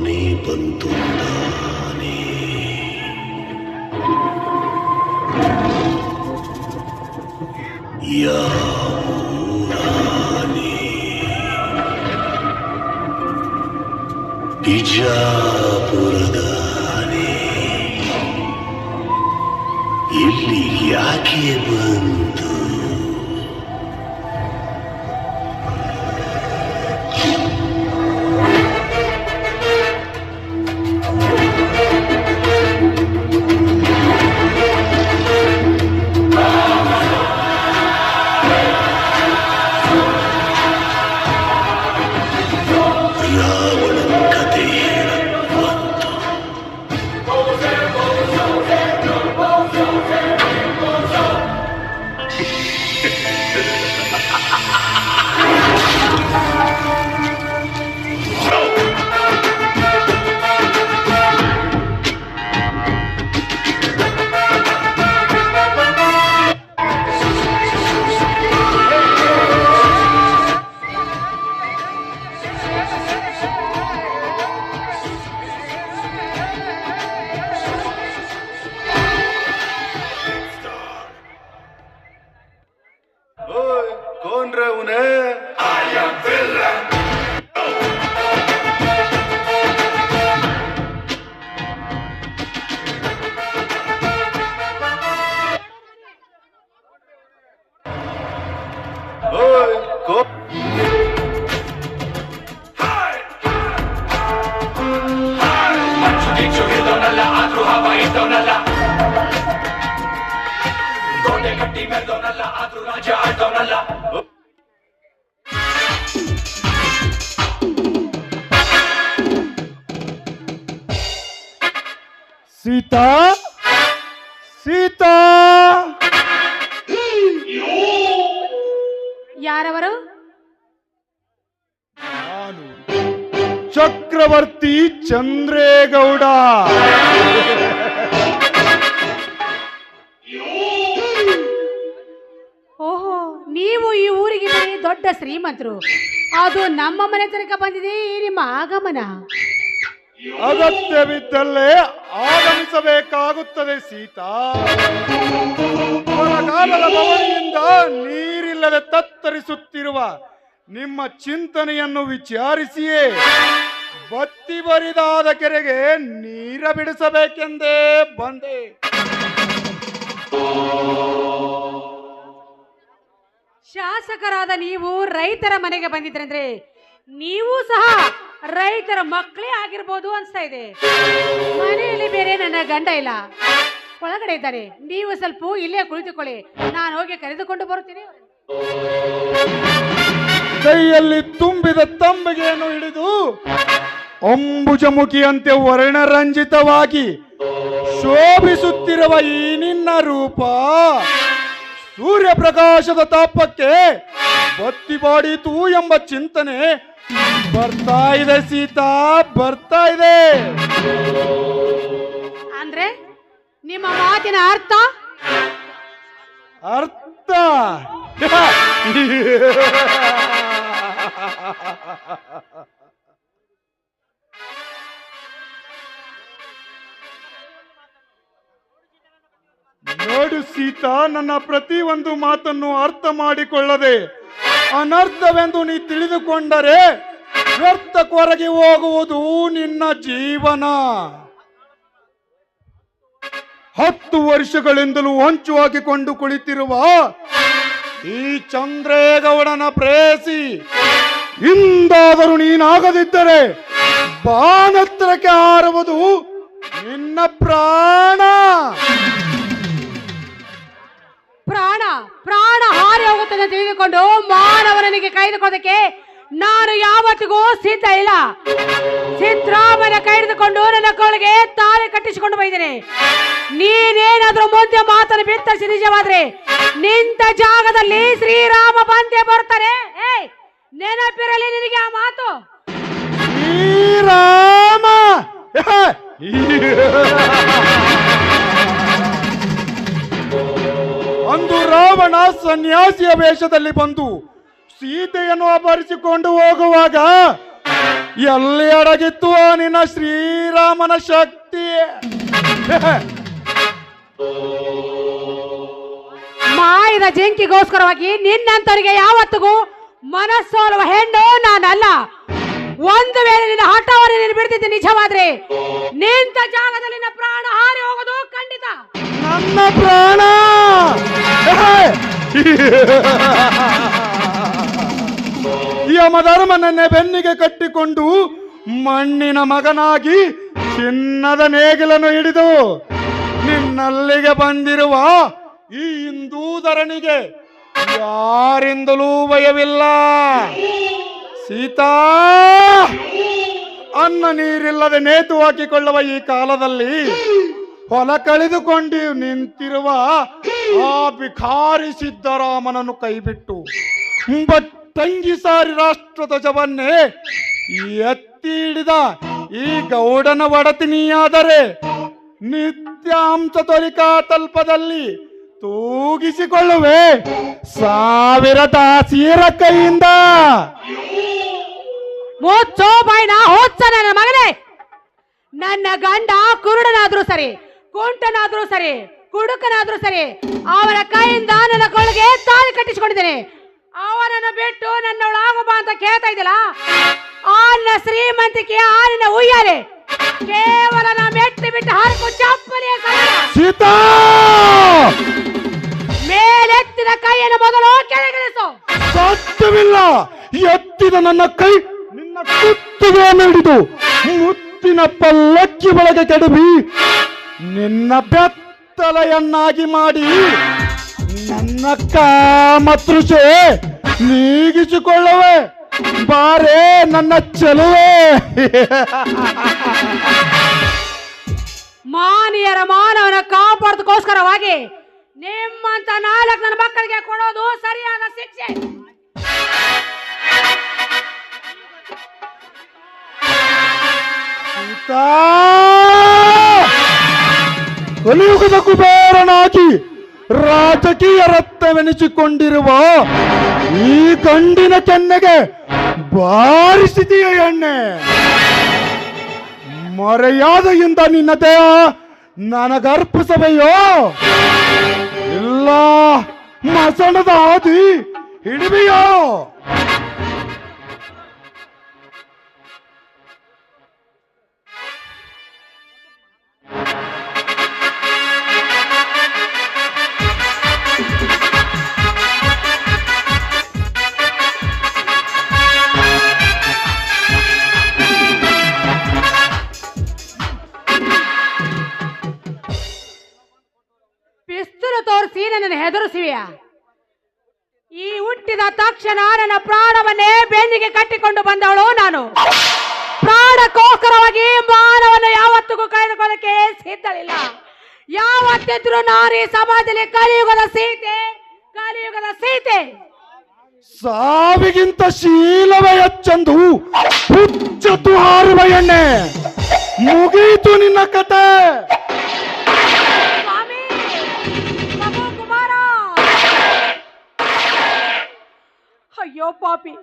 నీ పంతుందానే ಯಾಮೂರಾನೆ ಬಿಜಾಪುರದಾನೆ ಇಲ್ಲಿ ಯಾಕೆ ಬಂತು कौन रे उन्हें I am villain. ओए को ಸೀತಾ ಸೀತಾ ಯಾರವರು? ನಾನು ಚಕ್ರವರ್ತಿ ಚಂದ್ರೇಗೌಡ. ಓಹೋ, ನೀವು ಈ ಊರಿಗೆ ಬರೀ ದೊಡ್ಡ ಶ್ರೀಮಂತರು, ಅದು ನಮ್ಮ ಮನೆ ತನಕ ಬಂದಿದೆ ಈ ನಿಮ್ಮ ಆಗಮನ. ಅಗತ್ಯವಿದ್ದಲ್ಲೇ ಆಗಮಿಸಬೇಕಾಗುತ್ತದೆ ಸೀತಾ. ಬರಗಾಲದ ಬವಣೆಯಿಂದ ನೀರಿಲ್ಲದೆ ತತ್ತರಿಸುತ್ತಿರುವ ನಿಮ್ಮ ಚಿಂತನೆಯನ್ನು ವಿಚಾರಿಸಿಯೇ ಬತ್ತಿ ಬರಿದಾದ ಕೆರೆಗೆ ನೀರ ಬಿಡಿಸಬೇಕೆಂದೇ ಬಂದೆ. ಶಾಸಕರಾದ ನೀವು ರೈತರ ಮನೆಗೆ ಬಂದಿದ್ರಂದ್ರೆ ನೀವು ಸಹ ರೈತರ ಮಕ್ಕಳೇ ಆಗಿರ್ಬೋದು ಅನ್ಸ್ತಾ ಇದೆ. ಮನೆಯಲ್ಲಿ ಬೇರೆ ನನ್ನ ಗಂಡ ಇಲ್ಲ, ಒಳಗಡೆ ಇದ್ದಾರೆ. ನೀವು ಸ್ವಲ್ಪ ಇಲ್ಲೇ ಕುಳಿತುಕೊಳ್ಳಿ, ನಾನು ಹೋಗಿ ಕರೆದುಕೊಂಡು ಬರುತ್ತೀನಿ. ಕೈಯಲ್ಲಿ ತುಂಬಿದ ತಂಬಿಗೆಯನ್ನು ಹಿಡಿದು ಅಂಬುಜಮುಖಿಯಂತೆ ವರ್ಣರಂಜಿತವಾಗಿ ಶೋಭಿಸುತ್ತಿರುವ ಈ ನಿನ್ನ ರೂಪ ಸೂರ್ಯಪ್ರಕಾಶದ ತಾಪಕ್ಕೆ ಬತ್ತಿ ಬಾಡಿತು ಎಂಬ ಚಿಂತನೆ ಬರ್ತಾ ಇದೆ ಸೀತಾ, ಬರ್ತಾ ಇದೆ. ಅಂದ್ರೆ ನಿಮ್ಮ ಮಾತಿನ ಅರ್ಥ? ಅರ್ಥ ನೋಡು ಸೀತಾ, ನನ್ನ ಪ್ರತಿ ಒಂದು ಮಾತನ್ನು ಅರ್ಥ ಮಾಡಿಕೊಳ್ಳದೆ ಅನರ್ಥವೆಂದು ನೀ ತಿಳಿದುಕೊಂಡರೆ ವ್ಯರ್ಥ ಕೊರಗಿ ಹೋಗುವುದು ನಿನ್ನ ಜೀವನ. 10 ವರ್ಷಗಳಿಂದಲೂ ಹೊಂಚು ಹಾಕಿಕೊಂಡು ಕುಳಿತಿರುವ ಈ ಚಂದ್ರೇಗೌಡನ ಪ್ರೇಯಸಿ ಇಂದಾದರೂ ನೀನಾಗದಿದ್ದರೆ ಬಾನತ್ರಕ್ಕೆ ಹಾರುವುದು ನಿನ್ನ ಪ್ರಾಣ. ಪ್ರಾಣ ಪ್ರಾಣ ಹಾರಿ ಹೋಗುತ್ತದೆ ತಿಳಿದುಕೊಂಡು ಮಾನವನಿಗೆ ಕೈದುಕೊಳ್ಳೋದಕ್ಕೆ ನಾನು ಯಾವತ್ತಿಗೂ ಸಿದ್ಧ ಇಲ್ಲ. ಸಿದ್ದರಾಮಯ್ಯ ಕೈ ಹಿಡಿದುಕೊಂಡು ನನ್ನ ಕೋಳಿಗೆ ತಾಳಿ ಕಟ್ಟಿಸಿಕೊಂಡು ಬೈದೇನೆ. ನೀನೇನಾದ್ರೂ ಮುಂದೆ ಮಾತನ್ನು ಬಿತ್ತರಿಸಿ ನಿಜವಾದ್ರೆ ನಿಂತ ಜಾಗದಲ್ಲಿ ಶ್ರೀರಾಮ ಬಂದೇ ಬರ್ತಾರೆ. ನೆನಪಿರಲಿ ನಿನಗೆ ಆ ಮಾತು. ಶ್ರೀರಾಮ ಅಂದು ರಾವಣ ಸನ್ಯಾಸಿಯ ವೇಷದಲ್ಲಿ ಬಂದು ಸೀತೆಯನ್ನು ಅಪಹರಿಸಿಕೊಂಡು ಹೋಗುವಾಗ ಎಲ್ಲಿ ಅಡಗಿತ್ತು ಆ ನಿನ್ನ ಶ್ರೀರಾಮನ ಶಕ್ತಿ? ಮಾಯದ ಜಿಂಕಿಗೋಸ್ಕರವಾಗಿ ನಿನ್ನಂತವರಿಗೆ ಯಾವತ್ತಿಗೂ ಮನಸ್ಸೋಲುವ ಹೆಣ್ಣು ನಾನಲ್ಲ. ಒಂದು ವೇಳೆ ನಿನ್ನ ಹಠವನ್ನು ನೀನು ಬಿಡ್ತಿದ್ದೆ ನಿಜವಾದ್ರೆ ನಿಂತ ಜಾಗದಲ್ಲಿ ನಿನ್ನ ಪ್ರಾಣ ಹಾರಿ ಹೋಗೋದು ಖಂಡಿತ. ನನ್ನ ಪ್ರಾಣ ಯಮಧರ್ಮನನ್ನೇ ಬೆನ್ನಿಗೆ ಕಟ್ಟಿಕೊಂಡು ಮಣ್ಣಿನ ಮಗನಾಗಿ ಚಿನ್ನದ ನೇಗಿಲನ್ನು ಹಿಡಿದು ನಿನ್ನಲ್ಲಿಗೆ ಬಂದಿರುವ ಈ ಹಿಂದೂ ಧರಣಿಗೆ ಯಾರಿಂದಲೂ ಭಯವಿಲ್ಲ. ಸೀತಾ, ಅನ್ನ ನೀರಿಲ್ಲದೆ ನೇತು ಹಾಕಿಕೊಳ್ಳುವ ಈ ಕಾಲದಲ್ಲಿ ಹೊಲ ಕಳೆದುಕೊಂಡು ನಿಂತಿರುವ ಆ ಭಿಖಾರಿ ಸಿದ್ದರಾಮನನ್ನು ಕೈಬಿಟ್ಟು ತಂಗಿ ಸಾರಿ ರಾಷ್ಟ್ರ ಧ್ವಜವನ್ನೇ ಎತ್ತಿ ಹಿಡಿದ ಈ ಗೌಡನ ಒಡತಿನಿಯಾದರೆ ನಿತ್ಯಾಂಶ ತ್ವರಿಕಾ ತಲ್ಪದಲ್ಲಿ ತೂಗಿಸಿಕೊಳ್ಳುವೆ 1000 ದಾಸಿಯರ ಕೈಯಿಂದ. ಮುಚ್ಚೋ ಬಾಯ್ನ ಹೋಚ್ಚ ನನ್ನ ಮಗನೇ. ನನ್ನ ಗಂಡ ಕುರುಡನಾದ್ರೂ ಸರಿ, ಕುಂಟನಾದ್ರೂ ಸರಿ, ಕುಡುಕನಾದ್ರೂ ಸರಿ, ಅವನ ಕೈಯಿಂದ ನನ್ನ ಕೊಳಗೆ ತಾಳಿ ಕಟ್ಟಿಸಿಕೊಂಡಿದ್ದೇನೆ. ಅವನನ್ನು ಬಿಟ್ಟು ನನ್ನೊಳಾಗು ಬಾ ಅಂತ ಕೇಳ್ತಾ ಇದ್ದಿಲ್ಲ. ಆನ ಶ್ರೀಮಂತಿಕೆ ಆನಿನ ಉಯ್ಯಾಲೆ ಕೇವಲ ನಾ ಮೆಟ್ಟಿ ಬಿಟ್ಟು ಹಾಕು ಚಪ್ಪಲಿಯ ಸೀತಾ, ಮೇಲೆತ್ತಿದ ಕೈಯನ್ನು ಮೊದಲು ಕೆಳಗಿಳಿಸು. ಸಾಧ್ಯವಿಲ್ಲ. ಎತ್ತಿದ ನನ್ನ ಕೈ ನಿನ್ನ ಕುತ್ತಿಗೆಯನ್ನು ಹಿಡಿದು ಮುತ್ತಿನ ಪಲ್ಲಕ್ಕಿ ಒಳಗೆ ಕೆಡವಿ ನಿನ್ನ ಬೆತ್ತಲೆಯನ್ನಾಗಿ ಮಾಡಿ ನನ್ನ ಕಾಮತೃಷೆ ನೀಗಿಸಿಕೊಳ್ಳುವೆ. ಬಾರೇ ನನ್ನ ಚೆಲುವೆ. ಮಾನಿಯರ ಮಾನವನ ಕಾಪಾಡೋದಕ್ಕೋಸ್ಕರವಾಗಿ ನಿಮ್ಮಂತ 4 ನನ್ನ ಮಕ್ಕಳಿಗೆ ಕೊಡೋದು ಸರಿಯಾದ ಶಿಕ್ಷೆ. ಕಲಿಯುಗದ ಕುಬೇರನಾಗಿ ರಾಜಕೀಯ ರತ್ನವೆನಿಸಿಕೊಂಡಿರುವ ಈ ಗಂಡಿನ ಕೆನ್ನೆಗೆ ಬಾರಿಸಿದೆಯ ಎಣ್ಣೆ. ಮರ್ಯಾದೆಯಿಂದ ನಿನ್ನ ದೇಹ ನನಗರ್ಪಿಸವೆಯೋ ಇಲ್ಲ ಮಸಣದ ಹಾದಿ ಹಿಡಿವೆಯೋ? ಪಿಸ್ತೂಲು ತೋರಿಸಿ ನನ್ನನ್ನು ಹೆದರಿಸುವೆಯ? ಈ ಹುಟ್ಟಿದ ತಕ್ಷಣ ನನ್ನ ಪ್ರಾಣವನ್ನೇ ಬೆನ್ನಿಗೆ ಕಟ್ಟಿಕೊಂಡು ಬಂದವಳು ನಾನು. ಪ್ರಾಣಕ್ಕೋಸ್ಕರವಾಗಿ ಮಾನವನ್ನು ಯಾವತ್ತಿಗೂ ಕಳೆದುಕೊಳ್ಳಕ್ಕೆ ಸಿದ್ಧಳಿಲ್ಲ. ಯಾವತ್ತಿದ್ರು ನಾನು ಈ ಸಮಾಜದಲ್ಲಿ ಕಲಿಯುಗದ ಸೀತೆ, ಕಲಿಯುಗದ ಸೀತೆ. ಸಾವಿಗಿಂತ ಶೀಲವೇ ಹೆಚ್ಚೆಂದು ಹುಚ್ಚತ್ತು ಹಾರುವ ಎಣ್ಣೆ. ಮುಗೀತು ನಿನ್ನ ಕತೆ. ಸ್ವಾಮಿ, ಪ್ರಭು ಕುಮಾರ. ಅಯ್ಯೋ ಪಾಪಿ,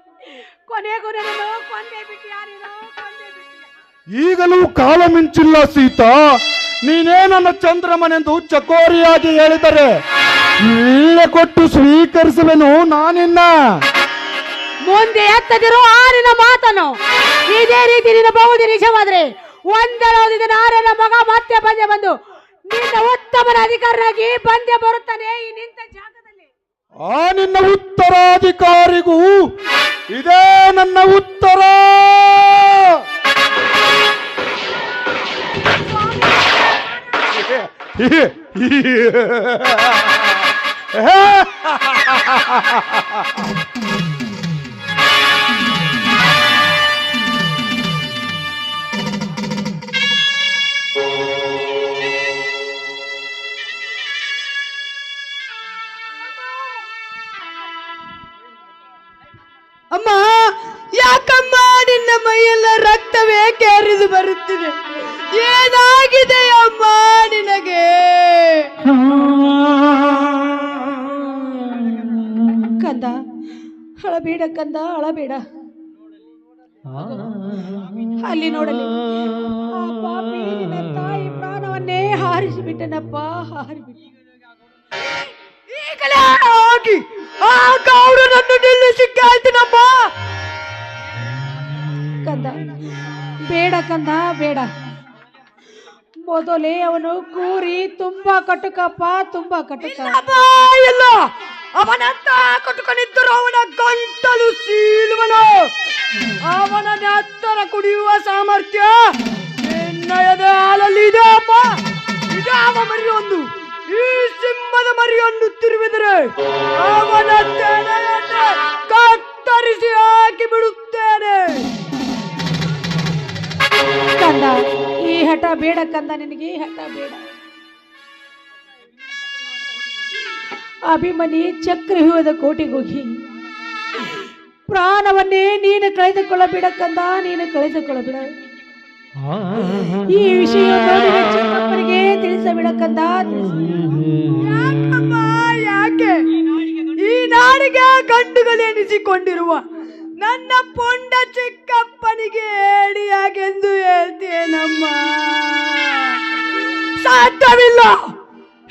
ಕೊನೆಗೂ ನನ್ನನ್ನು ಕೊಂದೇ ಬಿಟ್ಟಿಯಾ ನೀನು, ಕೊಂದೇ ಬಿಟ್ಟಿಯಾ. ಈಗಲೂ ಕಾಲ ಮಿಂಚಿಲ್ಲ ಸೀತಾ. ನೀನೇ ನನ್ನ ಚಂದ್ರಮನೆಂದು ಚಕೋರಿಯಾಗಿ ಹೇಳಿದರೆ ಇಲ್ಲೇ ಕೊಟ್ಟು ಸ್ವೀಕರಿಸುವೆನು ನಾನಿನ್ನ. ಮುಂದೆ ಎತ್ತದಿರು ಆರಿನ ಮಾತನ್ನು. ಇದೇ ರೀತಿ ನಿನ್ನ ಬಹುದಿ ನಿಜವಾದ್ರೆ ಒಂದರೊಂದು ದಿನ ಆರನ ಮಗ ಮತ್ತೆ ಪಂದ್ಯ ಬಂದು ನಿನ್ನ ಉತ್ತಮನ ಅಧಿಕಾರನಾಗಿ ಪಂದ್ಯ ಬರುತ್ತಾನೆ ಈ ನಿಂತ ಜಾಗದಲ್ಲಿ. ಆ ನಿನ್ನ ಉತ್ತರಾಧಿಕಾರಿಗೂ ಇದೇ ನನ್ನ ಉತ್ತರ. ಅಮ್ಮ, ಯಾಕಮ್ಮ ನಿನ್ನ ಮೈಯೆಲ್ಲ ರಕ್ತವೇ ಹರಿದು ಬರುತ್ತಿದೆ? ಏನಾಗಿದೆ ಅಮ್ಮ ನಿನಗೆ? ಕಂದ, ಅಳಬೇಡ ಕಂದ, ಅಳಬೇಡ. ಅಲ್ಲಿ ನೋಡಲಿ ಆ ಪಾಪಿ ನಿನ್ನ ತಾಯಿ ಪ್ರಾಣವನ್ನೇ ಹಾರಿಸಿಬಿಟ್ಟನಪ್ಪ, ಹಾರಿಬಿಟ್ಟ. ಈಗಲೇ ಹೋಗಿ ಆ ಗೌಡನನ್ನು ನಿಲ್ಲಿಸಿ ಕೇಳ್ತೀನಪ್ಪ. ಕಂದ ಬೇಡ, ಕಂದ ಬೇಡ. ಮೊದಲೇ ಅವನು ಕೂರಿ ತುಂಬಾ ಕಟುಕಪ್ಪ, ತುಂಬಾ ಕಟುಕ. ಇಲ್ಲ, ಅವನಂತ ಕಟುಕನಿದ್ದರು ಅವನ ಗಂಟಲು ಸೀಳುವನು. ಅವನ ನೆತ್ತರ ಕುಡಿಯುವ ಸಾಮರ್ಥ್ಯ ನಿನ್ನಯದ ಹಾಲಲ್ಲಿ ಇದೆ ಅಪ್ಪ. ಇದಾವ ಮರಿಯೊಂದು ಈ ಸಿಂಹದ ಮರಿಯನ್ನು ತಿರುವಿದರೆ ಅವನ ತಲೆಯನ್ನು ಕತ್ತರಿಸಿ ಹಾಕಿ ಬಿಡುತ್ತೇನೆ. ಕಂದ ಈ ಹಠ ಬೇಡ ಕಂದ, ನಿನಗೆ ಈ ಹಠ ಬೇಡ. ಅಭಿಮನಿ ಚಕ್ರವ್ಯೂಹದ ಕೋಟೆಗೋಗಿ ಪ್ರಾಣವನ್ನೇ ನೀನು ಕಳೆದುಕೊಳ್ಳಬೇಡ ಕಂದ, ನೀನು ಕಳೆದುಕೊಳ್ಳಬೇಡ. ಈ ವಿಷಯ ಚಿಕ್ಕಪ್ಪನಿಗೆ ತಿಳಿಸಬೇಡ ಕಂದ. ಯಾಕಮ್ಮ ಯಾಕೆ ಈ ನಾಡಿಗೆ ಗಂಡುಗಳೆನಿಸಿಕೊಂಡಿರುವ ನನ್ನ ಪೊಂಡ ಚಿಕ್ಕಪ್ಪನಿಗೆ ಹೇಡಿಯಾಗೆಂದು ಹೇಳ್ತೇನಮ್ಮ? ಸಾಧ್ಯವಿಲ್ಲ.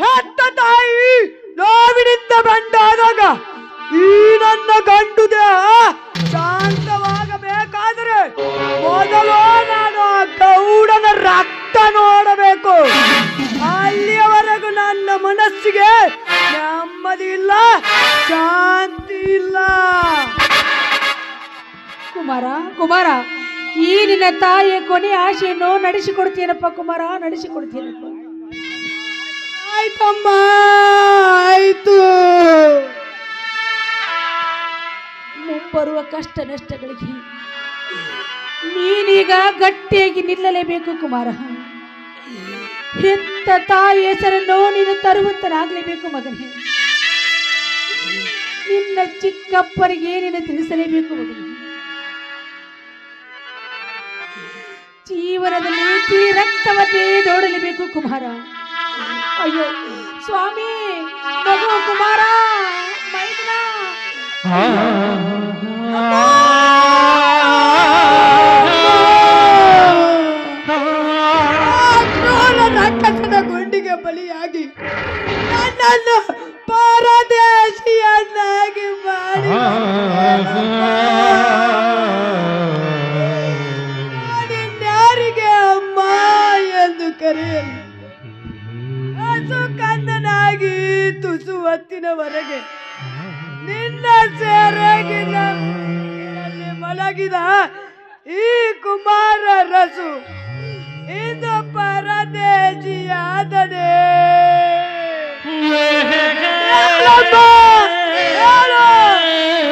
ಹೆತ್ತ ತಾಯಿ ನೋವಿನಿಂದ ಬಂಡಾದಾಗ ಈ ನನ್ನ ಗಂಡು ದೇಹ ಶಾಂತವಾಗಬೇಕಾದರೆ ಮೊದಲು ನಾನು ಆ ಗೌಡನ ರಕ್ತ ನೋಡಬೇಕು. ಅಲ್ಲಿಯವರೆಗೂ ನನ್ನ ಮನಸ್ಸಿಗೆ ನೆಮ್ಮದಿ ಇಲ್ಲ, ಶಾಂತಿ ಇಲ್ಲ. ಕುಮಾರ, ಕುಮಾರ, ಈ ನಿನ್ನ ತಾಯಿಯ ಕೊನೆ ಆಶೆಯನ್ನು ನಡೆಸಿಕೊಡ್ತೀನಪ್ಪ ಕುಮಾರ, ನಡೆಸಿಕೊಡ್ತೀನಪ್ಪ. ಆಯ್ತಮ್ಮ, ಆಯ್ತು. ಮುಂಬರುವ ಕಷ್ಟ ನಷ್ಟಗಳಿಗೆ ನೀನೀಗ ಗಟ್ಟಿಯಾಗಿ ನಿಲ್ಲಲೇಬೇಕು ಕುಮಾರ. ಹೆತ್ತ ತಾಯಿ ಹೆಸರನ್ನು ನೀನು ತರುವಂತನಾಗಲೇಬೇಕು ಮಗನೇ. ನಿನ್ನ ಚಿಕ್ಕಪ್ಪರಿಗೆ ನೀನು ತಿಳಿಸಲೇಬೇಕು ಮಗನೇ. ಜೀವನದಲ್ಲಿ ಈ ರಕ್ತವನ್ನೇ ನೋಡಲೇಬೇಕು ಕುಮಾರ. ಅಯ್ಯೋ ಸ್ವಾಮಿ, ಮಗು ಕುಮಾರ, ಮೈದನ. ರಾಕ್ಷಸನ ಗುಂಡಿಗೆ ಬಲಿಯಾಗಿ ನನ್ನನ್ನು ಪರದೇಶಿಯನ್ನಾಗಿ ಮಾಡಿ ಯಾರಿಗೆ ಅಮ್ಮ ಎಂದು ಕರೆಯಲು ಹಸು ಕಂದನಾಗಿ ತುಸು ಹೊತ್ತಿನವರೆಗೆ ನಿನ್ನ ಸೆರಗಿನ ಮಲಗಿದ ಈ ಕುಮಾರ ರಸು ಇದು ಪರದೇಶಿಯಾದನೆ.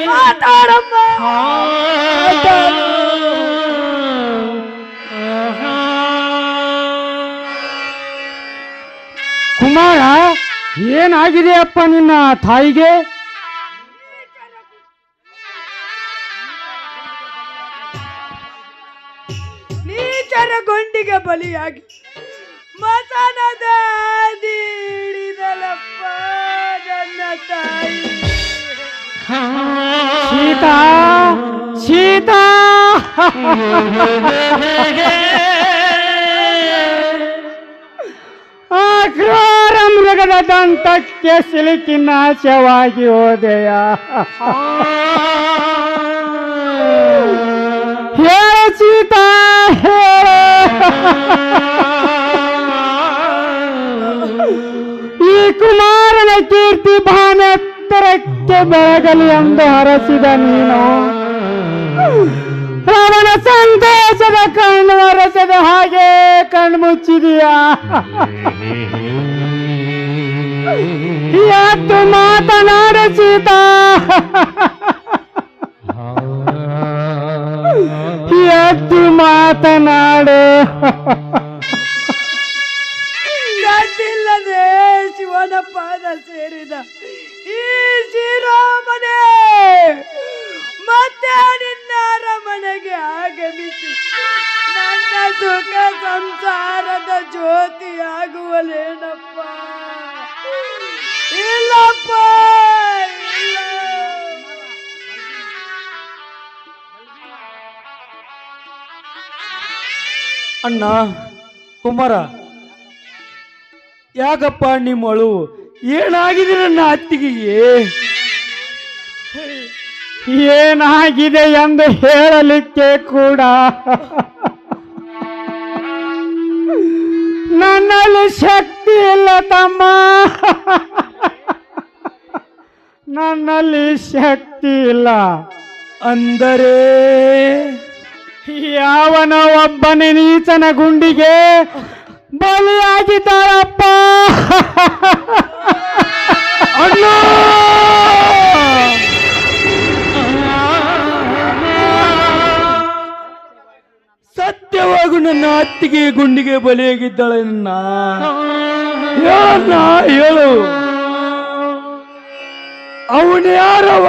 ಮಾತಾಡಮ್ಮ. ಕುಮಾರ, ಏನಾಗಿದೆಯಪ್ಪ ನಿನ್ನ ತಾಯಿಗೆ? ನೀಚರ ಗೊಂಡಿಗೆ ಬಲಿಯಾಗಿ ಮತನದ ಹಿಡಿದಲಪ್ಪ ನನ್ನ ತಾಯಿ. ಸೀತಾ, ಸೀತಾ. ಆ ಕ್ರೂರ ಮೃಗದ ದಂತಕ್ಕೆ ಸಿಲುಕಿ ನಾಶವಾಗಿ ಹೋದೆಯ. ಹೇಳ ಸೀತಾ, ಹೇಳ. ಈ ಕುಮಾರನ ಕೀರ್ತಿ ಭಾನೆತ್ತರಕ್ಕೆ ಬೆಳಗಲಿ ಎಂದು ಹರಸಿದ ನೀನು ಅವನ ಸಂತೋಷದ ಕಣ್ಣು ಹರಸದ ಹಾಗೆ ಕಣ್ಮುಚ್ಚಿದೀಯಾ? ಯಾತು ಮಾತನಾಡ ಸೀತಾ, ಎದ್ದು ಮಾತನಾಡು. ಗಡ್ಡಿಲ್ಲದೆ ಶಿವನ ಪಾದ ಸೇರಿದ ಈ ಶ್ರೀರಾಮನೇ ಮತ್ತೆ ನಿನ್ನ ಅರಮನೆಗೆ ಆಗಮಿಸಿ ನನ್ನ ಸುಖ ಸಂಸಾರದ ಜ್ಯೋತಿಯಾಗುವಲೇನಪ್ಪ? ಇಲ್ಲಪ್ಪ, ಇಲ್ಲ. ಅಣ್ಣ ಕುಮಾರ, ಯಾಕಪ್ಪ ನಿಮ್ಮಳು? ಏನಾಗಿದೆ ನನ್ನ ಅತ್ತಿಗೆಗೆ? ಏನಾಗಿದೆ ಎಂದು ಹೇಳಲಿಕ್ಕೆ ಕೂಡ ನನ್ನಲ್ಲಿ ಶಕ್ತಿ ಇಲ್ಲ ತಮ್ಮ. ನನ್ನಲ್ಲಿ ಶಕ್ತಿ ಇಲ್ಲ. ಅಂದರೆ ಯಾವನ ಒಬ್ಬನೇ ನೀಚನ ಗುಂಡಿಗೆ ಬಲಿಯಾಗಿದ್ದಾರಪ್ಪ. ಅಣ್ಣ, ಸತ್ಯವಾಗೂ ನನ್ನ ಅತ್ತಿಗೆ ಗುಂಡಿಗೆ ಬಲಿಯಾಗಿದ್ದಾಳೆ. ಹೇಳು, ಅವನ್ಯಾರವ?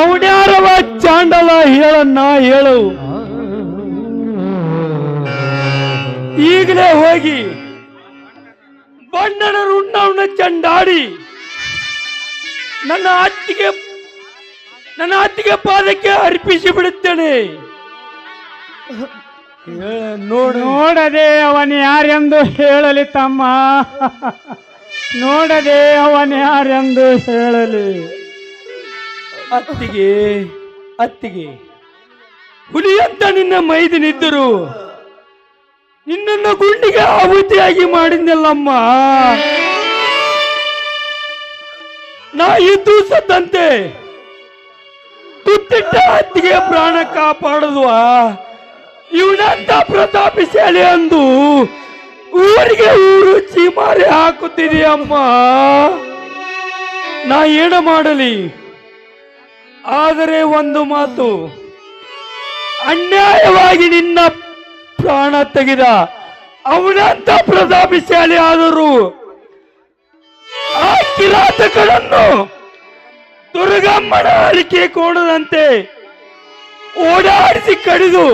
ಅವನ್ಯಾರವ ಚಾಂಡಲ? ಹೇಳಣ್ಣ, ಹೇಳು. ಈಗಲೇ ಹೋಗಿ ಬಣ್ಣನ ರುಣ್ಣವನ್ನ ಚಂಡಾಡಿ ನನ್ನ ಅತ್ತಿಗೆ ಪಾದಕ್ಕೆ ಅರ್ಪಿಸಿ ಬಿಡುತ್ತೇನೆ. ನೋಡದೆ ಅವನು ಯಾರೆಂದು ಹೇಳಲಿ ತಮ್ಮ. ನೋಡದೆ ಅವನು ಯಾರೆಂದು ಹೇಳಲಿ. ಅತ್ತಿಗೆ ಹುಲಿಯಂತ ನಿನ್ನ ಮೈದನಿದ್ದರು ನಿನ್ನನ್ನು ಗುಂಡಿಗೆ ಆಹುತಿಯಾಗಿ ಮಾಡಿದ್ನಲ್ಲಮ್ಮ. ನಾ ಇದ್ದು ಸತ್ತಂತೆ ತುತ್ತಿಟ್ಟ ಅತ್ತಿಗೆ ಪ್ರಾಣ ಕಾಪಾಡುವ ಇವನಂತ ಪ್ರತಾಪಿಶಾಲಿ ಅಂದು ಊರಿಗೆ ಊರು ಚೀಮಾರಿ ಹಾಕುತ್ತಿದೆಯಮ್ಮ. ನಾ ಏನು ಮಾಡಲಿ? ಆದರೆ ಒಂದು ಮಾತು, ಅನ್ಯಾಯವಾಗಿ ನಿನ್ನ ಪ್ರಾಣ ತೆಗೆದ ಅವನಂತ ಪ್ರತಾಪಿಶಾಲಿ ಆದರೂ ಆ ಕಿರಾತಕರನ್ನು ದುರ್ಗಮ್ಮನ ಅರಿಕೆ ಕೋಣದಂತೆ ಓಡಾಡಿಸಿ ಕಡಿದು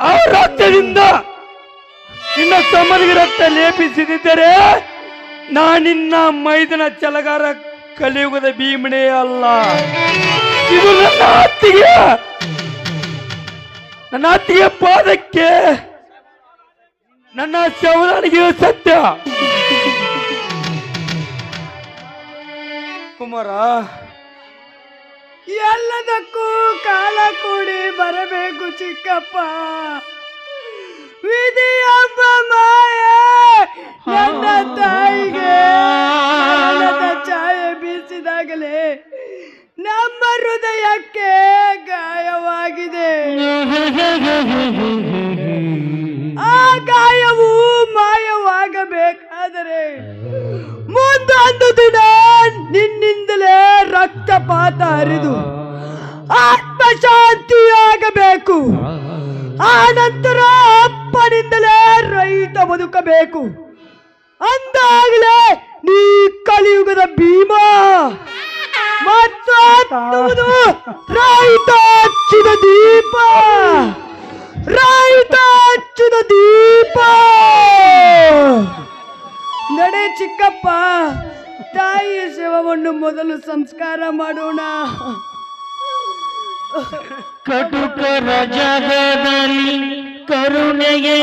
ಆ ರಕ್ತದಿಂದ ನಿನ್ನ ತಮ್ಮನಿಗೆ ರಕ್ತ ಲೇಪಿಸಿದ್ದರೆ ನಿನ್ನ ಮೈದನ ಛಲಗಾರ ಕಲಿಯುಗದ ಭೀಮಣೆ ಅಲ್ಲ. ಇದು ನನ್ನ ಅತ್ತಿಗೆ ಪಾದಕ್ಕೆ ನನ್ನ ಶವನಿಗೆ ಸತ್ಯ. ಕುಮಾರ, ಎಲ್ಲದಕ್ಕೂ ಕಾಲ ಕೂಡಿ ಬರಬೇಕು ಚಿಕ್ಕಪ್ಪ. ವಿಧಿಯೊಬ್ಬ ಮಾಯೆ ನನ್ನ ತಾಯಿಗೆ ಮರಣದ ಛಾಯೆ ಬೀಸಿದಾಗಲೇ ನಮ್ಮ ಹೃದಯಕ್ಕೆ ಗಾಯವಾಗಿದೆ. ಆ ಗಾಯವು ಮಾಯವಾಗಬೇಕಾದರೆ ಮುಂದೊಂದು ದಿನ ನಿನ್ನಿಂದಲೇ ರಕ್ತಪಾತ ಹರಿದು ಆತ್ಮಶಾಂತಿಯಾಗಬೇಕು. ಆ ನಂತರ ಅಪ್ಪನಿಂದಲೇ ರೈತ ಬದುಕಬೇಕು. ಅಂದಾಗಲೇ ನೀ ಕಲಿಯುಗದ ಭೀಮ ಮತ್ತು ರೈತ ಹಚ್ಚಿದ ದೀಪ. ರೈತ ಹಚ್ಚಿದ ದೀಪ. ನಡೆ ಚಿಕ್ಕಪ್ಪ, ತಾಯಿಯ ಶವವನ್ನು ಮೊದಲು ಸಂಸ್ಕಾರ ಮಾಡೋಣ. ಕಟುಕರ ಜಗದಲ್ಲಿ ಕರುಣೆಗೆ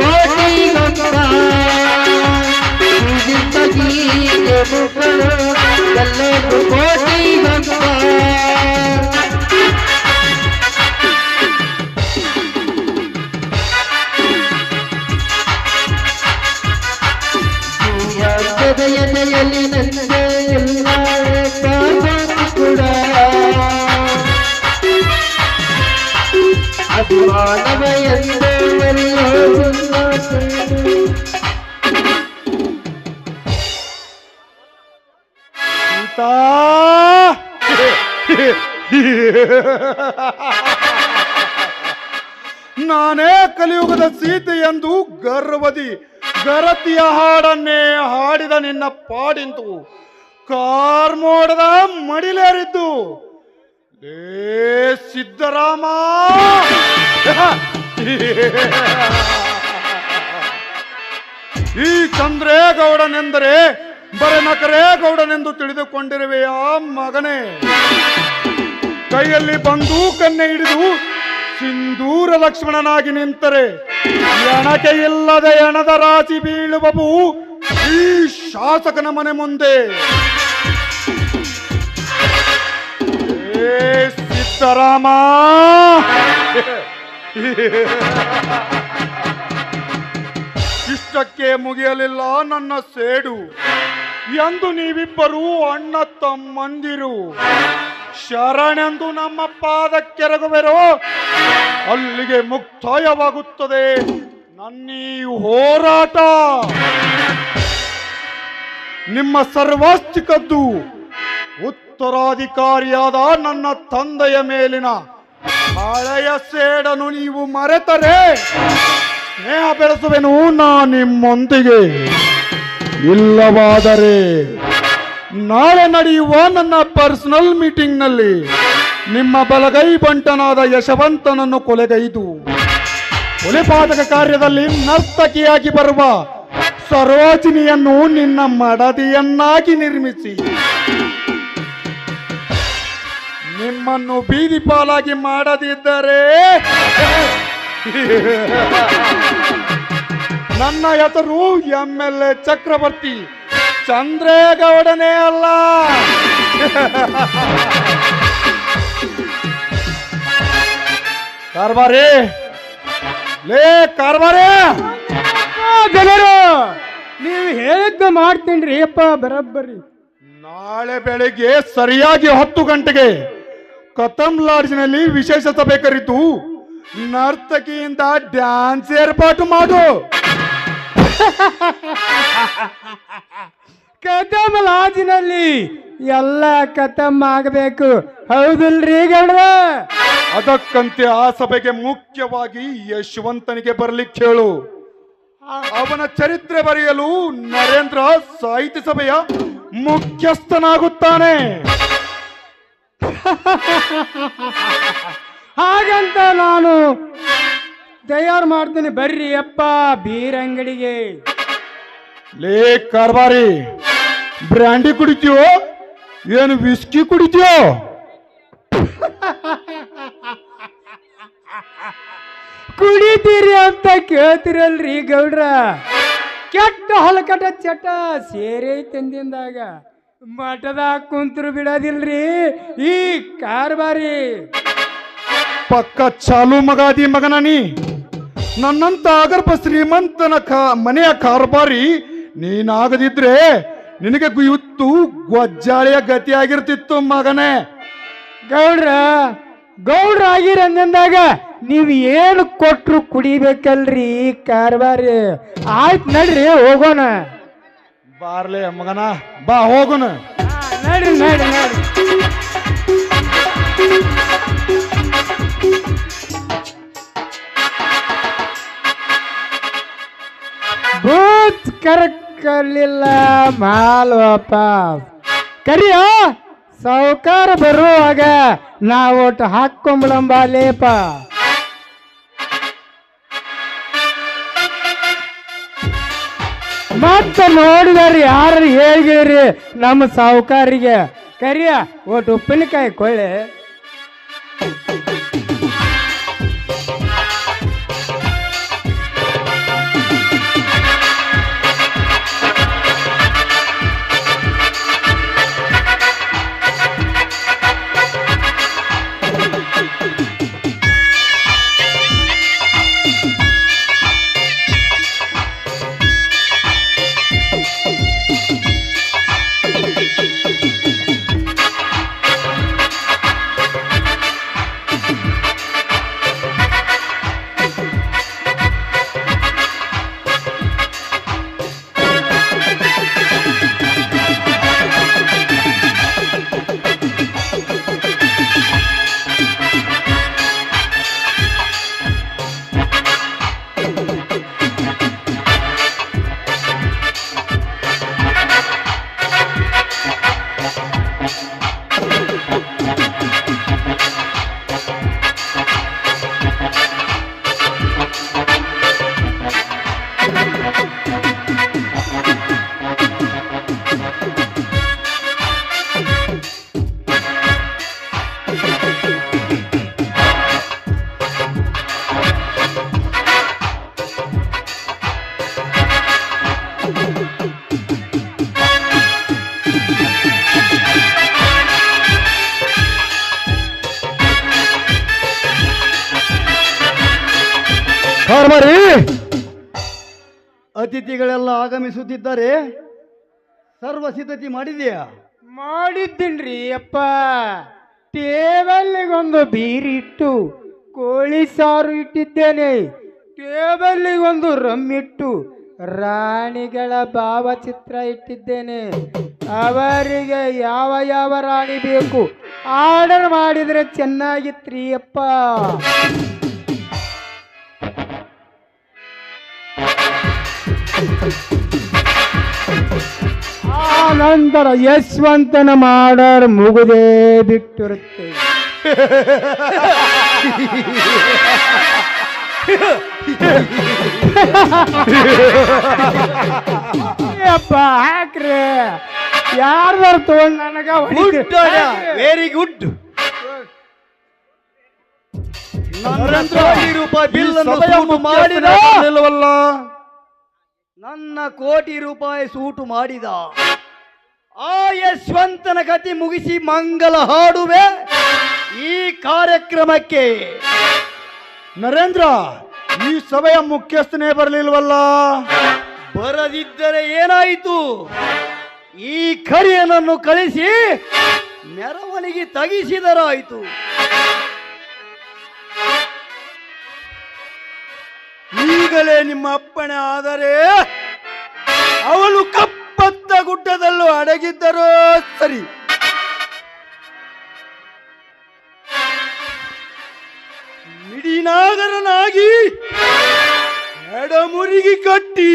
ಕೋಟಿಗೊಂದ ಗೀತೆ ಮುಗಳು ಎಲ್ಲೆದು ಕೋಟಿಗೊಂದ ಎದೆಯಲ್ಲಿ ನನ್ನ ಎಲ್ಲ ಕೂಡ ಅಭಿಮಾನವ ಸೀತಾ ನಾನೇ ಕಲಿಯುಗದ ಸೀತೆ ಎಂದು ಗರ್ವದಿ ಗರತಿಯ ಹಾಡನ್ನೇ ಹಾಡಿದ ನಿನ್ನ ಪಾಡಿಂತು ಕಾರ್ಮೋಡದ ಮಡಿಲೇರಿದ್ದು ಲೇ ಸಿದ್ದರಾಮ ಈ ಚಂದ್ರೇಗೌಡನೆಂದರೆ ಬರನಕರೇಗೌಡನೆಂದು ತಿಳಿದುಕೊಂಡಿರುವೆಯಾ ಮಗನೇ? ಕೈಯಲ್ಲಿ ಬಂದೂಕನ್ನೇ ಹಿಡಿದು ಸಿಂಧೂರ ಲಕ್ಷ್ಮಣನಾಗಿ ನಿಂತರೆ ಎಣಕೆ ಇಲ್ಲದೆ ಎಣದ ರಾಶಿ ಬೀಳುವವು ಈ ಶಾಸಕನ ಮನೆ ಮುಂದೆ. ಏ ಸಿದ್ದರಾಮ, ಇಷ್ಟಕ್ಕೆ ಮುಗಿಯಲಿಲ್ಲ ನನ್ನ ಸೇಡು ಎಂದು ನೀವಿಬ್ಬರು ಅಣ್ಣ ತಮ್ಮಂದಿರು ಶರಣೆಂದು ನಮ್ಮ ಪಾದಕ್ಕೆರಗುವೆರೋ ಅಲ್ಲಿಗೆ ಮುಕ್ತಾಯವಾಗುತ್ತದೆ ನನ್ನೀ ಹೋರಾಟ. ನಿಮ್ಮ ಸರ್ವಾಸ್ತಿ ಕದ್ದು ಉತ್ತರಾಧಿಕಾರಿಯಾದ ನನ್ನ ತಂದೆಯ ಮೇಲಿನ ಹಳೆಯ ಸೇಡನ್ನು ನೀವು ಮರೆತರೆ ಸ್ನೇಹ ಬೆಳೆಸುವೆನು ನಾ ನಿಮ್ಮೊಂದಿಗೆ. ಇಲ್ಲವಾದರೆ ನಾಳೆ ನಡೆಯುವ ನನ್ನ ಪರ್ಸನಲ್ ಮೀಟಿಂಗ್ನಲ್ಲಿ ನಿಮ್ಮ ಬಲಗೈ ಬಂಟನಾದ ಯಶವಂತನನ್ನು ಕೊಲೆಗೈದು ಕೊಲೆಪಾತಕ ಕಾರ್ಯದಲ್ಲಿ ನರ್ತಕಿಯಾಗಿ ಬರುವ ಸರೋಜಿನಿಯನ್ನು ನಿನ್ನ ಮಡದಿಯನ್ನಾಗಿ ನಿರ್ಮಿಸಿ ನಿಮ್ಮನ್ನು ಬೀದಿ ಪಾಲಾಗಿ ಮಾಡದಿದ್ದರೆ ನನ್ನ ಹೆಸರು MLA ಚಕ್ರವರ್ತಿ ಚಂದ್ರೇಗೌಡನೇ ಅಲ್ಲ. ಕಾರ್ಬಾರಿ, ಲೇ ಕಾರ್ಬಾರಿ, ಜನರು ನೀವು ಹೇಳಿದ್ದು ಮಾಡ್ತೀನಿ ಅಪ್ಪ ಬರಬ್ಬರಿ. ನಾಳೆ ಬೆಳಿಗ್ಗೆ ಸರಿಯಾಗಿ 10 ಗಂಟೆಗೆ ಕತಂ ಲಾಡ್ಜ್ನಲ್ಲಿ ವಿಶೇಷ ಸಭೆ ಕರೆದು ನರ್ತಕಿಯಿಂದ ಡ್ಯಾನ್ಸ್ ಏರ್ಪಾಟು ಮಾಡು. ಕತಮ್ ಲಾಜಿನಲ್ಲಿ ಎಲ್ಲ ಕತಮ್ ಆಗಬೇಕು, ಹೌದಿಲ್ರಿ ಗೌಡ್ರ? ಅದಕ್ಕಂತೆ ಆ ಸಭೆಗೆ ಮುಖ್ಯವಾಗಿ ಯಶವಂತನಿಗೆ ಬರ್ಲಿಕ್ಕೆ ಹೇಳು. ಅವನ ಚರಿತ್ರೆ ಬರೆಯಲು ನರೇಂದ್ರ ಸಾಹಿತ್ಯ ಸಭೆಯ ಮುಖ್ಯಸ್ಥನಾಗುತ್ತಾನೆ. ಹಾಗಂತ ನಾನು ತಯಾರು ಮಾಡ್ತೀನಿ, ಬರ್ರಿ ಅಪ್ಪ ಬೀರಂಗಡಿಗೆ. ಲೇ ಕಾರ್ಬಾರಿ, ಬ್ರ್ಯಾಂಡಿ ಕುಡಿತೀಯೋ ಏನು ವಿಸ್ಕಿ ಕುಡಿತೀಯೋ? ಕುಡಿತೀರಿ ಅಂತ ಕೇಳ್ತಿರಲ್ರಿ ಗೌಡ್ರ? ಕೆಟ್ಟ ಹೊಲಕಟ ಚಟ ಸೇರೆ ತಂದಿಂದಾಗ ಮಠದಾಗ ಕುಂತರು ಬಿಡೋದಿಲ್ರಿ ಈ ಕಾರ್ಬಾರಿ. ಪಕ್ಕ ಚಾಲು ಮಗಾದಿ ಮಗನ ನೀ. ನನ್ನಂತ ಆಗರ್ಭ ಶ್ರೀಮಂತನ ಮನೆಯ ಕಾರ್ಬಾರಿ ನೀನಾಗದಿದ್ರೆ ನಿನಗೆ ಇವತ್ತು ಗೊಜ್ಜಾಳಿಯ ಗತಿಯಾಗಿರ್ತಿತ್ತು ಮಗನೇ. ಗೌಡ್ರ ಆಗಿರಂದಾಗ ನೀವು ಏನು ಕೊಟ್ರು ಕುಡಿಬೇಕಲ್ರಿ ಕಾರ್ಬಾರಿ. ಆಯ್ತು ನಡ್ರಿ ಹೋಗೋಣ. ಬಾರ್ಲೆ ಮಗನ, ಬಾ ಹೋಗೋಣ. ನಡ್ರಿ ನಡ್ರಿ ನಡ್ರಿ. ಬೂತ್ ಕರಕಲಿಲ್ಲ ಮಾಲ್ ವಾಪಸ್ ಕರಿಯ ಸಾವುಕಾರ ಬರುವಾಗ ನಾವು ಒಟ್ಟು ಹಾಕೊಂಬಿಡಂಬ ಲೇಪ. ಮತ್ತೆ ನೋಡಿದಾರಿ ಯಾರು ಹೇಳಿರಿ ನಮ್ಮ ಸಾವುಕಾರಿಗೆ ಕರಿಯ ಒಟ್ಟು ಉಪ್ಪಿನಕಾಯಿ ಕೊಳ್ಳೆ. ಬರ್ಬರಿ ಅತಿಥಿಗಳೆಲ್ಲ ಆಗಮಿಸುತ್ತಿದ್ದಾರೆ. ಸರ್ವ ಸಿದ್ಧತೆ ಮಾಡಿದೆಯಾ? ಮಾಡಿದ್ದೀನ್ರಿ ಅಪ್ಪ. ಟೇಬಲ್ಲಿಗೊಂದು ಬೀರಿಟ್ಟು ಕೋಳಿ ಸಾರು ಇಟ್ಟಿದ್ದೇನೆ. ಟೇಬಲ್ಲಿಗೊಂದು ರಮ್ಮಿಟ್ಟು ರಾಣಿಗಳ ಭಾವಚಿತ್ರ ಇಟ್ಟಿದ್ದೇನೆ. ಅವರಿಗೆ ಯಾವ ಯಾವ ರಾಣಿ ಬೇಕು ಆರ್ಡರ್ ಮಾಡಿದ್ರೆ ಚೆನ್ನಾಗಿತ್ರಿ ಅಪ್ಪ. ಆ ನಂತರ ಯಶವಂತನ ಮಾಡರ್ ಮುಗುದೇ ಬಿಟ್ಟಿರುತ್ತೆ. ಅಪ್ಪ ಹಾಕ್ರಿ, ಯಾರ್ದಾರು ತಗೊಂಡ್ ನನಗ ವೆರಿ ಗುಡ್. ನನ್ನ ಕೋಟಿ ರೂಪಾಯಿ ಸೂಟು ಮಾಡಿದ ಆ ಯಶವಂತನ ಕತೆ ಮುಗಿಸಿ ಮಂಗಲ ಹಾಡುವೆ ಈ ಕಾರ್ಯಕ್ರಮಕ್ಕೆ. ನರೇಂದ್ರ, ಈ ಸಭೆಯ ಮುಖ್ಯಸ್ಥನೇ ಬರಲಿಲ್ವಲ್ಲ? ಬರದಿದ್ದರೆ ಏನಾಯಿತು? ಈ ಕರಿಯನನ್ನು ಕಳಿಸಿ ಮೆರವಣಿಗೆ ತಗಿಸಿದರಾಯಿತು. ಈಗಲೇ ನಿಮ್ಮ ಅಪ್ಪಣೆ ಆದರೆ ಅವಳು ಕಪ್ಪತ್ತ ಗುಡ್ಡದಲ್ಲೂ ಅಡಗಿದ್ದರೋ ಸರಿ. ಮಿಡಿನಾಗರನಾಗಿ ಎಡಮುರಿಗೆ ಕಟ್ಟಿ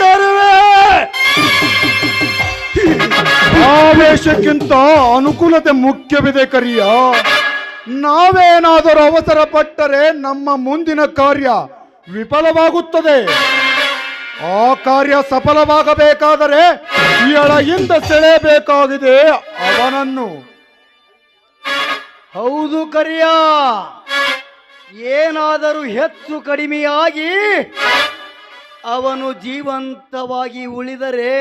ತರುವೆ. ಆವೇಶಕ್ಕಿಂತ ಅನುಕೂಲತೆ ಮುಖ್ಯವಿದೆ ಕರಿಯ. ನಾವೇನಾದರೂ ಅವಸರ ಪಟ್ಟರೆ ನಮ್ಮ ಮುಂದಿನ ಕಾರ್ಯ ವಿಫಲವಾಗುತ್ತದೆ. ಆ ಕಾರ್ಯ ಸಫಲವಾಗಬೇಕಾದರೆ ಎಳೆಯಿಂದ ಸೆಳೆಯಬೇಕಾಗಿದೆ ಅವನನ್ನು. ಹೌದು ಕರಿಯ, ಏನಾದರೂ ಹೆಚ್ಚು ಕಡಿಮೆಯಾಗಿ ಅವನು ಜೀವಂತವಾಗಿ ಉಳಿದರೆ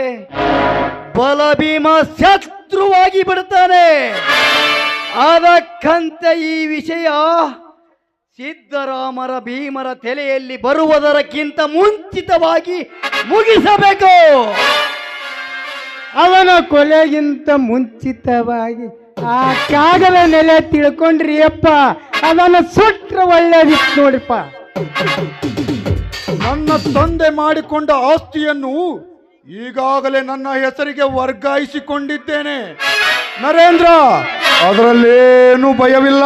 ಬಲಭೀಮ ಶತ್ರುವಾಗಿ ಬಿಡುತ್ತಾನೆ. ಅದಕ್ಕಂತ ಈ ವಿಷಯ ಸಿದ್ದರಾಮರ ಭೀಮರ ತಲೆಯಲ್ಲಿ ಬರುವುದಕ್ಕಿಂತ ಮುಂಚಿತವಾಗಿ ಮುಗಿಸಬೇಕು. ಅವನ ಕೊಲೆಗಿಂತ ಮುಂಚಿತವಾಗಿ ಆ ಕಾಗದ ನೆಲೆ ತಿಳ್ಕೊಂಡ್ರಿ ಅಪ್ಪ. ಅದನ್ನು ಸುಟ್ರ ಒಳ್ಳೇದಿತ್ತು ನೋಡ್ರಿಪ್ಪ. ನನ್ನ ತಂದೆ ಮಾಡಿಕೊಂಡ ಆಸ್ತಿಯನ್ನು ಈಗಾಗಲೇ ನನ್ನ ಹೆಸರಿಗೆ ವರ್ಗಾಯಿಸಿಕೊಂಡಿದ್ದೇನೆ ನರೇಂದ್ರ, ಅದರಲ್ಲೇನು ಭಯವಿಲ್ಲ.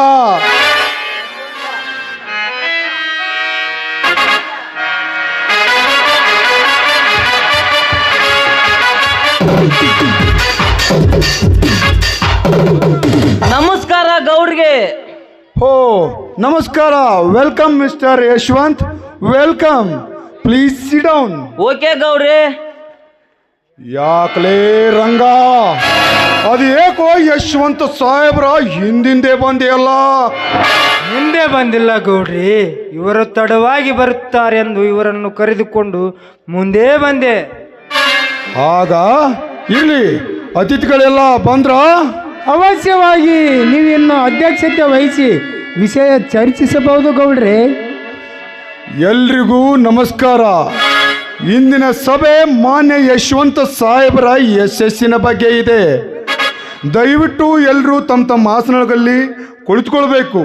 ನಮಸ್ಕಾರ ಗೌಡ್ರಿಗೆ. ಹೋ ನಮಸ್ಕಾರ. Welcome mister Yashwant, welcome. Please sit down. Okay ಗೌಡ್ರಿ. ಯಾಕಲೇ ರಂಗ, ಅದೇಕೋ ಯಶವಂತ ಸಾಹೇಬ್ರ ಹಿಂದಿಂದೆ ಬಂದೆಯಲ್ಲ? ಮುಂದೆ ಬಂದಿಲ್ಲ ಗೌಡ್ರಿ, ಇವರು ತಡವಾಗಿ ಬರುತ್ತಾರೆಂದು ಇವರನ್ನು ಕರೆದುಕೊಂಡು ಮುಂದೆ ಬಂದೆ. ಆಗ ಇಲ್ಲಿ ಅತಿಥಿಗಳೆಲ್ಲ ಬಂದ್ರ? ಅವಶ್ಯವಾಗಿ ನೀವಿನ್ನು ಅಧ್ಯಕ್ಷತೆ ವಹಿಸಿ ವಿಷಯ ಚರ್ಚಿಸಬಹುದು ಗೌಡ್ರೆ. ಎಲ್ರಿಗೂ ನಮಸ್ಕಾರ. ಇಂದಿನ ಸಭೆ ಮಾನ್ಯ ಯಶವಂತ ಸಾಹೇಬರ ಯಶಸ್ಸಿನ ಬಗ್ಗೆ ಇದೆ. ದಯವಿಟ್ಟು ಎಲ್ಲರೂ ತಮ್ಮ ತಮ್ಮ ಆಸನಗಳಲ್ಲಿ ಕುಳಿತುಕೊಳ್ಬೇಕು.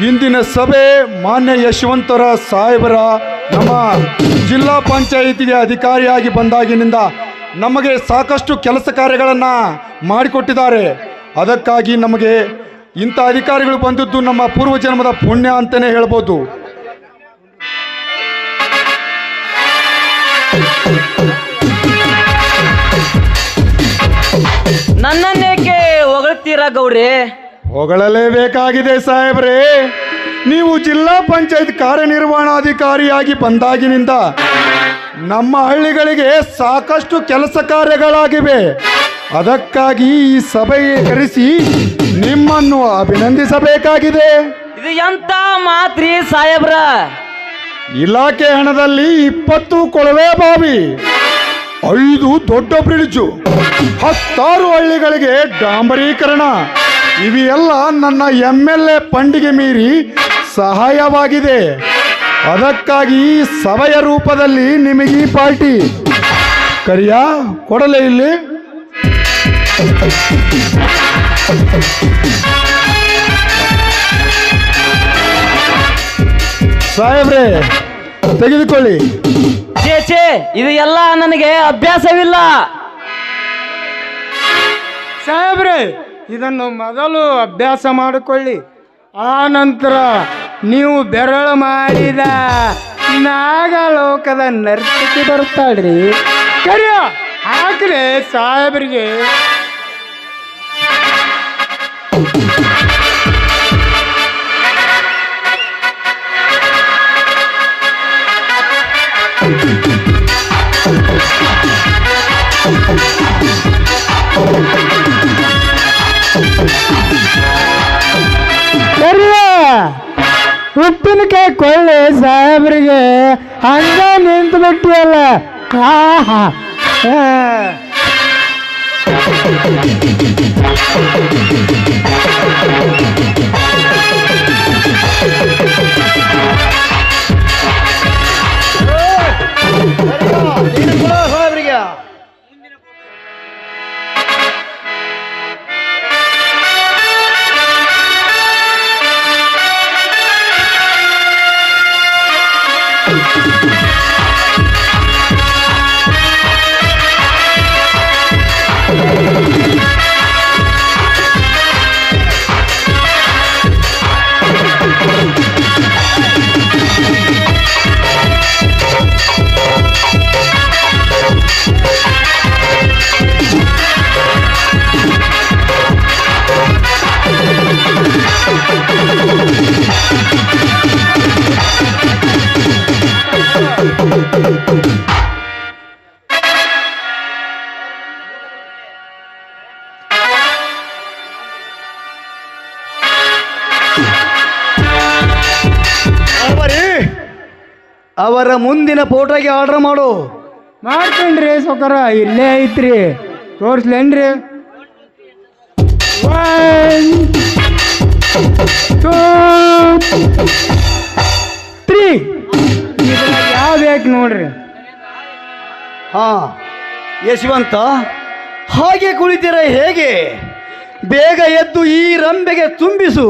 ಇಂದಿನ ಸಭೆ ಮಾನ್ಯ ಯಶವಂತರ ಸಾಹೇಬರ ನಮ್ಮ ಜಿಲ್ಲಾ ಪಂಚಾಯಿತಿಗೆ ಅಧಿಕಾರಿಯಾಗಿ ಬಂದಾಗಿನಿಂದ ನಮಗೆ ಸಾಕಷ್ಟು ಕೆಲಸ ಕಾರ್ಯಗಳನ್ನು ಮಾಡಿಕೊಟ್ಟಿದ್ದಾರೆ. ಅದಕ್ಕಾಗಿ ನಮಗೆ ಇಂಥ ಅಧಿಕಾರಿಗಳು ಬಂದದ್ದು ನಮ್ಮ ಪೂರ್ವಜನ್ಮದ ಪುಣ್ಯ ಅಂತಲೇ ಹೇಳ್ಬೋದು. ನನ್ನನ್ನೇಕೆ ಹೊಗಳ್ತೀರಾ ಗೌಡ್ರಿ? ಹೊಗಳಲೇಬೇಕಾಗಿದೆ ಸಾಹೇಬ್ರೆ. ನೀವು ಜಿಲ್ಲಾ ಪಂಚಾಯತ್ ಕಾರ್ಯನಿರ್ವಹಣಾಧಿಕಾರಿಯಾಗಿ ಬಂದಾಗಿನಿಂದ ನಮ್ಮ ಹಳ್ಳಿಗಳಿಗೆ ಸಾಕಷ್ಟು ಕೆಲಸ ಕಾರ್ಯಗಳಾಗಿವೆ. ಅದಕ್ಕಾಗಿ ಈ ಸಭೆ ಕರೆಸಿ ನಿಮ್ಮನ್ನು ಅಭಿನಂದಿಸಬೇಕಾಗಿದೆ. ಇದು ಎಂತ ಮಾತ್ರಿ ಸಾಹೇಬ್ರ? ಇಲಾಖೆ ಹಣದಲ್ಲಿ 20 ಕೊಳವೆ ಬಾವಿ, 5 ದೊಡ್ಡ ಬ್ರಿಡ್ಜು, 10 ಹಳ್ಳಿಗಳಿಗೆ ಡಾಂಬರೀಕರಣ, ಇವೆಲ್ಲ ನನ್ನ MLA ಫಂಡಿಗೆ ಮೀರಿ ಸಹಾಯವಾಗಿದೆ. ಅದಕ್ಕಾಗಿ ಸಭೆಯ ರೂಪದಲ್ಲಿ ನಿಮಗೆ ಈ ಪಾರ್ಟಿ. ಕರಿಯ ಕೊಡಲೇ ಇಲ್ಲಿ. ಸಾಹೇಬ್ರೆ ತೆಗೆದುಕೊಳ್ಳಿ. ಛೇ ಇದು ಎಲ್ಲ ನನಗೆ ಅಭ್ಯಾಸವಿಲ್ಲ. ಸಾಹೇಬ್ರೆ ಇದನ್ನು ಮೊದಲು ಅಭ್ಯಾಸ ಮಾಡಿಕೊಳ್ಳಿ, ಆ ನಂತರ ನೀವು ಬೆರಳು ಮಾಡಿದ ನಾಗಲೋಕದ ನರ್ತಕಿ ಬರ್ತಾಳ್ರಿ. ಕರಿಯ ಹಾಕ್ರಿ ಸಾಹೇಬ್ರಿಗೆ. ಉಪ್ಪಿನಕಾಯಿ ಕೊಳ್ಳಿ ಸಾಹೇಬ್ರಿಗೆ. ಹಂಗ ನಿಂತು ಬಿಟ್ಟಿಯಲ್ಲ. ಆಹಾ ಅವರ ಮುಂದಿನ ಫೋಟೋಗೆ ಆರ್ಡರ್ ಮಾಡು. ಮಾಡ್ತೇನ್ರಿ ಸೌಕರ, ಇಲ್ಲೇ ಐತ್ರಿ, ತೋರಿಸ್ಲೇನ್ರಿ? 1 2 3 ಯಾವ ಬೇಕು ನೋಡ್ರಿ. ಹಾ ಯಶವಂತ, ಹಾಗೆ ಕುಳಿತೀರ ಹೇಗೆ? ಬೇಗ ಎದ್ದು ಈ ರಂಬೆಗೆ ತುಂಬಿಸು.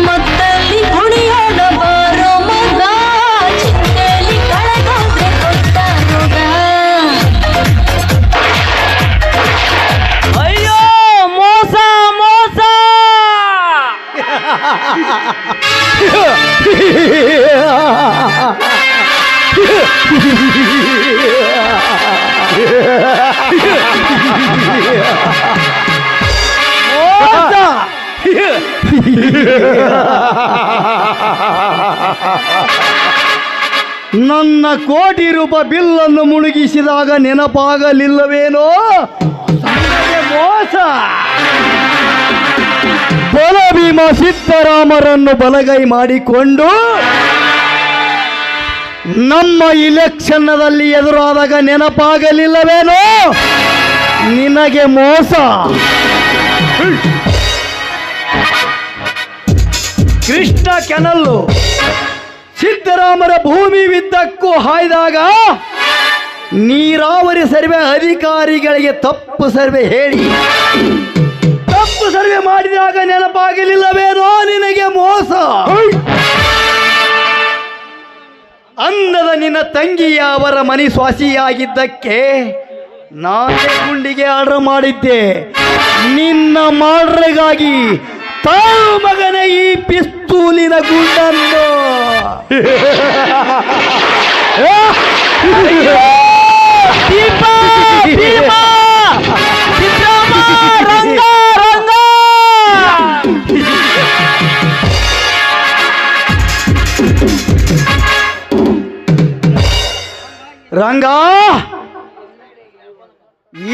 ಮತ್ತಲ್ಲಿ ಕುಣಿಯೋಣ ಬಾರೋ ಮಗ ಚಿಂತೆಲಿ ಕಳೆದೋದ್ರೆ ಕೊಟ್ಟ ರೋಗ ಅಯ್ಯೋ ಮೋಸ ಮೋಸ ನನ್ನ ಕೋಟಿ ರೂಪಾಯಿ ಬಿಲ್ಲನ್ನು ಮುಳುಗಿಸಿದಾಗ ನೆನಪಾಗಲಿಲ್ಲವೇನೋ ನನಗೆ ಮೋಸ. ಬಲಭೀಮ ಸಿದ್ದರಾಮರನ್ನು ಬಲಗೈ ಮಾಡಿಕೊಂಡು ನಮ್ಮ ಇಲೆಕ್ಷನ್ನದಲ್ಲಿ ಎದುರಾದಾಗ ನೆನಪಾಗಲಿಲ್ಲವೇನೋ ನಿನಗೆ ಮೋಸ. ಕೃಷ್ಣ ಕೆನಲ್ಲು ಸಿದ್ದರಾಮರ ಭೂಮಿ ವಿದ್ದಕ್ಕೂ ಹಾಯ್ದಾಗ ನೀರಾವರಿ ಸರ್ವೆ ಅಧಿಕಾರಿಗಳಿಗೆ ತಪ್ಪು ಸರ್ವೆ ಹೇಳಿ ತಪ್ಪು ಸರ್ವೆ ಮಾಡಿದಾಗ ನೆನಪಾಗಲಿಲ್ಲವೇನೋ ನಿನಗೆ ಮೋಸ. ಅಂದದ ನಿನ್ನ ತಂಗಿಯ ಅವರ ಮನೆ ಸ್ವಾಸಿಯಾಗಿದ್ದಕ್ಕೆ ನಾನೇ ಗುಂಡಿಗೆ ಆರ್ಡರ್ ಮಾಡಿದ್ದೆ. ನಿನ್ನ ಮಾಡ್ರಿಗಾಗಿ ತಾವು ಮಗನ ಈ ಪಿಸ್ತೂಲಿನ ಗುಂಡನ್ನು ರಂಗ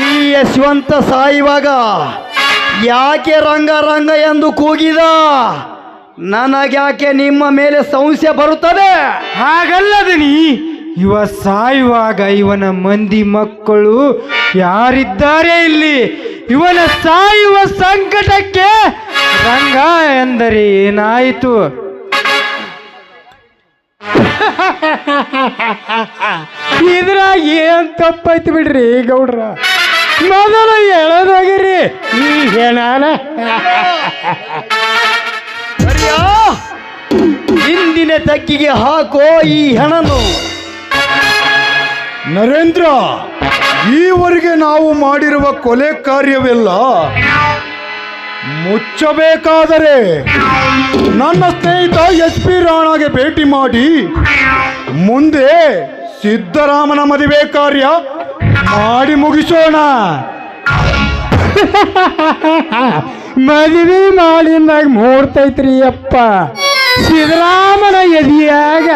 ಈ ಯಶವಂತ ಸಾಯುವಾಗ ಯಾಕೆ ರಂಗ ರಂಗ ಎಂದು ಕೂಗಿದ? ನನಗ್ಯಾಕೆ ನಿಮ್ಮ ಮೇಲೆ ಸಂಶಯ ಬರುತ್ತದೆ? ಹಾಗಲ್ಲದನಿ, ಇವ ಸಾಯುವಾಗ ಇವನ ಮಂದಿ ಮಕ್ಕಳು ಯಾರಿದ್ದಾರೆ ಇಲ್ಲಿ? ಇವನ ಸಾಯುವ ಸಂಕಟಕ್ಕೆ ರಂಗ ಎಂದರೆ ಏನಾಯಿತು? ಇದ್ರಾಗ ಏನ್ ತಪ್ಪೈತಿ ಬಿಡ್ರಿ ಗೌಡ್ರ, ಮೊದಲು ಹೇಳೋದಾಗಿರಿ ಈ ಹೆಣಾನ. ಸರಿಯಾ? ಹಿಂದಿನ ತಗ್ಗಿಗೆ ಹಾಕೋ ಈ ಹೆಣನು. ನರೇಂದ್ರ, ಈವರೆಗೆ ನಾವು ಮಾಡಿರುವ ಕೊಲೆ ಕಾರ್ಯವೆಲ್ಲ ಮುಚ್ಚಬೇಕಾದರೆ ನನ್ನ ಸ್ನೇಹಿತ SP ರಾಣಾಗೆ ಭೇಟಿ ಮಾಡಿ ಮುಂದೆ ಸಿದ್ದರಾಮನ ಮದುವೆ ಕಾರ್ಯ ಮಾಡಿ ಮುಗಿಸೋಣ. ಮದುವೆ ಮಾಡಿದಾಗ ಮೂಡ್ತೈತ್ರಿ ಅಪ್ಪ. ಸಿದ್ದರಾಮನ ಎದಿಯಾಗ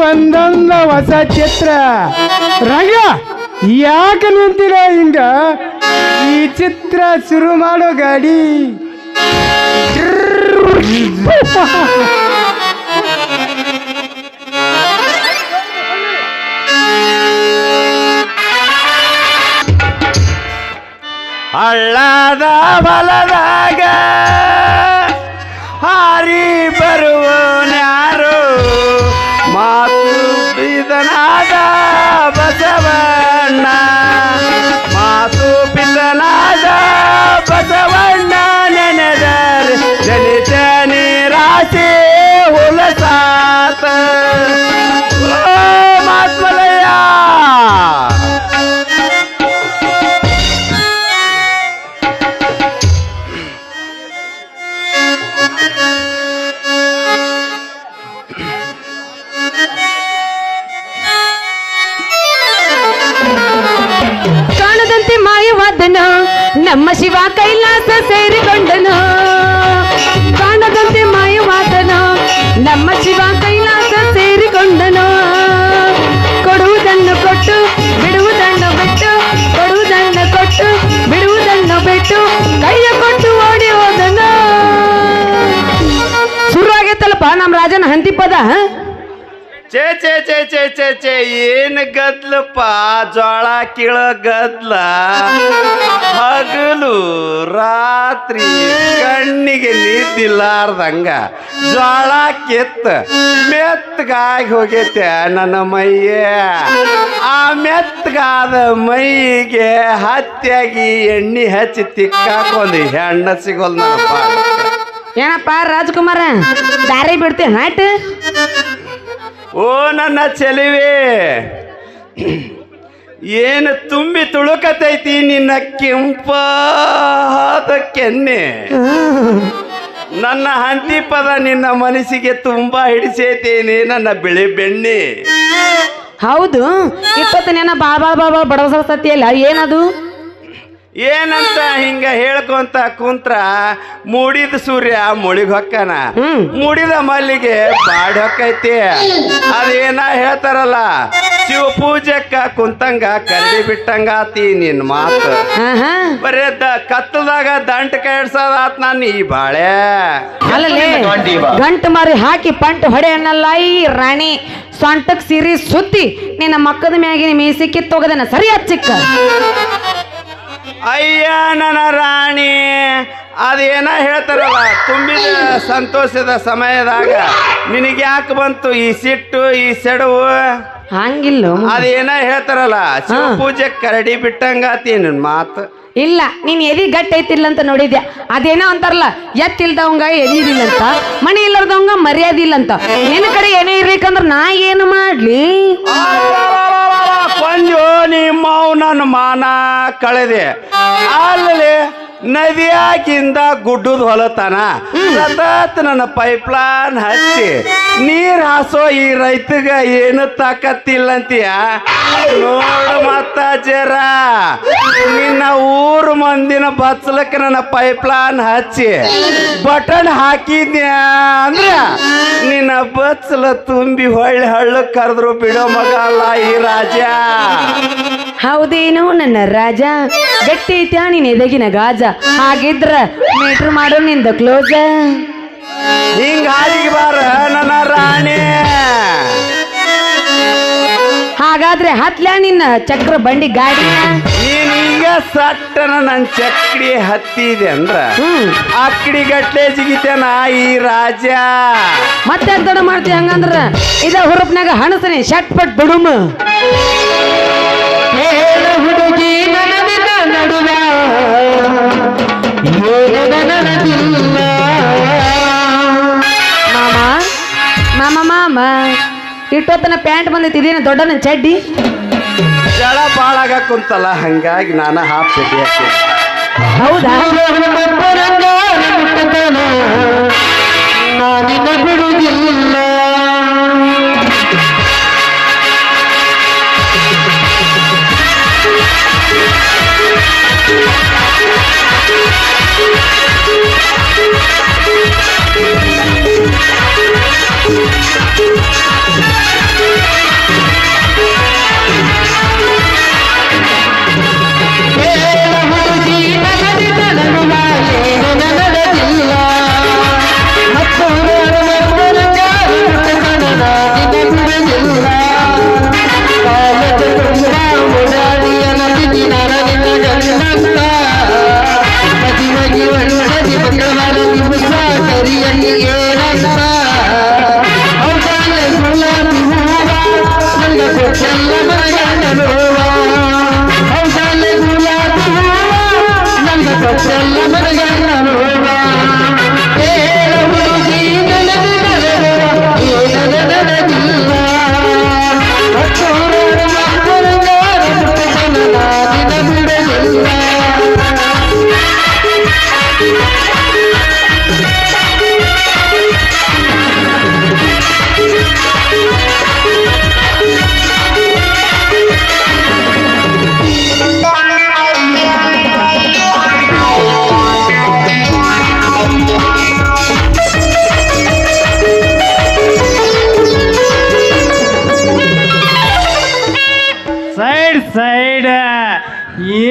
ಒಂದೊಂದು ಹೊಸ ಚಿತ್ರ. ರಂಗ, ಯಾಕೆ ನಿಂತಿರ ಹಿಂಗ? ಈ ಚಿತ್ರ ಶುರು ಮಾಡೋ ಗಾಡಿ. ಹಳ್ಳದ ಬಲದಾಗ ಹಾರಿ ಬರುವನ್ಯಾರು, ಮಾತು ಬಿದನಾದ ಬಸವಣ್ಣ, ಮಾತು ಬಿದ್ದನಾದ ಬಸವಣ್ಣ ನೆನೆದರೆ ಜನಿತ ನಿರಾಸೆ ಹುಲಸಾತ. ಮಾತ್ಮಲಯ್ಯ ಕಾಣದಂತೆ ಮಾಯವಾದನು ನಮ್ಮ ಶಿವ ಕೈಲಾಸ ಸೇರಿಕೊಂಡನು. ಕಾಣದಂತೆ ಮಾಯವಾದನು ನಮ್ಮ ಶಿವ ಕೈಲಾಸ ಸೇರಿಕೊಂಡನು. ಕೊಡುವುದನ್ನು ಕೊಟ್ಟು ಬಿಡುವುದನ್ನು ಬಿಟ್ಟು, ಕೊಡುವುದನ್ನು ಕೊಟ್ಟು ಬಿಡುವುದನ್ನು ಬಿಟ್ಟು, ಕೈಯ ಕೊಟ್ಟು ಓಡಿ ಹೋದನು. ಶುರು ಆಗೈತಲ್ಲಪ್ಪ ನಮ್ಮ ರಾಜನ ಹಂತಿ ಪದ. ಚೇ ಚೇ ಚೇ ಚೇ ಚೇ ಚೇ ಏನ್ ಗದ್ಲಪ್ಪ ಜೋಳ ಕೀಳೋ ಗದ್ಲ ಹಗಲು ರಾತ್ರಿ ಕಣ್ಣಿಗೆ ನಿದ್ದಿಲ್ಲಾರ್ದಂಗ ಜೋಳ ಕಿತ್ತ ಮೆತ್ತಗಾಗಿ ಹೋಗೈತೆ ನನ್ನ ಮೈಯ ಆ ಮೆತ್ತಗಾದ ಮೈಗೆ ಹತ್ಯಾಗಿ ಎಣ್ಣೆ ಹಚ್ಚಿ ತಿಕ್ಕಾಕೊಂದು ಹೆಣ್ಣ ಸಿಗೋಲ್ ನನ್ನ ಪಾಡ ಏನಪ್ಪ ರಾಜ್ಕುಮಾರ ದಾರಿ ಬಿಡ್ತಿ ಹಾಟ್ ಓ ನನ್ನ ಚೆಲುವೆ ಏನು ತುಂಬಿ ತುಳುಕತೈತಿ ನಿನ್ನ ಕೆಂಪಾದ ಕೆನ್ನೆ ನನ್ನ ಹಂತಿ ಪದ ನಿನ್ನ ಮನಸ್ಸಿಗೆ ತುಂಬಾ ಹಿಡಿಸೈತೇನೆ ನನ್ನ ಬಿಳಿ ಬೆಣ್ಣೆ ಹೌದು ಇಪ್ಪತ್ತು ನೆನ ಬಾಬಾ ಬಡವಸತಿಯಲ್ಲ ಏನದು ಏನಂತ ಹಿಂಗ ಹೇಳ್ಕೊಂತ ಕುಂತ್ರ ಮೂಡಿದ ಸೂರ್ಯ ಮುಳಿಗ್ ಹೊಕ್ಕನ ಮೂಡಿದ ಮಲ್ಲಿಗೆ ಬಾಡಿ ಹೊಕ್ಕೈತಿ ಅದೇನ ಹೇಳ್ತಾರಲ್ಲ ಶಿವ ಪೂಜಕ್ಕ ಕುಂತಂಗ ಕರಡಿ ಬಿಟ್ಟಂಗಾತಿ ನಿನ್ ಮಾತು ಬರೇ ಕತ್ತದಾಗ ದಂಟ ಕೆಡ್ಸೋದಾತ್ ನಾನು ಈ ಬಾಳೆ ಅಲ್ಲೇ ಗಂಟು ಮಾರಿ ಹಾಕಿ ಪಂಟ್ ಹೊಡೆ ಅನ್ನಲ್ಲ ಈ ರಾಣಿ ಸೊಂಟಕ್ ಸಿರಿ ಸುತ್ತಿ ನಿನ್ನ ಮಕ್ಕದ ಮ್ಯಾಗಿನ ಮೀಸಿ ಕಿತ್ತೋಗದನ ಸರಿ ಹಚ್ಚಿಕ್ಕ ಅಯ್ಯ ನನ್ನ ರಾಣಿ ಅದೇನ ಹೇಳ್ತಾರಲ್ಲ ತುಂಬಿದ ಸಂತೋಷದ ಸಮಯದಾಗ ನಿನಗೆ ಯಾಕೆ ಬಂತು ಈ ಸಿಟ್ಟು ಈ ಸೆಡವು ಹಂಗಿಲ್ಲ ಅದೇನ ಹೇಳ್ತಾರಲ್ಲ ಶಿವ ಪೂಜೆ ಕರಡಿ ಬಿಟ್ಟಂಗಾತಿ ನಿನ್ ಮಾತು ಇಲ್ಲ ನೀನ್ ಎದಿ ಗಟ್ಟಿ ಐತಿಲ್ಲ ಅಂತ ನೋಡಿದ್ಯಾ ಅದೇನೋ ಅಂತಾರಲ್ಲ ಎತ್ತಿಲ್ದವಂಗ ಎದಿದಿಲ್ಲ ಅಂತ ಮನಿ ಇಲ್ಲದವಂಗ ಮರ್ಯಾದೆ ಇಲ್ಲ ಅಂತ ನಿನ್ನ ಕಡೆ ಏನೇ ಇರ್ಬೇಕಂದ್ರ ನಾ ಏನು ಮಾಡ್ಲಿ ಕೊಂಜು ನಿಮ್ಮವ್ ನನ್ನ ಮಾನ ಕಳೆದೆ ಅಲ್ಲಿ ನದಿಯಾಗಿಂದ ಗುಡ್ಡದ ಹೊಲತನ ಸತತ್ ನನ್ನ ಪೈಪ್ಲೈನ್ ಹಚ್ಚಿ ನೀರ್ ಹಾಸೋ ಈ ರೈತಗ ಏನು ತಾಕತ್ತಿಲ್ಲಂತೀಯ ನೋಡು ಮತ್ತ ಜರ ನಿನ್ನ ಊರು ಮಂದಿನ ಬಚ್ಚಲಕ್ಕೆ ನನ್ನ ಪೈಪ್ಲೈನ್ ಹಚ್ಚಿ ಬಟನ್ ಹಾಕಿದ್ಯಾ ಅಂದ್ರ ನಿನ್ನ ಬಚ್ಚಲ ತುಂಬಿ ಹೊಳ್ಳಿ ಹಳ್ಳ ಕರೆದ್ರು ಬಿಡೋ ಮಗ ಅಲ್ಲ ಈ ರಾಜ ಹೌದೇನು ನನ್ನ ರಾಜ ಗಟ್ಟಿ ಐತ್ಯಾ ನೀನ್ ಎದಗಿನ ಗಾಜ ಹಾಗಿದ್ರ ಮೀಟ್ರ್ ಮಾಡೋ ನಿಂದ ಕ್ಲೋಸ್ ಹಿಂಗ ಹಾದಿಗೆ ಬಾರ ನನ್ನ ರಾಣಿ ಹಾಗಾದ್ರೆ ಹತ್ಲಾ ನಿನ್ನ ಚಕ್ರ ಬಂಡಿ ಗಾಡಿ ನೀನೀಗ ಸಟ್ಟನ ನನ್ ಚಕ್ಡಿ ಹತ್ತಿದೆ ಅಂದ್ರ ಅಕ್ಕಡಿ ಗಟ್ಲೆ ಜಿಗಿತೇನ ಈ ರಾಜ ಮತ್ತೆ ತಡ ಮಾಡ್ತೀವಿ ಹಂಗಂದ್ರ ಇದ ಹುರುಪ್ನಾಗ ಹಣಸನಿ ಶಟ್ ಪಟ್ ಬಿಡುಮ ಹುಡುಗಿ ನಡುವ ಮಾಮ ಮಾಮ ಇಟ್ಟೊತ್ತನ ಪ್ಯಾಂಟ್ ಬಂದೈತಿ ಇದೇನ ದೊಡ್ಡ ನನ್ನ ಚಡ್ಡಿ ಜಳ ಬಾಳಾಗ ಕುಂತಲ್ಲ ಹಂಗಾಗಿ ನಾನು ಹಾಫ್ ಚಡ್ಡಿ ಹಾಕ್ತೀನಿ ಹೌದಾ ಬಿಡುವುದಿಲ್ಲ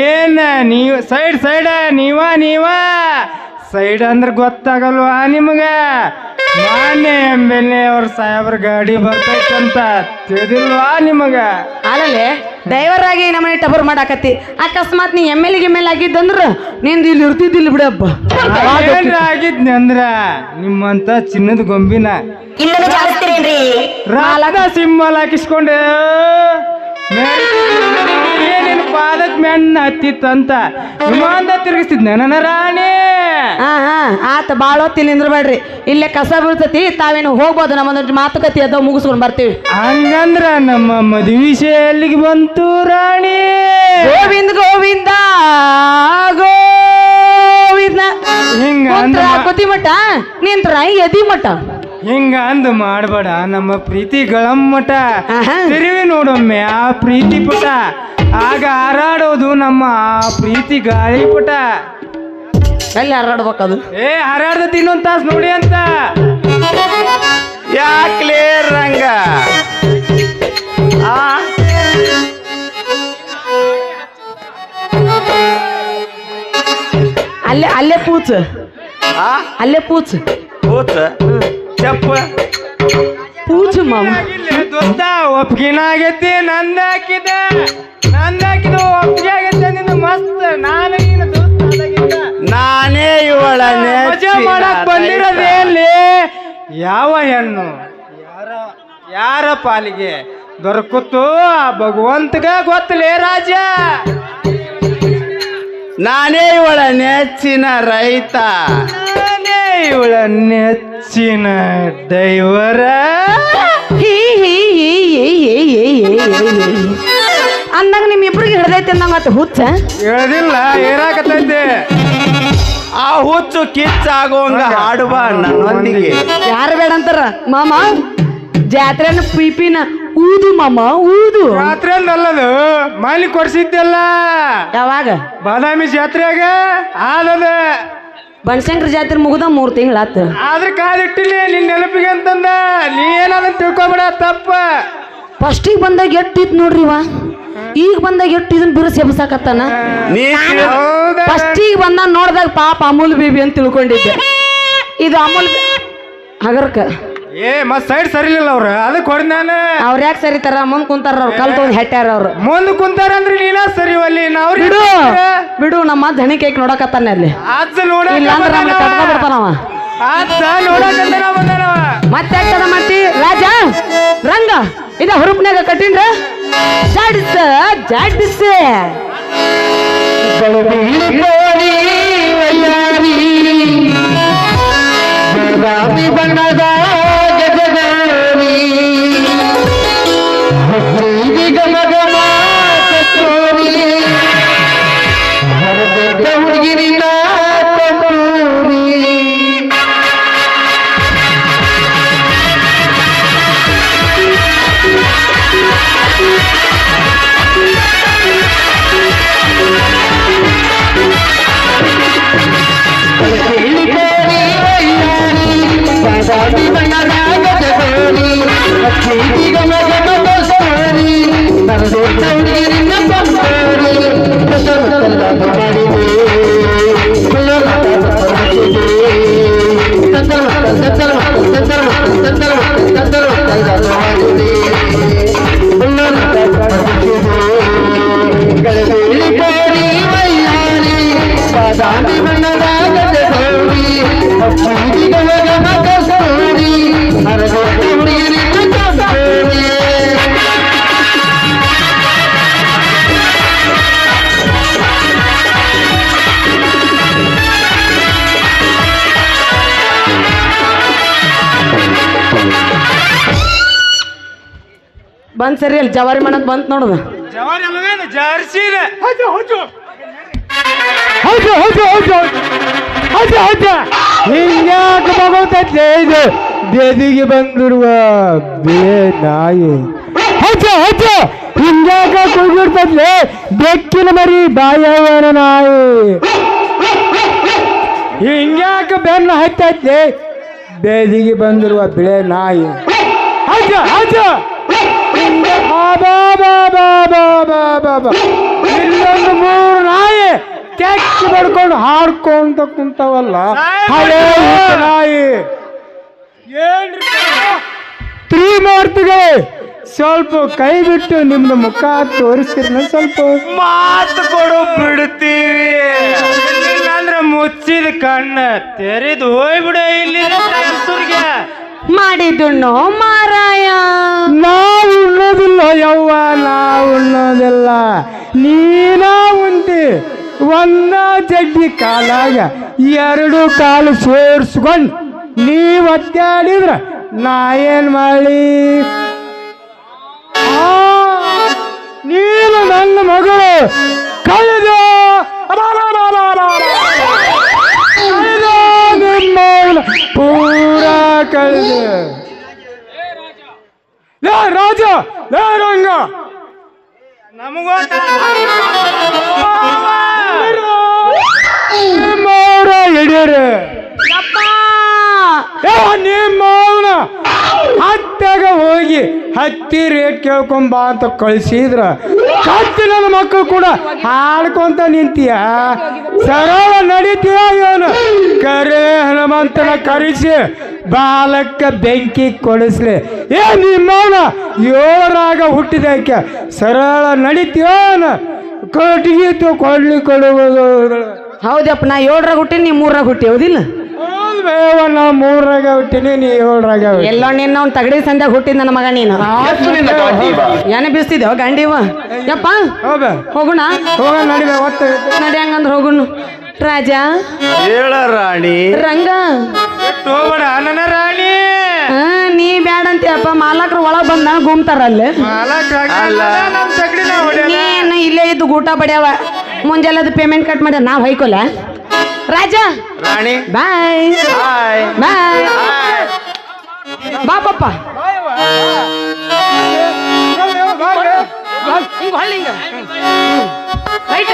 ಏನ ನೀವು ಸೈಡ್ ನೀವ ಸೈಡ್ ಅಂದ್ರೆ ಗೊತ್ತಾಗಲ್ವಾ ನಿಮಗ? ಮಾನ್ಯ MLA ಅವ್ರ ಸಾಹೇಬ್ರ ಗಾಡಿ ಬರ್ತೈತಂತ ತಿಳಿದಿಲ್ವಾ ನಿಮಗ? ಅಲ್ಲೇ ಡ್ರೈವರ್ ಆಗಿ ನಮ್ಮನೆ ಟಬರ್ ಮಾಡಾಕತ್ತಿ. ಅಕಸ್ಮಾತ್ ನೀ MLA ಆಗಿದ್ದಂದ್ರ ನಿಂದು ಇಲ್ಲಿ ಇರ್ತಿದ್ದಿಲ್ಲ ಬಿಡಪ್ಪ. ಏನ್ರ ಆಗಿದ್ನಿ ಅಂದ್ರ ನಿಮ್ಮಂತ ಚಿನ್ನದ ಗೊಂಬಿನ ರಾಲದ ಸಿಂಬಲ್ ಹಾಕಿಸ್ಕೊಂಡೆ ಏನೇನು ಪಾದಕ್ ಮೆಣ್ಣ ಹತ್ತಿತ್ತಂತ ವಿಮಾನದ ತಿರುಗಿಸ್ತಿದ್ನ ನನ್ನ ರಾಣಿ. ಆತ ಬಾಳ ಹೊತ್ತಿಲ್ಲ ನಿಂದ್ರಬೇಡ್ರಿ, ಇಲ್ಲೇ ಕಸ ಬೀಳ್ತತಿ. ತಾವೇನು ಹೋಗ್ಬೋದು, ನಮ್ಮೊಂದು ಮಾತುಕತೆ ಅದ ಮುಗಿಸ್ಕೊಂಡ್ ಬರ್ತೀವಿ. ಹಂಗಂದ್ರ ನಮ್ಮ ಮದುವೆ ವಿಷಯ ಎಲ್ಲಿಗೆ ಬಂತು ರಾಣಿ? ಗೋವಿಂದ ಗೋವಿಂದ ಗೋವಿಂದ. ಹಿಂಗ ಕೊತಿ ಮಠ ನಿಂತ್ರ ಎದಿ ಮಠ. ಹಿಂಗ ಅಂದು ಮಾಡ್ಬೇಡ ನಮ್ಮ ಪ್ರೀತಿ ಗಳಮ್ಮಟ. ತಿರುವಿ ನೋಡೊಮ್ಮೆ ಆ ಪ್ರೀತಿ ಪುಟ, ಆಗ ಹಾರಾಡೋದು ನಮ್ಮ ಆ ಪ್ರೀತಿ ಗಾಳಿ ಪುಟ. ಎಲ್ಲಿ ಹಾರಾಡ್ಬೇಕದು? ಹಾರಾಡ್ದತಿ ಇನ್ನೊಂದು ತಾಸು ನೋಡಿ ಅಂತ. ಯಾಕ್ಲೇ ರಂಗ ಅಲ್ಲೇ ಅಲ್ಲೇ ಪೂಚ್, ಅಲ್ಲೇ ಪೂಚ್ ಕೂತ ಚಪ್ಪ ಪೂಚ್ ಮಾಮ. ದೋಸ್ತ ಒಪ್ಪಿಗೆನ ಆಗೈತಿ, ನಂದಾಕಿದ ಒಪ್ಪಿಗೆ ಆಗೈತೆ ನಿಂದು ಮಸ್ತ್. ನಾನು ನೀನು ದೋಸ್ತ ನಾನೇ ಇವಳ ಮಜಾ ಮಾಡಕ್ ಬಂದಿರೋದೇಲಿ ಯಾವ ಹೆಣ್ಣು ಯಾರ ಪಾಲಿಗೆ ದೊರಕುತ್ತೋ ಆ ಭಗವಂತಗ ಗೊತ್ತಲೇ ರಾಜ. ನಾನೇ ಇವಳ ನೆಚ್ಚಿನ ರೈತ, ನಾನೇ ಇವಳ ನೆಚ್ಚಿನ ಡೈವರ. ಅಂದಾಗ ನಿಮ್ ಇಬ್ರಿಗೆ ಹಿಡ್ದೈತೆ ಅಂದಂಗ ಹುಚ್ಚ ಹೇಳದಿಲ್ಲ ಏರಾಕತ್ತೈತೆ. ಆ ಹುಚ್ಚು ಕಿಚ್ಚಾಗೋಂಗ ಹಾಡುವ ನನ್ನೊಂದಿಗೆ. ಯಾರು ಬೇಡ ಅಂತಾರ ಮಾಮ? ಜಾತ್ರೆನ ಪಿಪಿನ ಊದು ಮಾಮ ಊದು. ಜಾತ್ರೆ ಅಲ್ಲದು ಮಾಲಿ ಕೊಡ್ಸಿದ್ದೆಲ್ಲ ಯಾವಾಗ? ಬಾದಾಮಿ ಜಾತ್ರೆಯಾಗ ಆದದ. ಬನಶಂಕರ ಜಾತ್ರೆ ಮುಗ್ದ 3 ತಿಂಗಳಾತ. ಆದ್ರೆ ಕಾದಿಟ್ಟಿಲ್ಲ ನಿನ್ ನೆನಪಿಗೆ ಅಂತಂದ. ನೀ ಏನಾದ್ರು ತಿಳ್ಕೊಬೇಡ ತಪ್ಪ. ಫಸ್ಟಿಗೆ ಬಂದಾಗ ಎಟ್ಟಿತ್ ನೋಡ್ರಿ ಇವ, ಈಗ ಬಂದಾಗ ಎಟ್ಟು ಇದನ್ನ ಬಿರುಸಿ ಎಬ್ಸಾಕತ್ತಾನ. ಫಸ್ಟಿಗೆ ಬಂದ ನೋಡ್ದಾಗ ಪಾಪ ಅಮೂಲ್ ಬೇಬಿ ಅಂತ ತಿಳ್ಕೊಂಡಿದ್ದೆ. ಇದು ಅಮೂಲ್ ಹಗರ್ಕ ಮತ್ ಸೈಡ್ ಸರಿಲಿಲ್ಲ ಅವ್ರ, ಅದಕ್ಕೆ ಹೊಡ್ ನಾನು. ಅವ್ರ ಯಾಕೆ ಸರಿತಾರ? ಮುಂದ್ ಕುಂತಾರ ಅವ್ರು, ಕಲ್ ತಗೊಂಡ್ ಹೆಟ್ಟಾರ ಅವ್ರು. ಮುಂದ್ ಕುಂತಾರ ಅಂದ್ರೆ ನೀನ ಸರಿ ಒಲ್ಲಿ. ನಾವ್ ಬಿಡು ಬಿಡು, ನಮ್ಮ ಧಣಿ ಕೇಕ್ ನೋಡಕತ್ತಾನ ಅಲ್ಲಿ. ಅಜ್ಜ ನೋಡ ಇಲ್ಲ ಅಂದ್ರೆ ನಮ್ಗೆ ಕಟ್ಕ ಬಿಡ್ತಾನವ. ಅಜ್ಜ ನೋಡಕಂತ ಬಂದಾನವ. ಮತ್ತೆ ಯಾಕದ ಮಾಡ್ತಿ ರಾಜ ರಂಗ? ಇದ ಹುರುಪ್ನಾಗ ಕಟ್ಟಿನ್ರ ಜಾಡಿಸ ಜಾಡಿಸ ಬಣ್ಣದ ಹುಡುಗಿರಿನ ಬಂದ್ ಸರಿ ಅಲ್ಲಿ ಜವಾರಿ ಮಾಡಕ್ ಬಂತ್ ನೋಡುದು. ಜವಾರಿ ಅಲ್ಲವೇನು ಜರ್ಸಿ ಇದೆ. ಹಿಂಗ್ಯಾಕ ಮಗುತ್ತೈತೆ ಇದು ಬೇದಿಗೆ ಬಂದಿರುವ ಬೇ ನಾಯಿ. ಹಿಂಗ್ಯಾಕ ಕುಯ್ಬಿಡ್ತೈತ್ಲೆ ಬೆಕ್ಕಿನ ಮರಿ ಬಾಯವನ ನಾಯಿ. ಹಿಂಗ್ಯಾಕ ಬೆನ್ನು ಹತ್ತೈತ್ಲೆ ಬೇದಿಗೆ ಬಂದಿರುವ ಬಿಳೆ ನಾಯಿ. ಇಲ್ಲೊಂದು 3 ನಾಯಿ ಕೆಚ್ಚ ಬಡ್ಕೊಂಡು ಹಾಡ್ಕೊಂತ ಕುಂತವಲ್ಲ ಹಳೆ ನಾಯಿ ತ್ರಿಮೂರ್ತಿಗೆ ಸ್ವಲ್ಪ ಕೈ ಬಿಟ್ಟು ನಿಮ್ದು ಮುಖ ತೋರಿಸ್ತೀರಿ ಸ್ವಲ್ಪ ಮಾತು ಕೊಡು ಬಿಡ್ತೀವಿ ಅಂದ್ರೆ ಮುಚ್ಚಿದ ಕಣ್ಣ ತೆರೆದು ಹೋಗ್ಬಿಡ ಇಲ್ಲಿ ಮಾಡಿದ್ದುಣ್ಣು ಮಾರಾಯ. ನಾವು ಉಣ್ಣೋದಿಲ್ಲ ಯವ್ವ, ನಾವು ಉಣ್ಣೋದಿಲ್ಲ, ನೀನ ಉಂಟಿ ಒಂದ ಜಡ್ಡಿ ಕಾಲಾಗ ಎರಡು ಕಾಲು ಸೇರ್ಸ್ಕೊಂಡು ನೀವ್ ಅಡ್ಡಾಡಿದ್ರ ನಾ ಏನ್ ಮಾಡಿ? ನೀನು ನನ್ನ ಮಗಳು ಕಳೆದ ಪೂರ ಕಳೆದ ರಾಜ ರಂಗ ನಮಗೋ ಹಿಡಿಯರು ನಿಮ್ಮವನ ಹತ್ತಾಗ ಹೋಗಿ ಹತ್ತಿ ರೇಟ್ ಕೇಳ್ಕೊಂಬ ಅಂತ ಕಳಿಸಿದ್ರ ಕತ್ತಿ ನನ್ನ ಮಕ್ಕಳು ಕೂಡ ಹಾಡ್ಕೊಂತ ನಿಂತೀಯ, ಸರಳ ನಡೀತೀಯ ಇವನು ಕರೆ ಹನುಮಂತನ ಕರೆಸಿ ಬಾಲಕ್ಕ ಬೆಂಕಿ ಕೊಡಿಸ್ಲಿ. ನಿಮ್ಮವನ ಏಳರಾಗ ಹುಟ್ಟಿದಾಕೆ ಸರಳ ನಡೀತೀವನ ಕಟ್ಟಿಗೆ ಕೊಡುವುದು. ಹೌದಪ್ಪ, ನಾ 7ರಾಗ ಹುಟ್ಟಿನಿ, ನೀ 3ರಾಗ ಹುಟ್ಟಿ, ಹೌದಿಲ್ಲ? ನಾ 3ರಾಗ ಹುಟ್ಟಿನಿ, ನೀ 7ರಾಗ. ಎಲ್ಲೋ ನಿನ್ನ ಅವ್ನು ತಗಡಿ ಸಂಧ್ಯಾಗ ಹುಟ್ಟಿದ ನನ್ನ ಮಗ ನೀನು. ಏನ ಬೀಸ್ತಿದ್ದೇವ ಗಾಂಡಿವ ಯಪ್ಪ. ಹೋಗೋಣ ಹೋಗ ನಡಿವೆ ಒತ್ತ ನಡಿ, ಹಂಗಂದ್ರೆ ಹೋಗುಣ. ರಾಜ ಹೇಳ ರಾಣಿ. ರಂಗ ಹೋಗೋಣ ನನ್ನ ರಾಣಿ. ನೀ ಬ್ಯಾಡ ಅಂತೀಯಪ್ಪ, ಮಾಲಕ್ರು ಒಳಗ್ ಬಂದ ಗುಮ್ತಾರ ಅಲ್ಲಿ. ನೀನು ಇಲ್ಲೇ ಇದ್ದು ಊಟ ಬಡ್ಯಾವ, ಮುಂಜಾನೆ ಪೇಮೆಂಟ್ ಕಟ್ ಮಾಡ್ಯ, ನಾವ್ ಹೊಯ್ಕೊಲ್ಲ. ರಾಜ ರಾಣಿ ಬಾಯ್ ಬಾಯ್ ಬಾಯ್ ಬಾ ಪಪ್ಪ. ಹಿಂಗ ಹೊಳ್ಳಿಂಗ ರೈಟ್.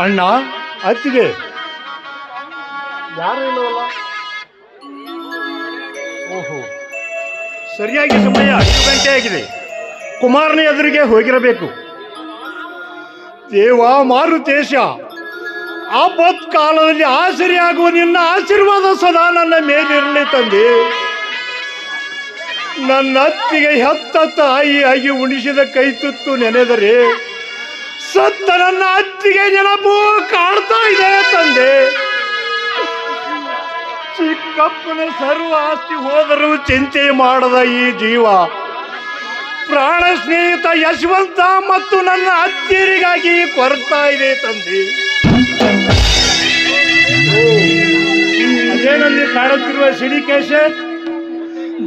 ಅಣ್ಣ ಅತ್ತಿಗೆ ಯಾರು ಇಲ್ಲವಲ್ಲ? ಓಹೋ, ಸರಿಯಾಗಿ ಸಮಯ 5 ಗಂಟೆ ಆಗಿದೆ. ಕುಮಾರನ ಎದುರಿಗೆ ಹೋಗಿರಬೇಕು. ದೇವ ಮಾರುತೇಶ, ಆಪತ್ ಕಾಲದಲ್ಲಿ ಆಸರಿಯಾಗುವ ನಿನ್ನ ಆಶೀರ್ವಾದ ಸದಾ ನನ್ನ ಮೇಲಿರಲಿ ತಂದೆ. ನನ್ನ ಅತ್ತಿಗೆ ಹೆತ್ತ ತಾಯಿಯಾಗಿ ಉಣಿಸಿದ ಕೈ ತುತ್ತು ನೆನೆದರೆ ಸತ್ತ ನನ್ನ ಅತ್ತಿಗೆ ನೆನಪು ಕಾಡ್ತಾ ಇದೆ ತಂದೆ. ಚಿಕ್ಕಪ್ಪನ ಸರ್ವ ಆಸ್ತಿ ಹೋದರೂ ಚಿಂತೆ ಮಾಡದ ಈ ಜೀವ ಪ್ರಾಣ ಸ್ನೇಹಿತ ಯಶವಂತ ಮತ್ತು ನನ್ನ ಅತ್ತಿಯರಿಗಾಗಿ ಕೊರಗ್ತಾ ಇದೆ ತಂದೆ. ಅದೇನಲ್ಲಿ ಕಾಡುತ್ತಿರುವ ಸಿಡಿಕೇಶ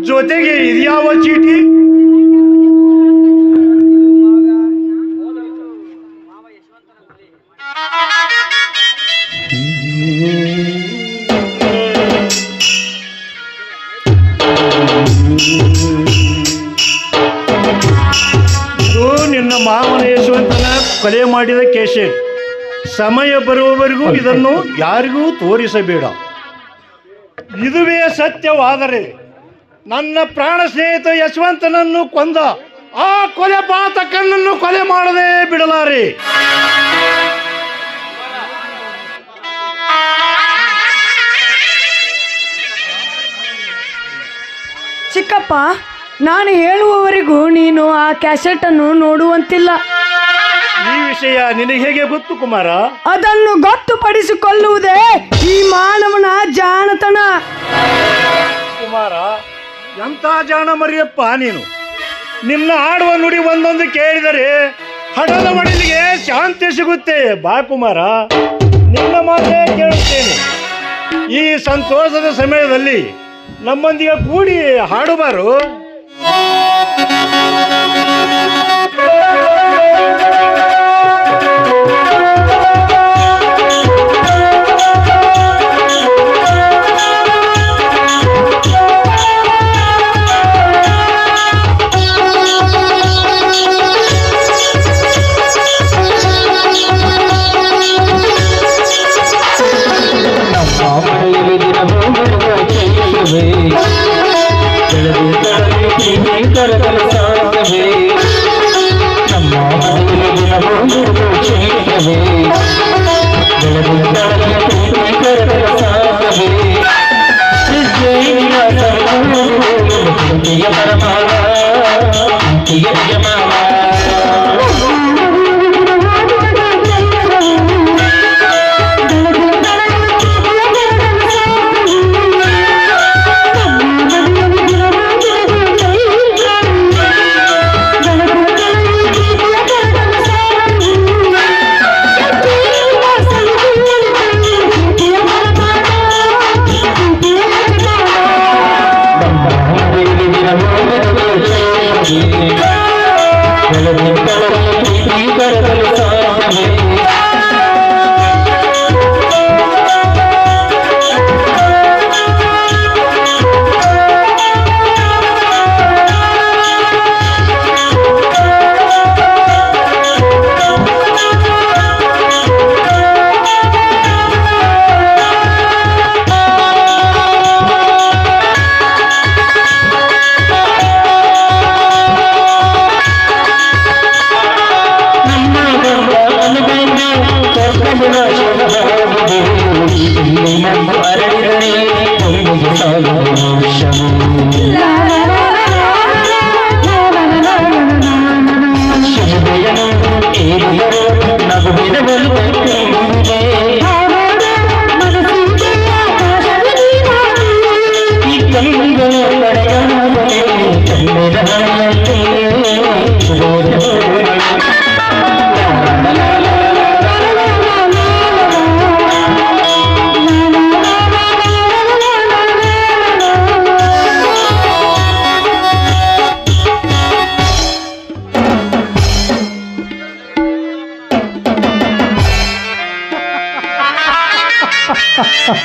ಜೊತೆಗೆ ಇದ್ಯಾವ ಚೀಟಿ? ಇದು ನಿನ್ನ ಮಾವನ ಯಶವಂತನ ಕೊಲೆ ಮಾಡಿದ ಕೇಶ. ಸಮಯ ಬರುವವರೆಗೂ ಇದನ್ನು ಯಾರಿಗೂ ತೋರಿಸಬೇಡ. ಇದುವೇ ಸತ್ಯವಾದರೆ ನನ್ನ ಪ್ರಾಣ ಸ್ನೇಹಿತ ಯಶವಂತನನ್ನು ಕೊಂದ ಆ ಕೊಲೆ ಪಾತಕನನ್ನು ಕೊಲೆ ಮಾಡದೆ ಬಿಡಲಾರೆ. ಚಿಕ್ಕಪ್ಪ, ನಾನು ಹೇಳುವವರೆಗೂ ನೀನು ಆ ಕ್ಯಾಸೆಟ್ ಅನ್ನು ನೋಡುವಂತಿಲ್ಲ. ಈ ವಿಷಯ ನಿನಗೆ ಹೇಗೆ ಗೊತ್ತು ಕುಮಾರ? ಅದನ್ನು ಗೊತ್ತುಪಡಿಸಿಕೊಳ್ಳುವುದೇ ಈ ಮಾನವನ ಜಾಣತನ. ಕುಮಾರ, ಎಂಥ ಜಾಣ ಮರಿಯಪ್ಪ ನೀನು. ನಿನ್ನ ಆಡುವ ನುಡಿ ಒಂದೊಂದು ಕೇಳಿದರೆ ಹಡದ ಮಡಿಲಿಗೆ ಶಾಂತಿ ಸಿಗುತ್ತೆ. ಬಾ ಕುಮಾರ, ನಿನ್ನ ಮಾತೇ ಕೇಳುತ್ತೇನೆ. ಈ ಸಂತೋಷದ ಸಮಯದಲ್ಲಿ ನಮ್ಮೊಂದಿಗೆ ಕೂಡಿ ಹಾಡುಬಾರು. ಕರಕಲ ಸಾಧವೇ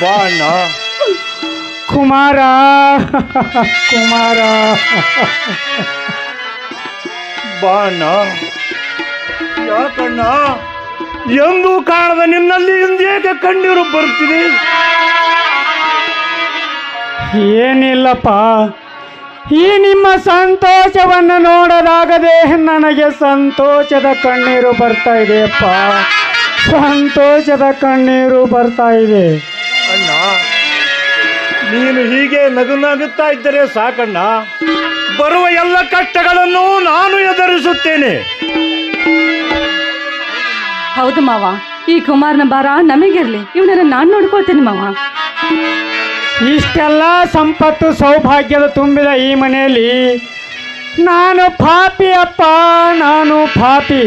ಬಾ ಅಣ್ಣ. ಕುಮಾರ ಕುಮಾರ ಬಾ ಅಣ್ಣ. ಯಾಕಣ್ಣ ಎಂದು ಕಾಣದ ನಿನ್ನಲ್ಲಿ ಇಂದೇಕೆ ಕಣ್ಣೀರು ಬರುತ್ತಿದೆ? ಏನಿಲ್ಲಪ್ಪ, ಈ ನಿಮ್ಮ ಸಂತೋಷವನ್ನು ನೋಡಲಾಗದೆ ನನಗೆ ಸಂತೋಷದ ಕಣ್ಣೀರು ಬರ್ತಾ ಇದೆಯಪ್ಪ, ಸಂತೋಷದ ಕಣ್ಣೀರು ಬರ್ತಾ ಇದೆ. ಅಣ್ಣ, ನೀನು ಹೀಗೆ ನಗು ನಗುತ್ತಾ ಇದ್ದರೆ ಸಾಕಣ್ಣ. ಬರುವ ಎಲ್ಲ ಕಷ್ಟಗಳನ್ನು ನಾನು ಎದುರಿಸುತ್ತೇನೆ. ಹೌದು ಮಾವ, ಈ ಕುಮಾರನ ಭಾರ ನಮಗಿರ್ಲಿ, ಇವನನ್ನ ನಾನು ನೋಡ್ಕೊಳ್ತೇನೆ ಮಾವ. ಇಷ್ಟೆಲ್ಲ ಸಂಪತ್ತು ಸೌಭಾಗ್ಯದ ತುಂಬಿದ ಈ ಮನೆಯಲ್ಲಿ ನಾನು ಪಾಪಿ ಅಪ್ಪ, ನಾನು ಪಾಪಿ.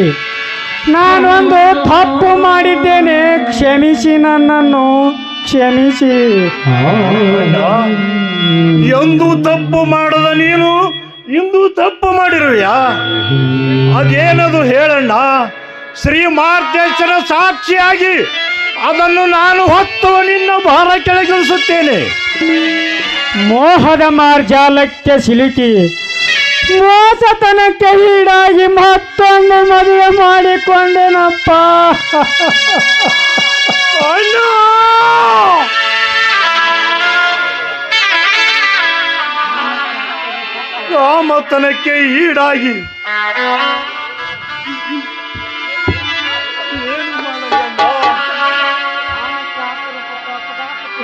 ನಾನೊಂದು ತಪ್ಪು ಮಾಡಿದ್ದೇನೆ, ಕ್ಷಮಿಸಿ, ನನ್ನನ್ನು ಕ್ಷಮಿಸಿ. ಎಂದು ತಪ್ಪು ಮಾಡದ ನೀನು ಇಂದು ತಪ್ಪು ಮಾಡಿರುವೆಯಾ? ಅದೇನದು ಹೇಳಣ್ಣ. ಶ್ರೀ ಮಾರ್ಗೇಶ್ವರ ಸಾಕ್ಷಿಯಾಗಿ ಅದನ್ನು ನಾನು ಹೊತ್ತು ನಿನ್ನ ಭಾರ ಕೆಳಗಿಳಿಸುತ್ತೇನೆ. ಮೋಹದ ಮಾರ್ಜಾಲಕ್ಕೆ ಸಿಲುಕಿ ಮೋಸತನಕ್ಕೆ ಈಡಾಗಿ ಮತ್ತೊಂದು ಮದುವೆ ಮಾಡಿಕೊಂಡೆನಪ್ಪ. ಅಣ್ಣ, ಕಾಮತನಕ್ಕೆ ಈಡಾಗಿ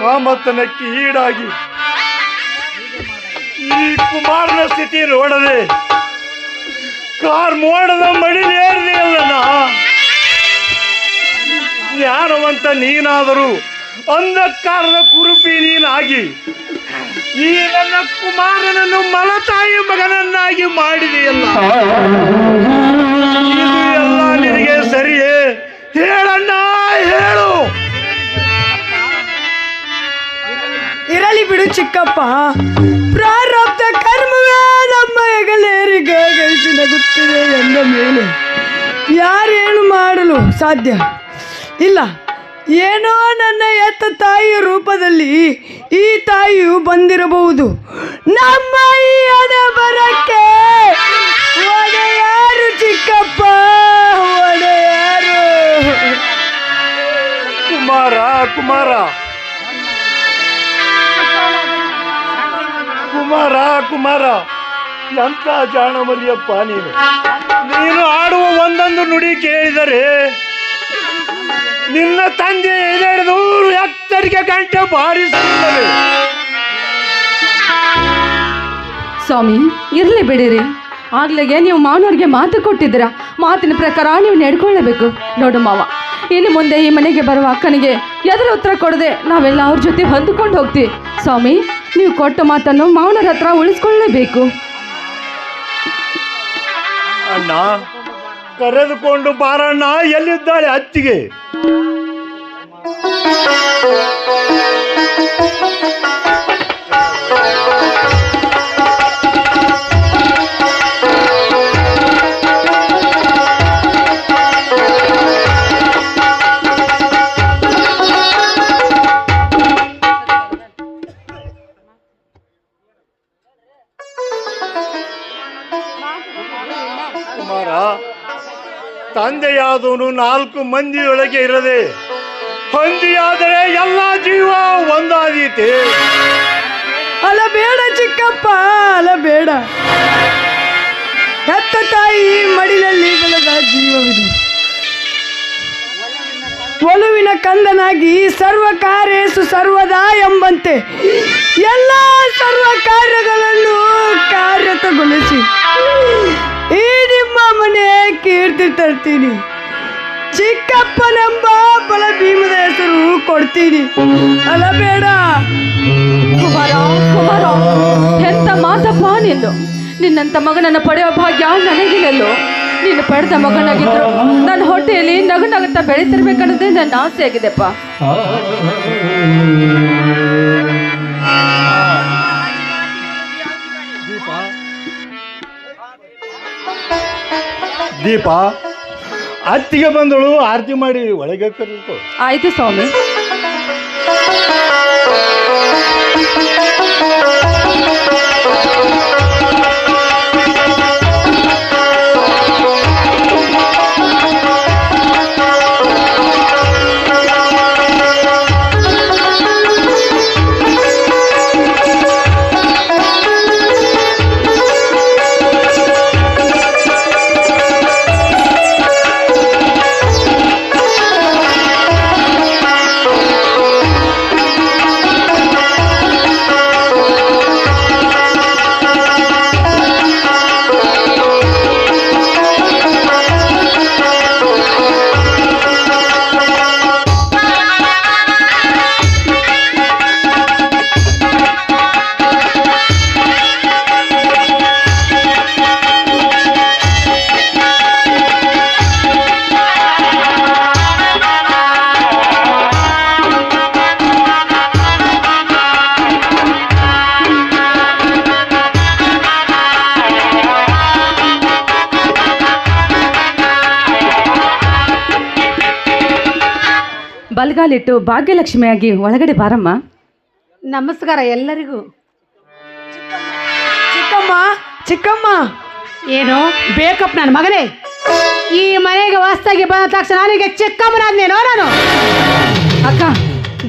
ಕಾಮತನಕ್ಕೆ ಈಡಾಗಿ ಈ ಕುಮಾರನ ಸ್ಥಿತಿ ನೋಡದೆ ಕಾರ್ ಮೋಡದ ಮಡಿಲೇರಿದೆಯಲ್ಲಣ್ಣ. ಜ್ಞಾನವಂತ ನೀನಾದರೂ ಅಂಧಕಾರದ ಕುರುಪಿ ನೀನಾಗಿ ಈ ನನ್ನ ಕುಮಾರನನ್ನು ಮಲತಾಯಿ ಮಗನನ್ನಾಗಿ ಮಾಡಿದೆಯಲ್ಲ. ಇದು ಎಲ್ಲ ನಿನಗೆ ಸರಿಯೇ? ಹೇಳಣ್ಣ, ಹೇಳು. ಇರಲಿ ಬಿಡು ಚಿಕ್ಕಪ್ಪ, ಪ್ರಾರಬ್ಧ ಕರ್ಮವೇ ನಮ್ಮ ಹೆಗಲೇರಿಗಾಗಿ ನಗುತ್ತಿದೆ ಎಂದ ಮೇಲೆ ಯಾರೇನು ಮಾಡಲು ಸಾಧ್ಯ ಇಲ್ಲ. ಏನೋ ನನ್ನ ಎತ್ತ ತಾಯಿಯ ರೂಪದಲ್ಲಿ ಈ ತಾಯಿಯು ಬಂದಿರಬಹುದು. ನಮ್ಮ ಈ ಹಣೆ ಬರಕ್ಕೆ ಒಡೆಯಾರು ಚಿಕ್ಕಪ್ಪ, ಒಡೆಯಾರು. ಕುಮಾರ ಕುಮಾರ ಕುಮಾರ ಕುಮಾರ ಎಂತ ಜಾಣಮಲಿಯಪ್ಪ ನೀನು. ನೀನು ಆಡುವ ಒಂದೊಂದು ನುಡಿ ಕೇಳಿದರೆ ನಿನ್ನ ತಂದೆ ಹಿಡಿದು ಎತ್ತರಿಗೆ ಗಂಟೆ ಬಾರಿಸಿದ್ದಾರೆ. ಸ್ವಾಮಿ ಇರ್ಲಿ ಬಿಡಿರಿ. ಆಗ್ಲಿಗೆ ನೀವು ಮಾವನವ್ರಿಗೆ ಮಾತು ಕೊಟ್ಟಿದ್ದೀರಾ, ಮಾತಿನ ಪ್ರಕಾರ ನೀವು ನಡ್ಕೊಳ್ಳೇಬೇಕು. ನೋಡು ಮಾವ, ಇನ್ನು ಮುಂದೆ ಈ ಮನೆಗೆ ಬರುವ ಅಕ್ಕನಿಗೆ ಎದುರು ಉತ್ತರ ಕೊಡದೆ ನಾವೆಲ್ಲ ಅವ್ರ ಜೊತೆ ಹೊಂದಿಕೊಂಡು ಹೋಗ್ತೀವಿ. ಸ್ವಾಮಿ, ನೀವು ಕೊಟ್ಟ ಮಾತನ್ನು ಮಾವನವ್ರ ಹತ್ರ ಉಳಿಸ್ಕೊಳ್ಳೇಬೇಕು. ಅಣ್ಣ, ಕರೆದುಕೊಂಡು ಬಾರಣ್ಣ. ಎಲ್ಲಿದ್ದಾಳೆ ಅತ್ತಿಗೆ? ಕುಮಾರ, ತಂದೆಯಾದವನು 4 ಮಂದಿಯೊಳಗೆ ಇರದೆ ಹೊಂದಿಯಾದರೆ ಎಲ್ಲ ಜೀವ ಒಂದಾದೀತೆ. ಅಲಬೇಡ ಚಿಕ್ಕಪ್ಪ, ಅಲಬೇಡ. ಹೆತ್ತ ತಾಯಿ ಮಡಿಲಲ್ಲಿ ಬೆಳೆದ ಜೀವವಿದು. ಒಲುವಿನ ಕಂದನಾಗಿ ಸರ್ವ ಕಾರ್ಯೇಸು ಸರ್ವದಾ ಎಂಬಂತೆ ಎಲ್ಲ ಸರ್ವ ಕಾರ್ಯಗಳನ್ನು ಕಾರ್ಯತಗೊಳಿಸಿ ಈ ನಿಮ್ಮ ಮನೆ ಕೀರ್ತಿ ತರ್ತೀನಿ. ಚಿಕ್ಕಪ್ಪನೆಂಬ ಬಲ ಭೀಮದ ಹೆಸರು ಕೊಡ್ತೀನಿ. ಅಲಬೇಡ. ಕುಮಾರ, ಕುಮಾರ, ಎಂತ ಮಾತಪ್ಪ ನಿಂದು. ನಿನ್ನಂತ ಮಗನನ್ನು ಪಡೆಯುವ ಭಾಗ್ಯ ನನಗಿಲ್ಲಲ್ಲೋ. ನೀನು ಪಡೆದ ಮಗನಾಗಿದ್ರು ನನ್ನ ಹೊಟ್ಟೆಯಲ್ಲಿ ನಗು ನಗುತ್ತಾ ಬೆಳೀತಿರ್ಬೇಕನ್ನೋದೇ ನನ್ನ ಆಸೆ ಆಗಿದೆಪ್ಪ. ದೀಪ, ಅತ್ತಿಗೆ ಬಂದಳು, ಆರತಿ ಮಾಡಿ ಒಳಗೆ ಕರೆದು. ಆಯ್ತು ಸ್ವಾಮಿ. ಬಲಗಾಲಿಟ್ಟು ಭಾಗ್ಯಲಕ್ಷ್ಮಿಯಾಗಿ ಒಳಗಡೆ ಬಾರಮ್ಮ. ನಮಸ್ಕಾರ ಎಲ್ಲರಿಗೂ. ಚಿಕ್ಕಮ್ಮ, ಚಿಕ್ಕಮ್ಮ. ಏನು ಬೇಕಪ್ಪ ನನ್ನ ಮಗನೇ? ಈ ಮನೆಗೆ ವಾಸ್ತಾಗಿ ಬಂದ ತಕ್ಷಣ ನನಗೆ ಚಿಕ್ಕಮ್ಮನಾದ್ನೇನೋ ನಾನು? ಅಕ್ಕ,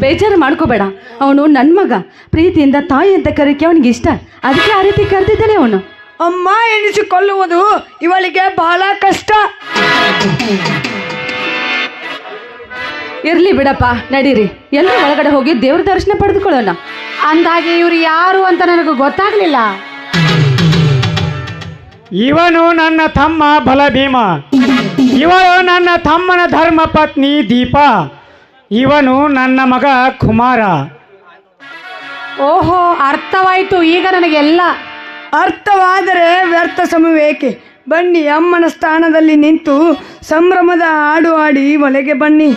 ಬೇಜಾರು ಮಾಡ್ಕೋಬೇಡ. ಅವನು ನನ್ನ ಮಗ. ಪ್ರೀತಿಯಿಂದ ತಾಯಿ ಅಂತ ಕರೀಕೆ ಅವನಿಗೆ ಇಷ್ಟ, ಅದಕ್ಕೆ ಆ ರೀತಿ ಕರೆದಿದ್ದಾನೆ ಅವನು. ಅಮ್ಮ ಎನಿಸಿಕೊಳ್ಳುವುದು ಇವಳಿಗೆ ಬಹಳ ಕಷ್ಟ. ಇರ್ಲಿ ಬಿಡಪ್ಪ, ನಡೀರಿ. ಎಲ್ಲರೂ ಒಳಗಡೆ ಹೋಗಿ ದೇವ್ರ ದರ್ಶನ ಪಡೆದುಕೊಳ್ಳೋಣ. ಅಂದಾಗೆ ಇವ್ರು ಯಾರು ಅಂತ ನನಗೆ ಗೊತ್ತಾಗ್ಲಿಲ್ಲ. ಇವನು ನನ್ನ ತಮ್ಮ ಬಲಭೀಮ. ಇವಳು ನನ್ನ ತಮ್ಮನ ಧರ್ಮ ಪತ್ನಿ ದೀಪ. ಇವನು ನನ್ನ ಮಗ ಕುಮಾರ. ಓಹೋ, ಅರ್ಥವಾಯ್ತು ಈಗ ನನಗೆಲ್ಲ. ಅರ್ಥವಾದರೆ ವ್ಯರ್ಥ ಸಮವೇಕೆ? ಬನ್ನಿ, ಅಮ್ಮನ ಸ್ಥಾನದಲ್ಲಿ ನಿಂತು ಸಂಭ್ರಮದ ಹಾಡು ಹಾಡಿ ಒಳಗೆ ಬನ್ನಿ.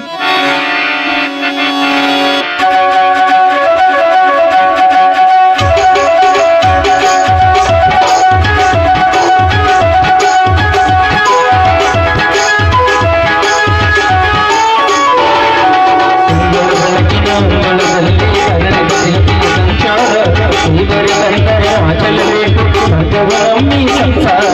ಸಂಸಾರ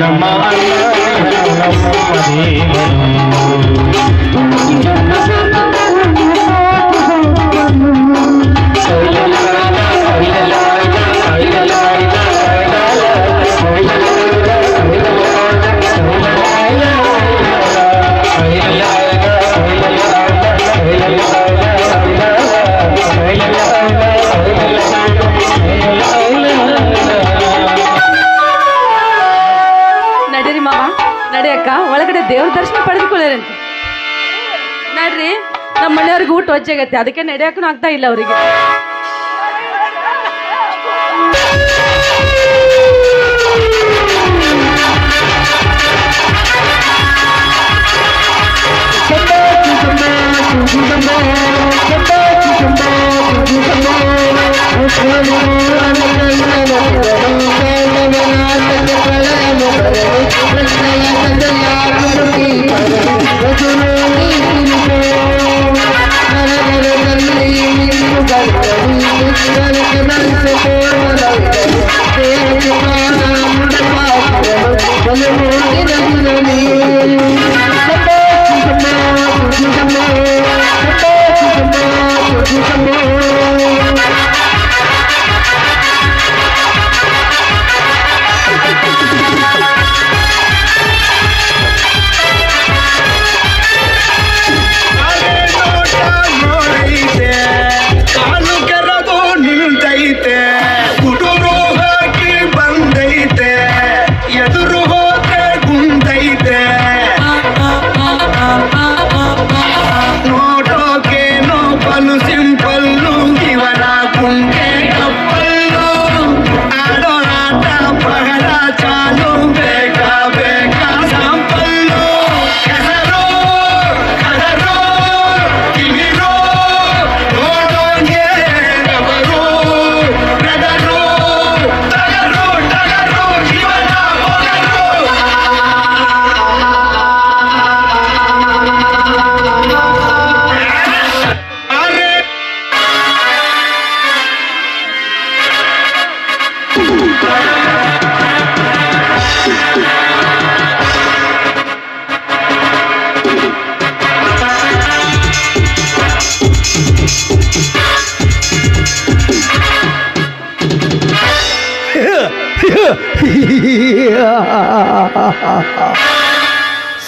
ನಮ್ಮ ನಮ್ಮ ನಡೀರಿ ಮಾವ, ನಡಿಯಕ್ಕ ಒಳಗಡೆ ದೇವ್ರ ದರ್ಶನ ಪಡೆದುಕೊಳ್ಳೇರಂತೆ. ನಡ್ರಿ, ನಮ್ಮ ಮನೆಯವ್ರಿಗೆ ಊಟ ಹೊಜ್ಜಾಗತ್ತೆ, ಅದಕ್ಕೆ ನಡೆಯಕ್ಕೂ ಆಗ್ತಾ ಇಲ್ಲ ಅವರಿಗೆ.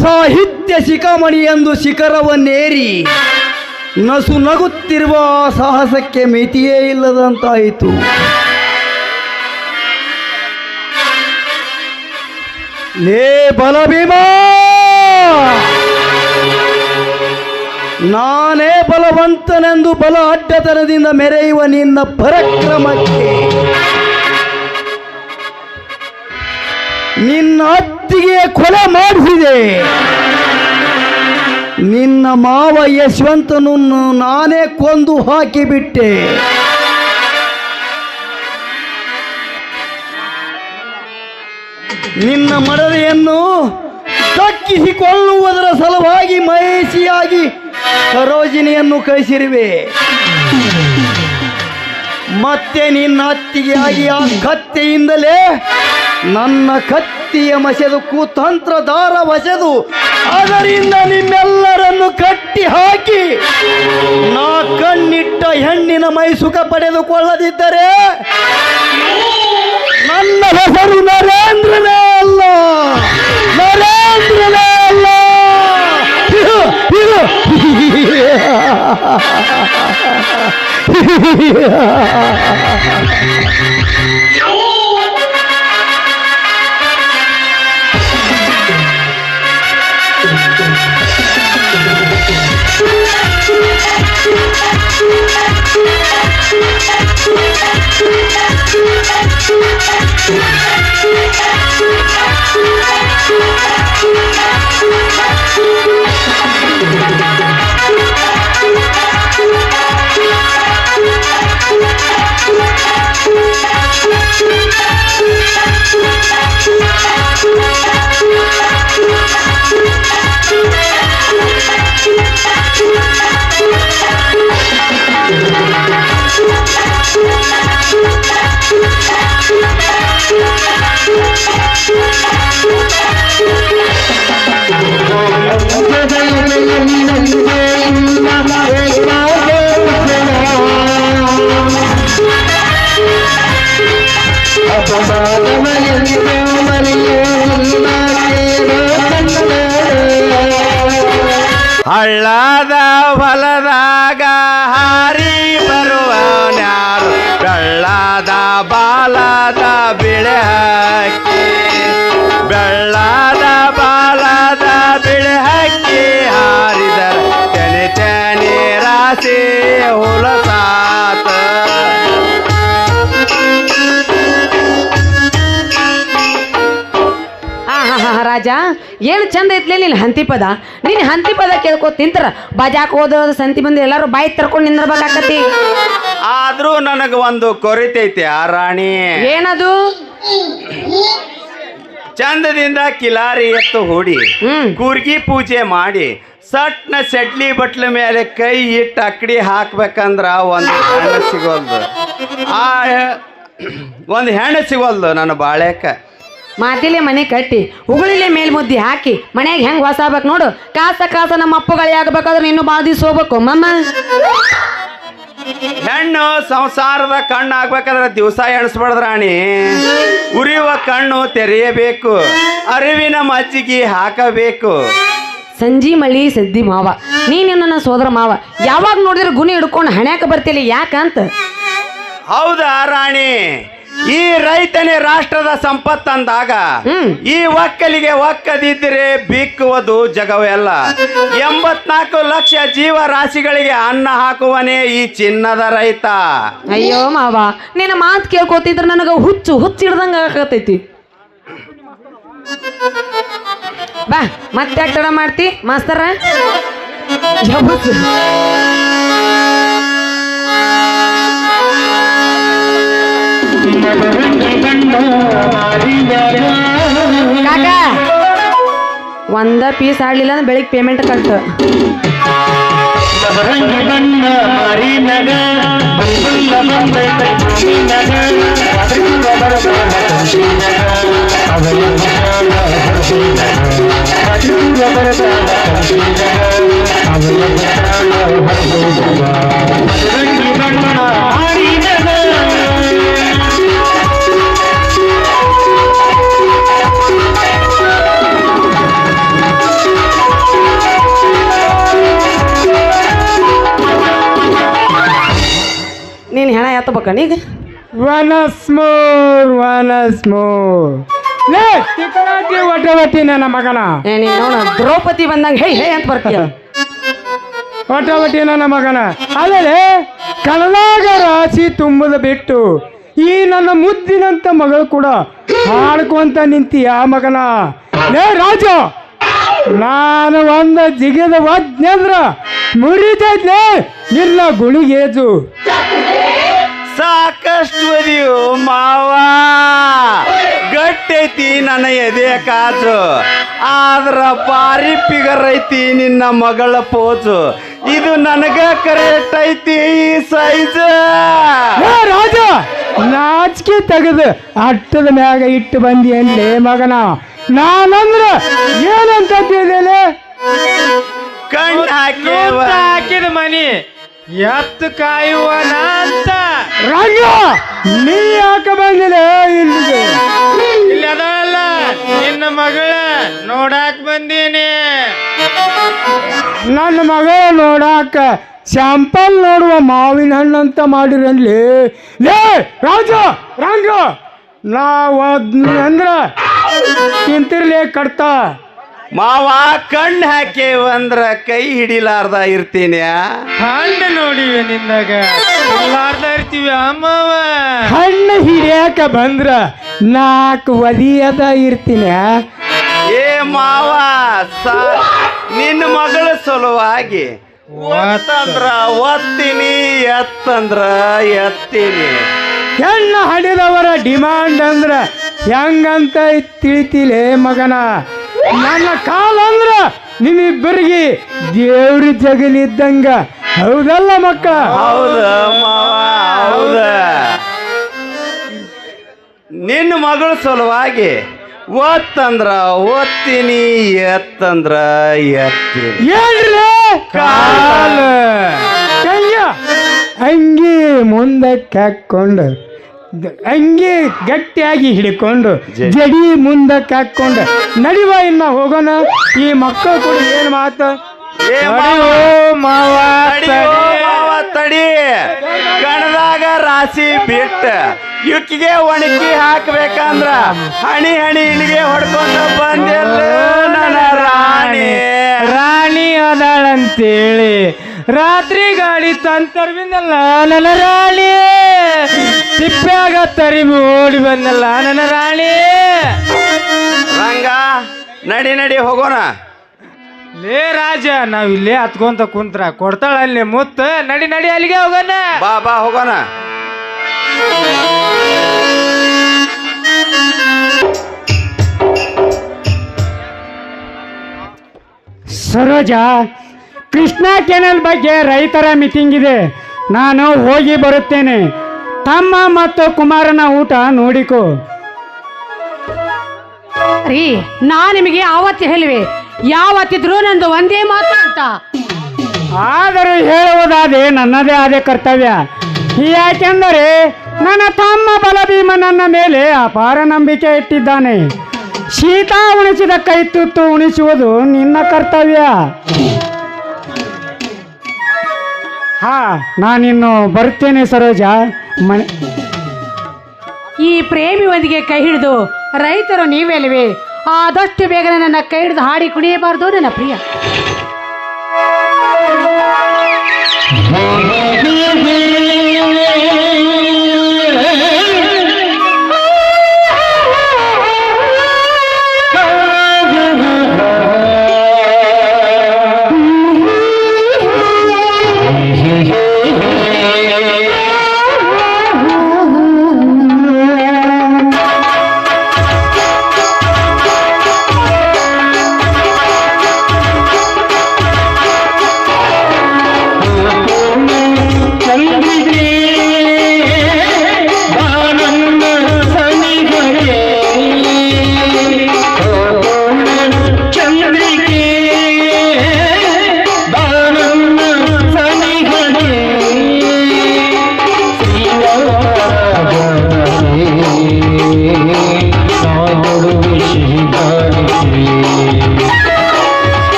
ಸಾಹಿತ್ಯ ಶಿಖಾಮಣಿ ಎಂದು ಶಿಖರವನ್ನೇರಿ ನಸು ನಗುತ್ತಿರುವ ಸಾಹಸಕ್ಕೆ ಮಿತಿಯೇ ಇಲ್ಲದಂತಾಯಿತು. ಲೇ ಬಲಭೀಮ, ನಾನೇ ಬಲವಂತನೆಂದು ಬಲ ಅಡ್ಡತನದಿಂದ ಮೆರೆಯುವ ನಿನ್ನ ಪರಾಕ್ರಮಕ್ಕೆ ನಿನ್ನ ಅತ್ತಿಗೆ ಕೊಲೆ ಮಾಡಿಸಿದೆ. ನಿನ್ನ ಮಾವ ಯಶವಂತನನ್ನು ನಾನೇ ಕೊಂದು ಹಾಕಿಬಿಟ್ಟೆ. ನಿನ್ನ ಮಡದಿಯನ್ನು ದಕ್ಕಿಸಿಕೊಳ್ಳುವುದರ ಸಲುವಾಗಿ ಮಹೇಶಿಯಾಗಿ ಸರೋಜಿನಿಯನ್ನು ಕಳಿಸಿರುವೆ. ಮತ್ತೆ ನಿನ್ನ ಅತ್ತಿಗೆಯಾಗಿ ಆ ಕತ್ತೆಯಿಂದಲೇ ನನ್ನ ಕತ್ತಿಯ ಮಸೆದು ಕುತಂತ್ರ ದಾರ ವಸೆದು ಅದರಿಂದ ನಿಮ್ಮೆಲ್ಲರನ್ನು ಕಟ್ಟಿ ಹಾಕಿ ನಾ ಕಣ್ಣಿಟ್ಟ ಹೆಣ್ಣಿನ ಮೈ ಸುಖ ಪಡೆದುಕೊಳ್ಳದಿದ್ದರೆ ನನ್ನ ಹೆಸರು ನರೇಂದ್ರನೇ ಅಲ್ಲ, ನರೇಂದ್ರನೇ ಅಲ್ಲ. ಹಳ್ಳದ ಹೊಲದಾಗ ಹಾರಿ ಬರುವನ್ಯಾರು ಬೆಳ್ಳದ ಬಾಲದ ಬಿಳೆ ಹಕ್ಕಿ ಬೆಳ್ಳದ ಬಾಲದ ಬಿಳೆ ಹಕ್ಕಿ ಹಾರಿದರ ತೆನೆ ತೆನೆ ರಾಶಿ ಹುಲಸಾತ ರಾಜ ಏನು ಚಂದ ಐತ್ಲೇ ನಿನ್ನ ಹಂತಿ ಪದ ನೀನು ಹಂತಿ ಪದ ಕೇಳ್ಕೊ ತಿಂತರ ಬಜಾಕ್ ಹೋದ ಸಂತಿ ಬಂದು ಎಲ್ಲರೂ ಬಾಯಿ ತರ್ಕೊಂಡು ನಿಂದಿರ್ಬೇಕಾಕತಿ. ಆದ್ರೂ ನನಗ ಒಂದು ಕೊರತೈತಿ ಆ ರಾಣಿ. ಏನದು? ಚಂದದಿಂದ ಕಿಲಾರಿ ಎತ್ತು ಹೂಡಿ ಕೂರ್ಗಿ ಪೂಜೆ ಮಾಡಿ ಸಟ್ನ ಸೆಡ್ಲಿ ಬಟ್ಲ ಮೇಲೆ ಕೈ ಇಟ್ಟು ಅಕ್ಕಡಿ ಹಾಕ್ಬೇಕಂದ್ರ ಒಂದು ಹೆಣ್ಣು ಸಿಗೋಲ್ದು. ಆ ಒಂದು ಹೆಣ್ಣು ಸಿಗೋಲ್ದು ನನ್ನ ಬಾಳೆಕ. ಮಾತಿಲೆ ಮನೆ ಕಟ್ಟಿ ಉಗುಳಿಲೆ ಮೇಲ್ ಮುದ್ದಿ ಹಾಕಿ ಮನ್ಯಾಗ ಹೆಂಗ್ ಹೊಸಾಬೇಕು ನೋಡು. ಕಾಸ ನಮ್ಮ ಅಪ್ಪಗಳೇ ಆಗ್ಬೇಕಾದ್ರೆ ಇನ್ನು ಭಾಳ ದಿವ್ಸ ಹೋಗ್ಬೇಕು ಮಮ್ಮ. ಹೆಣ್ಣು ಸಂಸಾರದ ಕಣ್ಣು ಆಗ್ಬೇಕಾದ್ರೆ ದಿವಸ ಎಣಿಸ್ಬಾರ್ದು ರಾಣಿ. ಉರಿಯುವ ಕಣ್ಣು ತೆರೆಯಬೇಕು, ಅರಿವಿನ ಮಜ್ಜಿಗೆ ಹಾಕಬೇಕು. ಸಂಜಿ ಮಳಿ ಸದ್ದಿ ಮಾವ ನೀನು ನನ್ನ ಸೋದರ ಮಾವ ಯಾವಾಗ ನೋಡಿದ್ರೆ ಗುಣಿ ಹಿಡ್ಕೊಂಡು ಹಣ್ಯಾಕ ಬರ್ತಿಲ್ಲ ಯಾಕಂತ. ಹೌದಾ ರಾಣಿ? ಈ ರೈತನೇ ರಾಷ್ಟ್ರದ ಸಂಪತ್ತು ಅಂದಾಗ ಈ ಒಕ್ಕಲಿಗೆ ಒಕ್ಕದಿದ್ದರೆ ಬಿಕ್ಕುವುದು ಜಗವೆಲ್ಲ. 84 ಲಕ್ಷ ಜೀವರಾಶಿಗಳಿಗೆ ಅನ್ನ ಹಾಕುವನೇ ಈ ಚಿನ್ನದ ರೈತ. ಅಯ್ಯೋ ಮಾವ ನಿನ್ನ ಮಾತು ಕೇಳ್ಕೊತಿದ್ರೆ ನನಗೆ ಹುಚ್ಚು ಹಿಡ್ದಂಗ ಆಗತೈತಿ. ಬಾ ಮತ್ತೆ ಯಾಕೆ ತಡ ಮಾಡ್ತಿ ಮಾಸ್ತರ? ಕಾಕ ಒಂದ ಪೀಸ್ ಆಡ್ಲಿಲ್ಲ ಅಂದ್ರೆ ಬೆಳಿಗ್ಗೆ ಪೇಮೆಂಟ್ ಕಟ್ಟು. ನೀನು ಹೆಣ ಎತ್ತಬೇಕ ನೀಗ? ಒನಸ್ ಮೋರ್ ಲೇ ತಿಕ್ಕರಾಕಿ ಒಟ್ಟಿ ನನ್ನ ಮಗನ. ನೋಡ ದ್ರೌಪದಿ ಬಂದಾಗ ಹೇ ಹೇ ಅಂತ ಬರ್ತೀಯ. ಒಟ್ಟಿ ನನ್ನ ಮಗನ ಅದೇ ಕನ್ನಡಾಗ ರಾಶಿ ತುಂಬದ ಬಿಟ್ಟು ಈ ನನ್ನ ಮುದ್ದಿನಂತ ಮಗಳು ಕೂಡ ಹಾಡ್ಕೊಂತ ನಿಂತೀಯ ಮಗನ. ಲೇ ರಾಜ, ನಾನು ಒಂದು ಜಿಗಿದ ಒದ್ನಂದ್ರ ಮುರಿತೈತ್ಲೇ ನಿನ್ನ ಗುಳಿಗೇಜು. ಸಾಕಷ್ಟು ಒದಿಯು ಮಾವ, ಗಟ್ಟೈತಿ ನನ್ನ ಎದೆ ಕಾಜು, ಆದ್ರ ಭಾರಿ ಫಿಗರ್ ಐತಿ ನಿನ್ನ ಮಗಳ ಪೋಜು. ಇದು ನನಗ ಕರೆಕ್ಟ್ ಐತಿ ಈ ಸೈಜ್. ರಾಜ ನಾಚಿಕೆ ತೆಗೆದು ಅಟ್ಟದ ಮ್ಯಾಗ ಇಟ್ಟು ಬಂದಿ ಅನ್ಲೇ ಮಗನ. ನಾನಂದ್ರ ಏನಂತ ತಿಳಿದೇನೆ? ಕಣ್ಣು ಹಾಕಿದ ಮನಿ ಎತ್ತು ಕಾಯುವನ ಅಂತ. ರಂಗ ನೀ ಯಾಕೆ ಬಂದಿದೆ ಇಲ್ಲಿಗೆ? ಇಲ್ಲಿ ಅದಲ್ಲ ನಿನ್ನ ಮಗಳ ನೋಡಾಕ್ ಬಂದೀನಿ. ನನ್ನ ಮಗಳ ನೋಡಾಕ ಸ್ಯಾಂಪಲ್ ನೋಡುವ ಮಾವಿನ ಹಣ್ಣಂತ ಮಾಡಿರನ್ಲಿ. ಲೇ ರಾಜ ರಂಗ, ನಾವು ಅಂದ್ರ ತಿಂತಿರ್ಲೇ ಕಡ್ತಾ ಮಾವ. ಕಣ್ಣು ಹಾಕೇವಂದ್ರ ಕೈ ಹಿಡಿಲಾರ್ದ ಇರ್ತೀನಿ. ಹಣ್ಣು ನೋಡಿವೆ ನಿಂದಾಗ ಇರ್ಲಾರ್ದ ಇರ್ತೀವಿ ಅಮ್ಮವ. ಹಣ್ಣು ಹಿಡಿಯಾಕ ಬಂದ್ರ 4 ಒದಿಯದ ಇರ್ತೀನಿ. ಏ ಮಾವ, ನಿನ್ನ ಮಗಳ ಸಲುವಾಗಿ ಒತ್ತಂದ್ರ ಒತ್ತೀನಿ, ಎತ್ತಂದ್ರ ಎತ್ತೀನಿ. ಹೆಣ್ಣು ಹಡಿದವರ ಡಿಮಾಂಡ್ ಅಂದ್ರ ಹೆಂಗಂತ ತಿಳಿತಿಲೇ ಮಗನ. ನನ್ನ ಕಾಲ ಅಂದ್ರ ನಿಮ್ಮಿಬ್ಬರಿಗೆ ದೇವ್ರ ಜಗಲಿದ್ದಂಗ. ಹೌದಲ್ಲ ಮಕ್ಕಳ? ಹೌದ ಮಾವ, ಹೌದ. ನಿನ್ನ ಮಗಳ ಸಲುವಾಗಿ ಒತ್ತಂದ್ರ ಒತ್ತೀನಿ, ಎತ್ತಂದ್ರ ಎತ್ತೀನಿ. ಏನ್ರಿ ಕಾಲ ಕೈಯ ಅಂಗಿ ಮುಂದಕ್ಕೆ ಹಾಕೊಂಡು ಅಂಗಿ ಗಟ್ಟಿಯಾಗಿ ಹಿಡ್ಕೊಂಡು ಜಡಿ ಮುಂದಕ್ಕೆ ಹಾಕೊಂಡು ನಡಿವ ಇನ್ನ ಹೋಗೋಣ. ಈ ಮಕ್ಕಳು ಕೂಡ ಏನು ಮಾತು? ಏ ಮಾವ ತಡಿ ಕಣದಾಗ ರಾಶಿ ಬಿಟ್ಟ ಯುಕ್ಕಿಗೆ ಒಣಗಿ ಹಾಕ್ಬೇಕಂದ್ರ ಹಣಿ ಹಣಿ ಇಲ್ಲಿಗೆ ಹೊಡ್ಕೊಂಡು ಬಂದೆಲ್ಲ ನನ್ನ ರಾಣಿ ಅದಾಳಂತೇಳಿ ರಾತ್ರಿ ಗಾಡಿ ತಂತರ್ಬಿಂದಲ್ಲ ನನ್ನ ರಾಣಿ ತಿಪ್ಪ್ಯಾಗ ತರಿಬಿ ಓಡಿ ಬಂದಲ್ಲ ನನ್ನ ರಾಣಿ ರಂಗ ನಡಿ ಹೋಗೋಣ ಲೇ ರಾಜ ನಾವ್ ಇಲ್ಲೇ ಹತ್ಕೊಂತ ಕುಂತ್ರ ಕೊಡ್ತಾಳ ಅಲ್ಲಿ ಮುತ್ತ ನಡಿ ಅಲ್ಲಿಗೆ ಹೋಗೋಣ ಬಾ ಹೋಗೋಣ ಸರೋಜ, ಕೃಷ್ಣಾ ಕೆನಲ್ ಬಗ್ಗೆ ರೈತರ ಮೀಟಿಂಗ್ ಇದೆ, ನಾನು ಹೋಗಿ ಬರುತ್ತೇನೆ. ತಮ್ಮ ಮತ್ತು ಕುಮಾರನ ಊಟ ನೋಡಿಕೋ. ರೀ ನಾ ನಿಮಗೆ ಆವತ್ತು ಹೇಳಿವೆ, ಯಾವತ್ತಿದ್ರು ನಂದು ಒಂದೇ ಮಾತು ಅಂತ. ಆದರೂ ಹೇಳುವುದಾದೆ ನನ್ನದೇ ಆದ ಕರ್ತವ್ಯ. ಯಾಕೆಂದರೆ ನನ್ನ ತಮ್ಮ ಬಲಭೀಮ ನನ್ನ ಮೇಲೆ ಅಪಾರ ನಂಬಿಕೆ ಇಟ್ಟಿದ್ದಾನೆ. ಶೀತಾ ಉಣಿಸಿದ ಕೈ ತುತ್ತು ಉಣಿಸುವುದು ನಿನ್ನ ಕರ್ತವ್ಯ. ನಾನಿನ್ನು ಬರುತ್ತೇನೆ ಸರೋಜ. ಈ ಪ್ರೇಮಿ ಒಂದಿಗೆ ಕೈ ಹಿಡಿದು ರೈತರು ನೀವೆಲ್ವೇ, ಆದಷ್ಟು ಬೇಗನೆ ನನ್ನ ಕೈ ಹಿಡಿದು ಹಾಡಿ ಕುಣಿಯಬಾರ್ದು ನನ್ನ ಪ್ರಿಯ.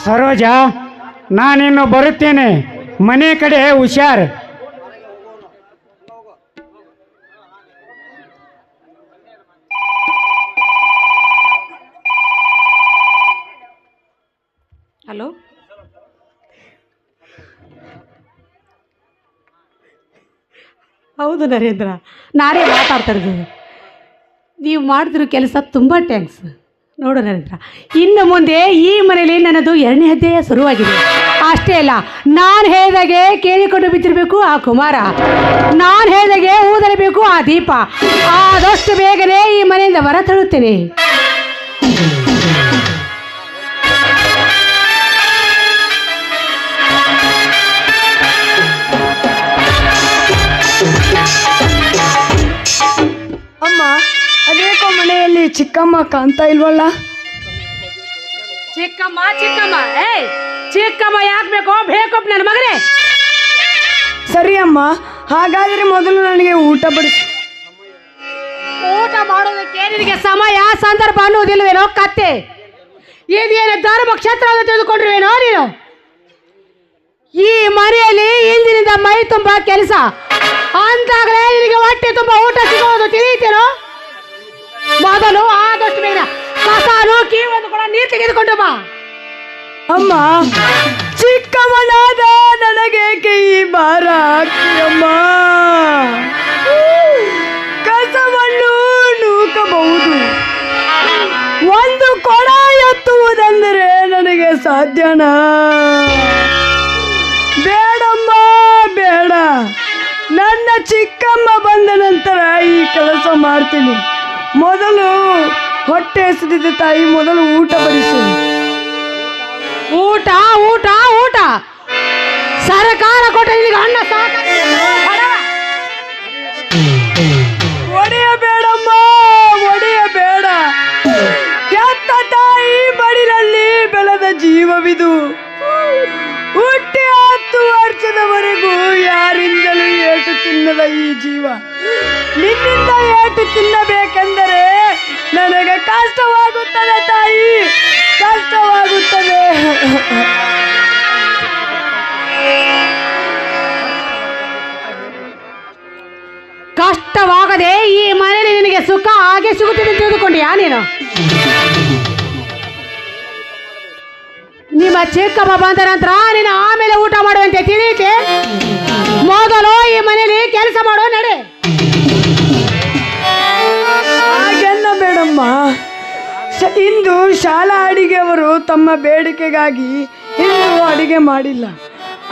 ಸರೋಜ, ನಾನಿನ್ನು ಬರುತ್ತೇನೆ. ಮನೆ ಕಡೆ ಹುಷಾರ್. ಹಲೋ, ಹೌದು ನರೇಂದ್ರ, ನಾನೇ ಮಾತಾಡ್ತಾ ಇರೋದು. ನೀವು ಮಾಡಿದ್ರು ಕೆಲಸ ತುಂಬ ಥ್ಯಾಂಕ್ಸ್. ನೋಡು ನರೇಂದ್ರ, ಇನ್ನು ಮುಂದೆ ಈ ಮನೇಲಿ ನನ್ನದು 2ನೇ ಅಧ್ಯಾಯ ಶುರುವಾಗಿದೆ. ಅಷ್ಟೇ ಅಲ್ಲ, ನಾನು ಹೇಳಿದಾಗೆ ಕೇಳಿಕೊಂಡು ಬಿದ್ದಿರಬೇಕು ಆ ಕುಮಾರ, ನಾನು ಹೇಳಿದಾಗೆ ಊದರಬೇಕು ಆ ದೀಪ. ಆದಷ್ಟು ಬೇಗನೆ ಈ ಮನೆಯಿಂದ ಹೊರ ತಳ್ಳುತ್ತೇನೆ. ಅಮ್ಮ, ಅದೇಕೋ ಮನೆಯಲ್ಲಿ ಚಿಕ್ಕಮ್ಮ ಕಾಣ್ತಾ ಇಲ್ವಲ್ಲ? ಚಿಕ್ಕಮ್ಮ ಚಿಕ್ಕಮ್ಮ ಯಾಕೆ ಬೇಕು ನನ್ನ ಮಗನೇ? ಸರಿ ಅಮ್ಮ, ಹಾಗಾದರೆ ಮೊದಲು ನನಗೆ ಊಟ ಬಡಿಸು. ಊಟ ಮಾಡೋದಕ್ಕೆ ನಿನಗೆ ಸಮಯ ಸಂದರ್ಭ ಅನ್ನೋದಿಲ್ವೇನೋ ಕತ್ತೆ? ಇದೇನು ಧರ್ಮ ಕ್ಷೇತ್ರ ಅಂತ ತಿಳಿದುಕೊಂಡಿರುವೇನೋ ನೀನು? ಈ ಮನೆಯಲ್ಲಿ ಇಂದಿನಿಂದ ಮೈ ತುಂಬ ಕೆಲಸ ಅಂತಾಗಲೇ ನಿನಗೆ ಹೊಟ್ಟೆ ತುಂಬ ಊಟ ಸಿಗೋದು ತಿಳಿಯುತ್ತೇನೋ? ಮೊದಲು ಆದಷ್ಟು ಬೇಗ ಕಸಾನು ಕೀವನ್ನು ಕೂಡ ನೀರು ತೆಗೆದುಕೊಂಡು ಬಾ. ಅಮ್ಮ, ಚಿಕ್ಕವನಾದ ನನಗೇಕೆ ಈ ಭಾರ ಅಮ್ಮ? ಕಸವನ್ನು ನೂಕಬಹುದು, ಒಂದು ಕೊಡ ಎತ್ತುವುದೆಂದರೆ ನನಗೆ ಸಾಧ್ಯನಾ? ಬೇಡಮ್ಮ ಬೇಡ, ನನ್ನ ಚಿಕ್ಕಮ್ಮ ಬಂದ ನಂತರ ಈ ಕೆಲಸ ಮಾಡ್ತೀನಿ. ಮೊದಲು ಹೊಟ್ಟೆ ಹಸಿದಿದೆ ತಾಯಿ, ಮೊದಲು ಊಟ ಬಡಿಸಿ. ಊಟ ಊಟ ಊಟ ಸರ್ಕಾರ ಕೊಟ್ಟ ನಿನಗೆ ಅನ್ನ ಒಡೆಯಬೇಡಮ್ಮ, ಒಡೆಯಬೇಡ. ಎತ್ತ ತಾಯಿ ಬಡಿಲಲ್ಲಿ ಬೆಳೆದ ಜೀವವಿದು. ಹುಟ್ಟಿ 10 ವರ್ಷದವರೆಗೂ ಯಾರಿಂದಲೂ ಏಟು ತಿನ್ನದ ಈ ಜೀವ ನಿನ್ನಿಂದ ಏಟು ತಿನ್ನಬೇಕೆಂದರೆ ನನಗೆ ಕಷ್ಟವಾಗುತ್ತದೆ ತಾಯಿ, ಕಷ್ಟವಾಗುತ್ತದೆ. ಕಷ್ಟವಾಗದೆ ಈ ಮನೆಯಲ್ಲಿ ನಿನಗೆ ಸುಖ ಹಾಗೆ ಸಿಗುತ್ತದೆ ತಿಳಿದುಕೊಂಡಿಯಾ ನೀನು? ನಿಮ್ಮ ಚಿಕ್ಕಮ್ಮ ಬಂದ ನಂತರ ನೀನು ಆಮೇಲೆ ಊಟ ಮಾಡುವಂತೆ ತಿಳಿಯಿತೆ. ಮೊದಲು ಈ ಮನೆಯಲ್ಲಿ ಕೆಲಸ ಮಾಡೋ ನಡೆ. ಹಾಗೆಲ್ಲ ಬೇಡಮ್ಮ. ಇಂದು ಶಾಲಾ ಅಡಿಗೆಯವರು ತಮ್ಮ ಬೇಡಿಕೆಗಾಗಿ ಇಂದು ಅಡಿಗೆ ಮಾಡಿಲ್ಲ.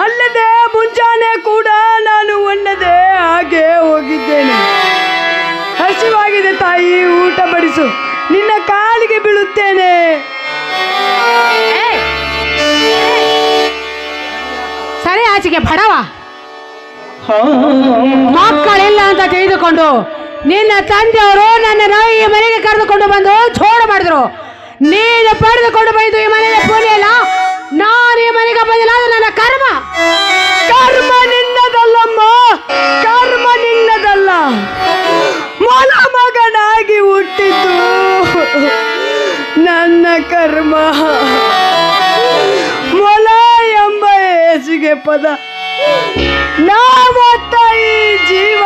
ಅಲ್ಲದೆ ಮುಂಜಾನೆ ಕೂಡ ನಾನು ಒಣ್ಣದೆ ಹಾಗೆ ಹೋಗಿದ್ದೇನೆ. ಹಸಿವಾಗಿದೆ ತಾಯಿ, ಊಟ ಬಡಿಸು, ನಿನ್ನ ಕಾಲಿಗೆ ಬೀಳುತ್ತೇನೆ. ಸರಿ ಆಚೆಗೆ ಬಡವ. ಮಕ್ಕಳಿಲ್ಲ ಅಂತ ತಿಳಿದುಕೊಂಡು ನಿನ್ನ ತಂದೆಯವರು ನನ್ನನ್ನು ಈ ಮನೆಗೆ ಕರೆದುಕೊಂಡು ಬಂದು ಜೋಡ ಮಾಡಿದ್ರು. ನೀನು ಪಡೆದುಕೊಂಡು ಬಂದು ಈ ಮನೆಯ ಪುಣ್ಯ ಅಲ್ಲ, ನಾನು ಈ ಮನೆಗೆ ಬಂದಿಲ್ಲ. ಅದು ನನ್ನ ಕರ್ಮ. ಕರ್ಮ ನಿನ್ನದಲ್ಲಮ್ಮ, ಕರ್ಮ ನಿನ್ನದಲ್ಲ. ಮೊಲ ಮಗನಾಗಿ ಹುಟ್ಟಿದ್ದು ನನ್ನ ಕರ್ಮ. ಮೊಲ ಎಂಬ ಹೇಸಿಗೆ ಪದ ನಾವತ್ತ ಈ ಜೀವ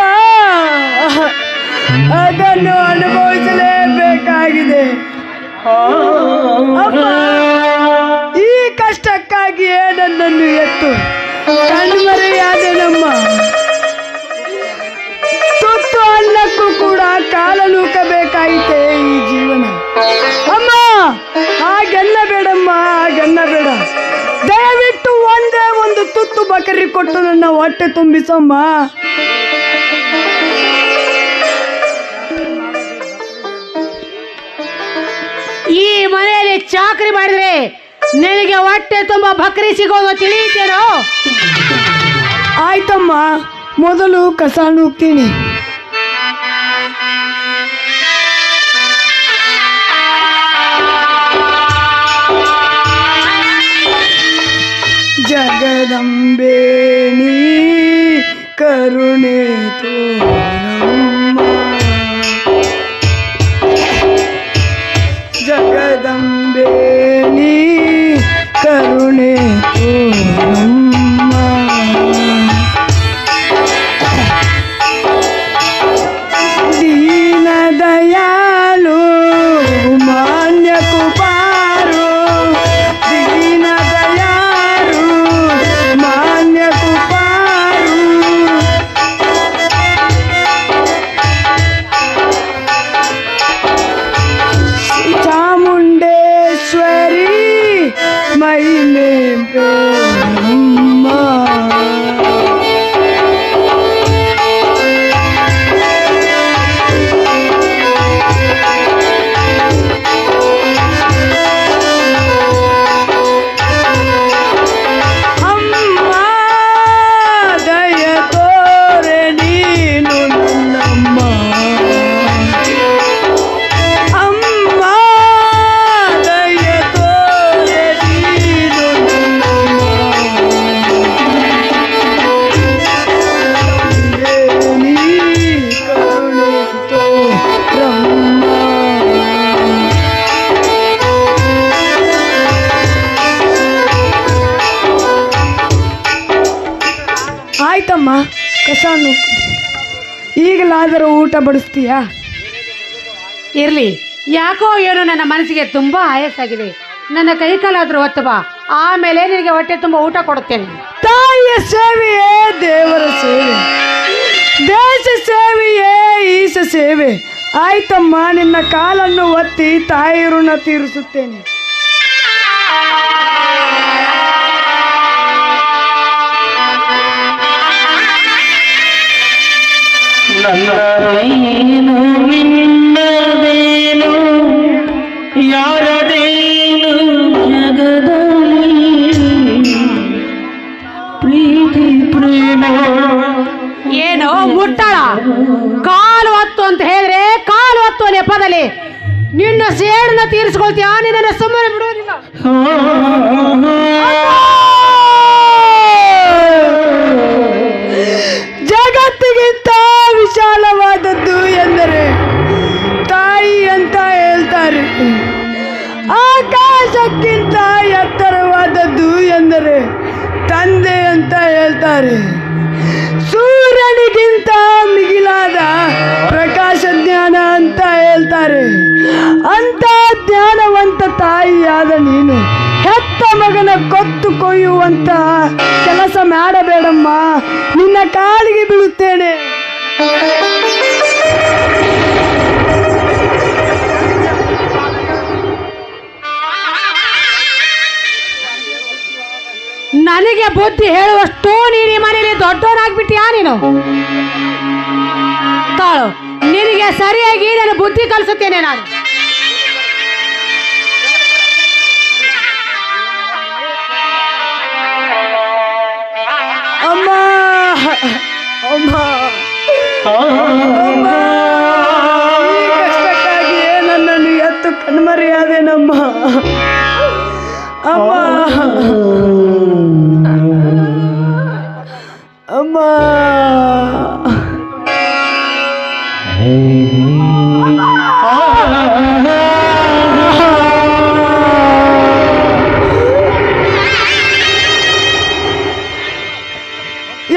ಅದನ್ನು ಅನುಭವಿಸಲೇಬೇಕಾಗಿದೆ. ಅಮ್ಮ, ಈ ಕಷ್ಟಕ್ಕಾಗಿಯೇ ನನ್ನನ್ನು ಎತ್ತು ಕಣ್ಮರೆಯಾದೆನಮ್ಮ. ತುತ್ತು ಅನ್ನಕ್ಕೂ ಕೂಡ ಕಾಲ ನೂಕಬೇಕಾಯಿತೆ ಈ ಜೀವನ. ಅಮ್ಮ, ಹಾಗೆಲ್ಲ ಬೇಡಮ್ಮ, ಹಾಗೆಲ್ಲ ಬೇಡ. ದಯವಿಟ್ಟು ಒಂದೇ ಒಂದು ತುತ್ತು ಬಕರಿ ಕೊಟ್ಟು ನನ್ನ ಹೊಟ್ಟೆ ತುಂಬಿಸಮ್ಮ. ಈ ಮನೆಯಲ್ಲಿ ಚಾಕರಿ ಮಾಡಿದ್ರೆ ನಿನಗೆ ಹೊಟ್ಟೆ ತುಂಬ ಬಕರಿ ಸಿಗೋದು ತಿಳಿಯುತ್ತೇನೋ? ಆಯ್ತಮ್ಮ, ಮೊದಲು ಕಸ ನೂಗ್ತೀನಿ. ಜಗದಂಬೆ ನೀ ಕರುಣೆ ತೋರಮ್ಮ, ಜಗದಂಬೆ ನೀ ಕರುಣೆ ತೋರಮ್ಮ. ದೀನ ದಯಾಳು ಮಾನ್ಯ ಕುಪಾರು, ದೀನ ದಯಾಳು ಮಾನ್ಯ ಕುಪಾರು. ಚಾಮುಂಡೇಶ್ವರಿ ಮಹಿಮೆ ಬೇರಮ್ಮ. ಅಮ್ಮ, ದಯ ತೋರೆ ನೀನು ನನ್ನಮ್ಮ. ಅಮ್ಮ, ದಯ ತೋರೆ ನೀನು ನನ್ನಮ್ಮ. ನೀ ಕರುಣೆ ತೋರಮ್ಮ. ಆಯ್ತಮ್ಮ, ಕಸ ಈಗಲಾದರೂ ಊಟ ಬಡಿಸ್ತೀಯಾ? ಇರ್ಲಿ, ಯಾಕೋ ಏನೋ ನನ್ನ ಮನಸ್ಸಿಗೆ ತುಂಬಾ ಆಯಾಸಾಗಿದೆ. ನನ್ನ ಕೈ ಕಾಲಾದ್ರೂ ಹೊತ್ತು ಬಾ, ಆಮೇಲೆ ನಿನಗೆ ಹೊಟ್ಟೆ ತುಂಬ ಊಟ ಕೊಡುತ್ತೇನೆ. ತಾಯಿಯ ಸೇವೆಯೇ ದೇವರ ಸೇವೆ, ದೇಶ ಸೇವೆಯೇ ಈಶ ಸೇವೆ. ಆಯ್ತಮ್ಮ, ನಿನ್ನ ಕಾಲನ್ನು ಒತ್ತಿ ತಾಯಿ ಋಣ ತೀರಿಸುತ್ತೇನೆ. ನನ್ನದೇನು ನಿನ್ನದೇನು ಯಾರದೇನು ಜಗದಲ್ಲಿ ಪ್ರೀತಿ ಪ್ರೇಮ. ಏನೋ ಮುಟ್ಟಳ, ಕಾಲು ಹೊತ್ತು ಅಂತ ಹೇಳಿದ್ರೆ ಕಾಲು ಹೊತ್ತು ನೆಪದಲ್ಲಿ ನಿನ್ನ ಸೇಡನ್ನ ತೀರಿಸ್ಕೊಳ್ತೀಯ. ನಿನ್ನ ಸುಮ್ಮನೆ ಬಿಡೋದಿಲ್ಲ. ಜಗತ್ತಿಗಿಂತ ವಿಶಾಲವಾದದ್ದು ಎಂದರೆ ತಾಯಿ ಅಂತ ಹೇಳ್ತಾರೆ. ಆಕಾಶಕ್ಕಿಂತ ಎತ್ತರವಾದದ್ದು ಎಂದರೆ ತಂದೆ ಅಂತ ಹೇಳ್ತಾರೆ. ಸೂರ್ಯನಿಗಿಂತ ಮಿಗಿಲಾದ ಪ್ರಕಾಶ ಜ್ಞಾನ ಅಂತ ಹೇಳ್ತಾರೆ. ಅಂತ ಜ್ಞಾನವಂತ ತಾಯಿಯಾದ ನೀನು ಹೆತ್ತ ಮಗನ ಕೊತ್ತು ಕೊಯ್ಯುವಂತ ಕೆಲಸ ಮಾಡಬೇಡಮ್ಮ, ನಿನ್ನ ಕಾಲಿಗೆ ಬೀಳುತ್ತೇನೆ. ನನಗೆ ಬುದ್ಧಿ ಹೇಳುವಷ್ಟು ನೀನು ಈ ಮನೆಯಲ್ಲಿ ದೊಡ್ಡವನಾಗ್ಬಿಟ್ಟಿಯಾ ನೀನು? ತಾಳು, ನಿನಗೆ ಸರಿಯಾಗಿ ನಾನು ಬುದ್ಧಿ ಕಲಿಸುತ್ತೇನೆ ನಾನು. ಅಮ್ಮ ಅಮ್ಮ ಅಮ್ಮ, ಈ ಕಷ್ಟಕ್ಕಾಗಿಯೇ ನನ್ನನ್ನು ಎತ್ತು ಕಣ್ಮರೆಯಾದೇನಮ್ಮ. ಅಮ್ಮ ಅಮ್ಮ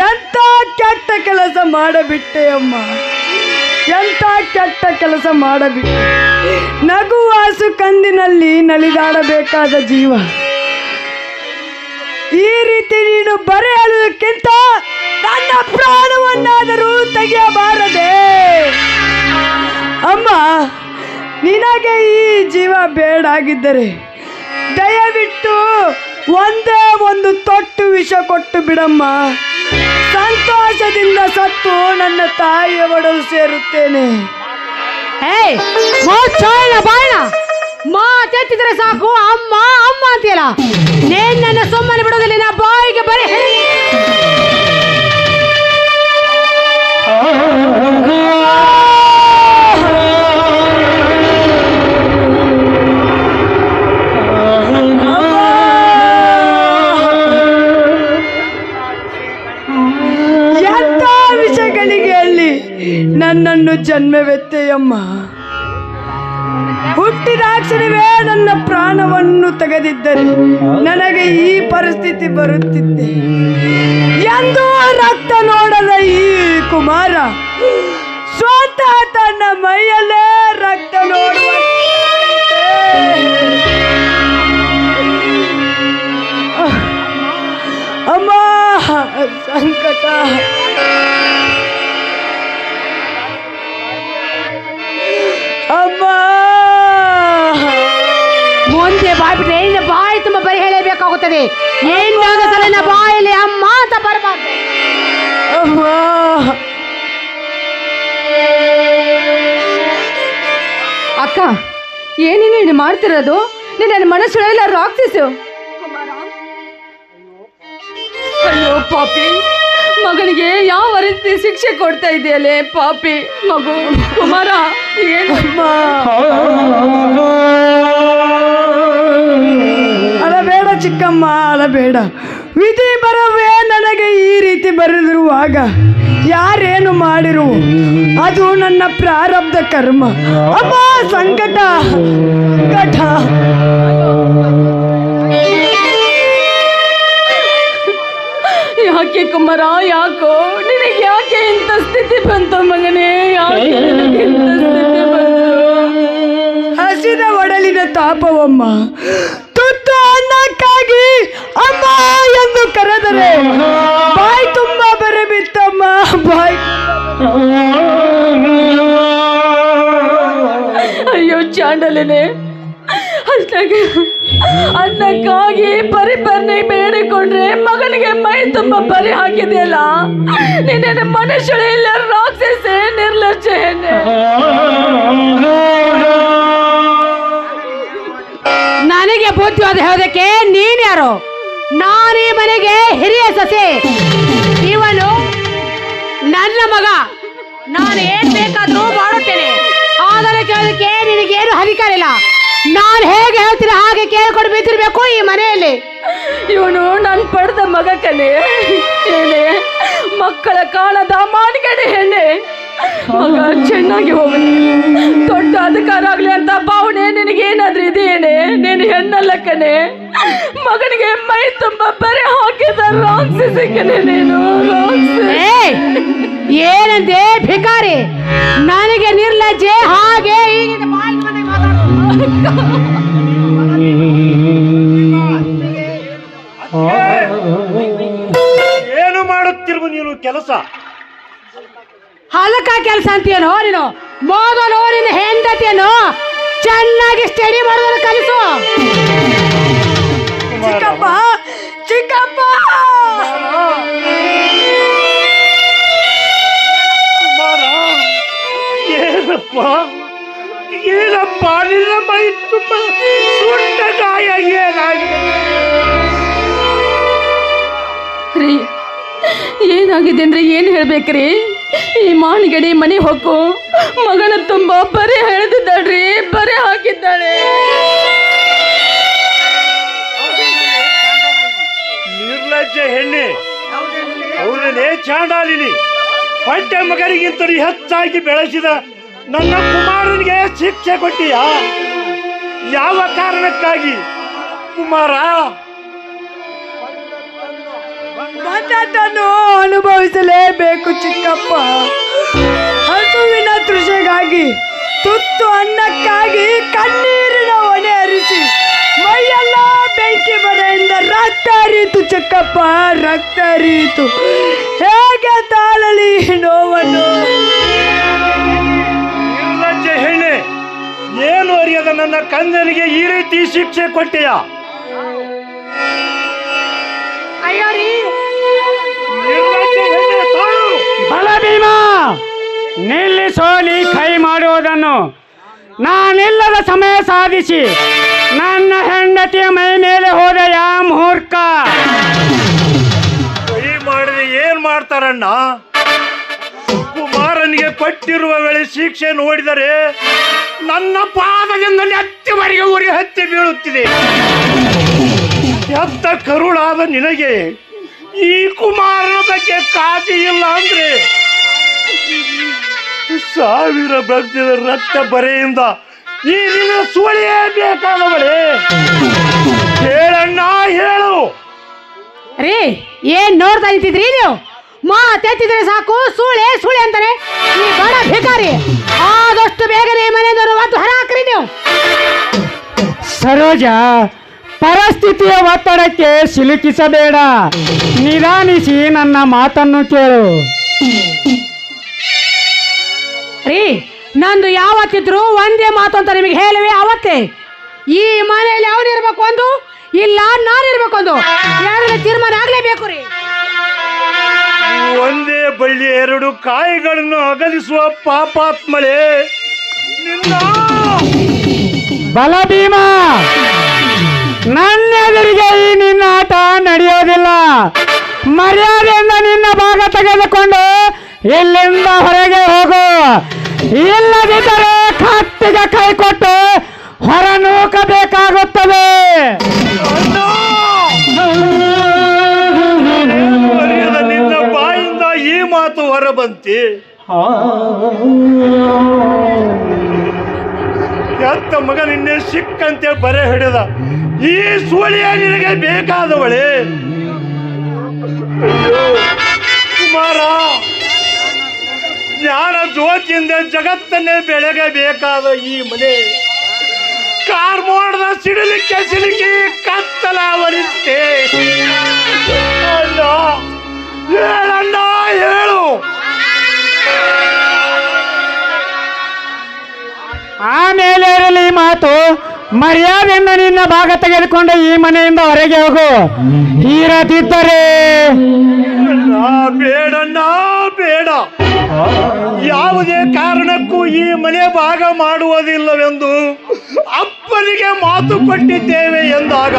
ಎಂತ ಕೆಟ್ಟ ಕೆಲಸ ಮಾಡಬಿಟ್ಟೆ ಅಮ್ಮ, ಎಂತ ಕೆಟ್ಟ ಕೆಲಸ ಮಾಡಬಿಟ್ಟೆ. ನಗುವಾಸು ಕಂದಿನಲ್ಲಿ ನಲಿದಾಡಬೇಕಾದ ಜೀವ ಈ ರೀತಿ ನೀನು ಬರೆ ಹೇಳುವುದಕ್ಕಿಂತ ನನ್ನ ಪ್ರಾಣವನ್ನಾದರೂ ತೆಗೆಯಬಾರದೆ ಅಮ್ಮ. ನಿನಗೆ ಈ ಜೀವ ಬೇಡಾಗಿದ್ದರೆ ದಯವಿಟ್ಟು ಒಂದೇ ಒಂದು ತೊಟ್ಟು ವಿಷ ಕೊಟ್ಟು ಬಿಡಮ್ಮ. ಸಂತೋಷದಿಂದ ಸತ್ತು ನನ್ನ ತಾಯಿಯ ಒಡಲು ಸೇರುತ್ತೇನೆ. ಬಾಯಣ ಮಾತೆತ್ತಿದ್ರೆ ಸಾಕು ಅಮ್ಮ ಅಮ್ಮ ಅಂತೀಯಲ್ಲ, ನನ್ನ ಸುಮ್ಮನೆ ಬಿಡೋದಿಲ್ಲ. ನಾ ಬಾಯಿಗೆ ಬರೀ ಎಂತ ವಿಷಯಗಳಿಗೆ ಅಲ್ಲಿ ನನ್ನನ್ನು ಜನ್ಮವೆತ್ತೆಯಮ್ಮ. ಹುಟ್ಟಿದಾಕ್ಷಣವೇ ನನ್ನ ಪ್ರಾಣವನ್ನು ತೆಗೆದಿದ್ದರೆ ನನಗೆ ಈ ಪರಿಸ್ಥಿತಿ ಬರುತ್ತಿದ್ದೆ ಎಂದು ರಕ್ತ ನೋಡದ ಈ ಕುಮಾರ ಸ್ವತಃ ತನ್ನ ಮೈಯಲ್ಲೇ ರಕ್ತ ನೋಡುವ ಅಮ್ಮ ಸಂಕಟ. ಅಮ್ಮ ಮುಂದೆ ಬಾಯ್ಬಿಟ್ರೆ ನಿನ್ನ ಬಾಯಿ ತುಂಬ ಬರಿ ಹೇಳಬೇಕಾಗುತ್ತದೆ. ಏನಾಗ ಸಲ ನನ್ನ ಬಾಯಲ್ಲಿ ಅಮ್ಮ ಅಂತ ಬರಬಾರ್ದು. ಅಮ್ಮ ಅಕ್ಕ, ಏನೇನು ನೀನು ಮಾಡ್ತಿರೋದು? ನನ್ನ ಮನಸ್ಸೊಳಗೆಲ್ಲ ರಾಕ್ಷಸು. ಅಯ್ಯೋ ಪಾಪಿ, ಮಗನಿಗೆ ಯಾವ ರೀತಿ ಶಿಕ್ಷೆ ಕೊಡ್ತಾ ಇದೆಯಲ್ಲೇ ಪಾಪಿ ಮಗು. ಕುಮಾರ ಏನಮ್ಮ? ಅಳಬೇಡ ಚಿಕ್ಕಮ್ಮ, ಅಳಬೇಡ. ವಿಧಿ ಬರವೇ ನನಗೆ ಈ ರೀತಿ ಬರೆದಿರುವಾಗ ಯಾರೇನು ಮಾಡಿರು ಅದು ನನ್ನ ಪ್ರಾರಬ್ಧ ಕರ್ಮ. ಅಮ್ಮ ಸಂಕಟ ಕಟ. ಯಾಕೆ ಕುಮಾರ, ಯಾಕೋ ನಿನಗೆ ಯಾಕೆ ಇಂಥ ಸ್ಥಿತಿ ಬಂತು ಮಗನೇ? ಯಾಕೆ ನಿನಗೆ ಇಂಥ ಸ್ಥಿತಿ ಬಂತು? ತಾಪವಮ್ಮ. ತುತ್ತು ಅನ್ನಕ್ಕಾಗಿ ಅಮ್ಮ ಎಂದು ಕರೆದರೆ ಬಾಯಿ ತುಂಬ ಬರೆ ಬಿತ್ತಮ್ಮ, ಬಾಯಿ. ಅಯ್ಯೋ ಚಾಂಡಲನೆ, ಅನ್ನಕ್ಕಾಗಿ ಪರಿಪರ್ನೆ ಬೇಡಿಕೊಂಡ್ರೆ ಮಗನಿಗೆ ಮೈ ತುಂಬ ಬರಿ ಹಾಕಿದೆಯಲ್ಲ. ನಿನ್ನ ಮನುಷ್ಯಳು ಇಲ್ಲ, ರಾಕ್ಷಸೆ, ನಿರ್ಲಜ್ಜೆಯನ್ನೇ. ನನಗೆ ಬುದ್ಧಿವಾದ ಹೇಳೋದಕ್ಕೆ ನೀನ್ ಯಾರು? ನಾನು ಈ ಮನೆಗೆ ಹಿರಿಯ ಸೊಸೆ, ಇವನು ನನ್ನ ಮಗ. ನಾನು ಏನ್ ಬೇಕಾದ್ರೂ ಮಾಡುತ್ತೇನೆ, ಆದರೆ ಕೇಳೋದಕ್ಕೆ ನಿನಗೇನು ಅಧಿಕಾರ ಇಲ್ಲ. ನಾನು ಹೇಗೆ ಹೇಳ್ತೀನಿ ಹಾಗೆ ಕೇಳ್ಕೊಂಡು ಬಿದ್ದಿರ್ಬೇಕು ಈ ಮನೆಯಲ್ಲಿ. ಇವನು ನಾನು ಪಡೆದ ಮಗ ಕಲೆ, ಏನೇ ಮಕ್ಕಳ ಕಾಣದ ಮಾನಗಡೆ ಹೆಣ್ಣೆ. ಮಗ ಚೆನ್ನಾಗಿ ಹೋಗಲಿ, ದೊಡ್ಡ ಅಧಿಕಾರ ಆಗ್ಲಿ ಅಂತ ಭಾವನೆ ನಿನಗೇನಾದ್ರೂ ಇದೆಯೇನೆ? ನೀನು ಹೆಣ್ಣಲ್ಲ ಕಣೆ, ಮಗನಿಗೆ ಮೈ ತುಂಬ ಬರೆ ಹಾಕಿದ ರಾಕ್ಷಸಿ ಕಣೆ ನೀನು, ರಾಕ್ಷಸಿ. ಏನಂತೆ ಭಿಕಾರಿ? ನನಗೆ ನಿರ್ಲಜ್ಜೆ ಹಾಗೆ ಹೀಗೆ ಬಾಯಿ ಬಂದಂಗೆ ಮಾತಾಡು. ಏನು ಮಾಡುತ್ತಿರುವ ನೀನು ಕೆಲಸ? ಹಲಕ ಕೆಲಸ ಅಂತೀಯನೋ ನೀನು? ಮೊದಲು ನಿನ್ನ ಹೆಂಡತಿಯನ್ನು ಚೆನ್ನಾಗಿ ಸ್ಟಡಿ ಮಾಡೋದನ್ನು ಕಲಿಸು. ಚಿಕ್ಕಪ್ಪ, ಚಿಕ್ಕಪ್ಪ, ಏನಪ್ಪ ಏನಪ್ಪ ನಿನ್ನ ಮೈ ತುಂಬ ಸುಟ್ಟ ಗಾಯ ಏನಾಗಿದೆ? ರೀ, ಏನಾಗಿದೆ ಅಂದ್ರೆ ಏನ್ ಹೇಳ್ಬೇಕ್ರಿ? ಈ ಮಾನಗಡಿ ಮನೆ ಹೊಕ್ಕು ಮಗನ ತುಂಬ ಬರೆ ಹೇಳ್ತಿದ್ದಾಳ್ರಿ, ಬರೆ ಹಾಕಿದ್ದಾಳೆ. ನಿರ್ಲಜ್ಜೆ ಹೆಣ್ಣೆ, ಅವಳನ್ನೇ ಚಾಂಡಾಲಿನಿ. ಹೊಟ್ಟೆ ಮಗನಿಗಿಂತಲೂ ಹೆಚ್ಚಾಗಿ ಬೆಳೆಸಿದ ನನ್ನ ಕುಮಾರನಿಗೆ ಶಿಕ್ಷೆ ಕೊಟ್ಟಿಯಾ? ಯಾವ ಕಾರಣಕ್ಕಾಗಿ ಕುಮಾರ? ಬಂದದ್ದನ್ನು ಅನುಭವಿಸಲೇಬೇಕು ಚಿಕ್ಕಪ್ಪ. ಹಸುವಿನ ತೃಷೆಗಾಗಿ, ತುತ್ತು ಅನ್ನಕ್ಕಾಗಿ ಕಣ್ಣೀರಿನ ಹೊಣೆ ಹರಿಸಿ ಮೈಯೆಲ್ಲ ಬೆಂಕಿ ಬರೆಯಿಂದ ರಕ್ತ ಹರಿಯಿತು ಚಿಕ್ಕಪ್ಪ, ರಕ್ತ ಹರಿಯಿತು. ಹೇಗೆ ತಾಳಲಿ ನೋವನ್ನು? ನಿರ್ಲಜ್ಜೆ ಹೆಣ್ಣೆ, ಏನು ಅರಿಯದ ನನ್ನ ಕಂದನಿಗೆ ಈ ರೀತಿ ಶಿಕ್ಷೆ ಕೊಟ್ಟೆಯಾ? ಅಯ್ಯೋ ರೀ, ನಿರ್ಲಜ್ಜೆ ಹೆಣ್ಣೆ, ತಾಳು. ಬಲಭೀಮ, ನಿಲ್ಲಿಸೋಲಿ ಕೈ ಮಾಡುವುದನ್ನು. ನಾನಿಲ್ಲದ ಸಮಯ ಸಾಧಿಸಿ ನನ್ನ ಹೆಂಡತಿಯ ಮೈ ಮೇಲೆ ಹೋದ ಯಾ ಮೂರ್ಖ. ಕೈ ಮಾಡಿದ್ರೆ ಏನ್ ಮಾಡ್ತಾರಣ್ಣ? ಕುಮಾರನಿಗೆ ಕೊಟ್ಟಿರುವ ವೇಳೆ ಶಿಕ್ಷೆ ನೋಡಿದರೆ ನನ್ನ ಪಾದದಿಂದ ನೆತ್ತಿವರೆಗೆ ಉರಿ ಹತ್ತಿ ಬೀಳುತ್ತಿದೆ. ಎತ್ತ ಕರುಳಾದ ನಿನಗೆ ಈ ಕುಮಾರನ ಬಗ್ಗೆ ಕಾಳಜಿ ಇಲ್ಲ ಅಂದ್ರೆ ಸಾವಿರ ಭಕ್ತಿದ ರಕ್ತ ಬರೆಯಿಂದ ಈ ದಿನ ಸುಳಿಯೇ ಬೇಕಾದವಳೆ. ಹೇಳಣ್ಣ, ಹೇಳು. ರೀ, ಏನ್ ನೋಡ್ತಾ ನಿಂತಿದ್ರಿ ನೀವು? ಮಾತೆತ್ತಿದ್ರೆ ಸಾಕು ಸುಳೆ ಸುಳೆ ಅಂತಾನೆ ಈ ಬಡ ಭಿಕಾರಿ. ಆದಷ್ಟು ಬೇಗನೆ ಮನೆಯಿಂದ ಒತ್ತು ಹೊರ ಹಾಕ್ರಿ ನೀವು. ಸರೋಜ, ಪರಿಸ್ಥಿತಿಯ ಒತ್ತಡಕ್ಕೆ ಸಿಲುಕಿಸಬೇಡ, ನಿಧಾನಿಸಿ ನನ್ನ ಮಾತನ್ನು ಕೇಳು. ರೀ, ನಂದು ಯಾವತ್ತಿದ್ರು ಒಂದೇ ಮಾತು ಅಂತ ನಿಮಗೆ ಹೇಳುವೆ. ಅವತ್ತೇ ಈ ಮನೆಯಲ್ಲಿ ಅವನಿರ್ಬೇಕು ಒಂದು, ಇಲ್ಲ ನಾನಿರ್ಬೇಕು ಒಂದು, ಎರಡನೇ ತೀರ್ಮಾನ ಆಗ್ಲೇಬೇಕು ರೀ. ಒಂದೇ ಬಳ್ಳಿ ಎರಡು ಕಾಯಿಗಳನ್ನು ಅಗಲಿಸುವ ಪಾಪಾತ್ಮಳೆ ನಿನ್ನ. ಬಲಭೀಮ, ನನ್ನ ಎದುರಿಗೆ ಈ ನಿನ್ನ ಆಟ ನಡೆಯೋದಿಲ್ಲ. ಮರ್ಯಾದೆಯಿಂದ ನಿನ್ನ ಭಾಗ ತೆಗೆದುಕೊಂಡು ಇಲ್ಲಿಂದ ಹೊರಗೆ ಹೋಗು. ಇಲ್ಲದಿದ್ದರೆ ಕತ್ತಿಗೆ ಕೈ ಕೊಟ್ಟು ಹೊರ ನೂಕಬೇಕಾಗುತ್ತದೆ. ನಿನ್ನ ಬಾಯಿಂದ ಈ ಮಾತು ಹೊರಬಂತಿ. ಎತ್ತ ಮಗ ನಿನ್ನೆ ಸಿಕ್ಕಂತೆ ಬರೆ ಹಿಡಿದ ಈ ಸೂಳಿಯ ನಿನಗೆ ಬೇಕಾದವಳೆ. ಕುಮಾರ, ಜ್ಞಾನ ಜ್ಯೋತಿಯಿಂದ ಜಗತ್ತನ್ನೇ ಬೆಳಗಬೇಕಾದ ಈ ಮನೆ ಕಾರ್ಮೋಡದ ಸಿಡಿಲಿಕ್ಕೆ ಸಿಲುಕಿ ಕತ್ತಲಾವರಿస్తే ಅಣ್ಣ ಹೇಳಣ್ಣ ಹೇಳು. ಆಮೇಲೆ ಇರಲಿ ಮಾತು, ಮರ್ಯಾದೆಯಿಂದ ನಿನ್ನ ಭಾಗ ತೆಗೆದುಕೊಂಡು ಈ ಮನೆಯಿಂದ ಹೊರಗೆ ಹೋಗು. ಹೀರದಿದ್ದರೆ ಬೇಡಣ್ಣ ಬೇಡ, ಯಾವುದೇ ಕಾರಣಕ್ಕೂ ಈ ಮನೆ ಭಾಗ ಮಾಡುವುದಿಲ್ಲವೆಂದು ಅಪ್ಪನಿಗೆ ಮಾತು ಕೊಟ್ಟಿದ್ದೇವೆ ಎಂದಾಗ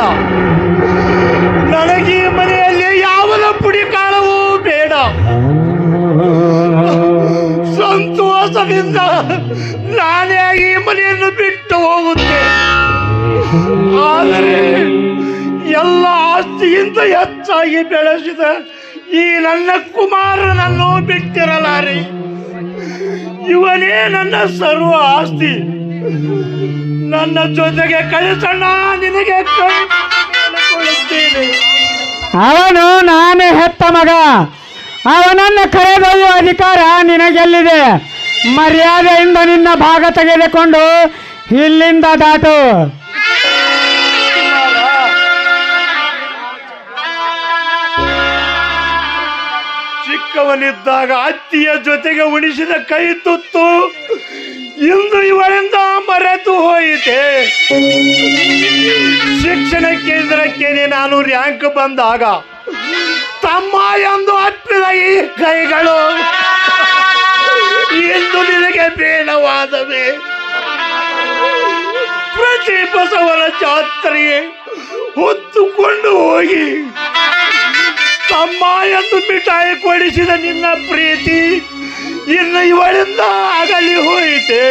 ನನಗೆ ಈ ಮನೆಯಲ್ಲಿ ಯಾವುದ ಪುಡಿ ಕಾಳವೂ ಬೇಡ. ಸಂತೋಷದಿಂದ ನಾನೇ ಈ ಮನೆಯನ್ನು ಬಿಟ್ಟು ಹೋಗುತ್ತೆ. ಆದರೆ ಎಲ್ಲ ಆಸ್ತಿಗಿಂತ ಹೆಚ್ಚಾಗಿ ಬೆಳೆಸಿದ ಈ ನನ್ನ ಕುಮಾರನನ್ನು ಬಿಟ್ಟಿರಲಾರೆ. ಇವನೇ ನನ್ನ ಸರ್ವ ಆಸ್ತಿ. ನನ್ನ ಜೊತೆಗೆ ಕಳಿಸಣ್ಣ, ನಿನಗೆ ಕಳಿಸುತ್ತೇನೆ. ಅವನು ನಾನು ಹೆತ್ತ ಮಗ, ಅವನನ್ನು ಕರೆದೊಯ್ಯುವ ಅಧಿಕಾರ ನಿನಗೆಲ್ಲಿದೆ? ಮರ್ಯಾದೆಯಿಂದ ನಿನ್ನ ಭಾಗ ತೆಗೆದುಕೊಂಡು ಇಲ್ಲಿಂದ ದಾಟು. ಚಿಕ್ಕವನಿದ್ದಾಗ ಅತ್ತಿಯ ಜೊತೆಗೆ ಉಣಿಸಿದ ಕೈ ತುತ್ತು ಇಂದು ಇವರಿಂದ ಮರೆತು ಹೋಯಿತೆ. ಶಿಕ್ಷಣ ಕೇಂದ್ರಕ್ಕೆ ನಾನು ರ್ಯಾಂಕ್ ಬಂದಾಗ ತಮ್ಮ ಎಂದು ಅಪ್ಪಿದ ಈ ಕೈಗಳು ಇಂದು ನಿನಗೆ ಬೇಡವಾದವೇ. ಪ್ರತಿ ಬಸವನ ಜಾತ್ರೆಗೆ ಹೊತ್ತುಕೊಂಡು ಹೋಗಿ ತಮ್ಮ ಎಂದು ಮಿಠಾಯಿ ಕೊಡಿಸಿದ ನಿನ್ನ ಪ್ರೀತಿ ಇನ್ನು ಇವಳಿಂದ ಅಗಲಿ ಹೋಯಿತೆ.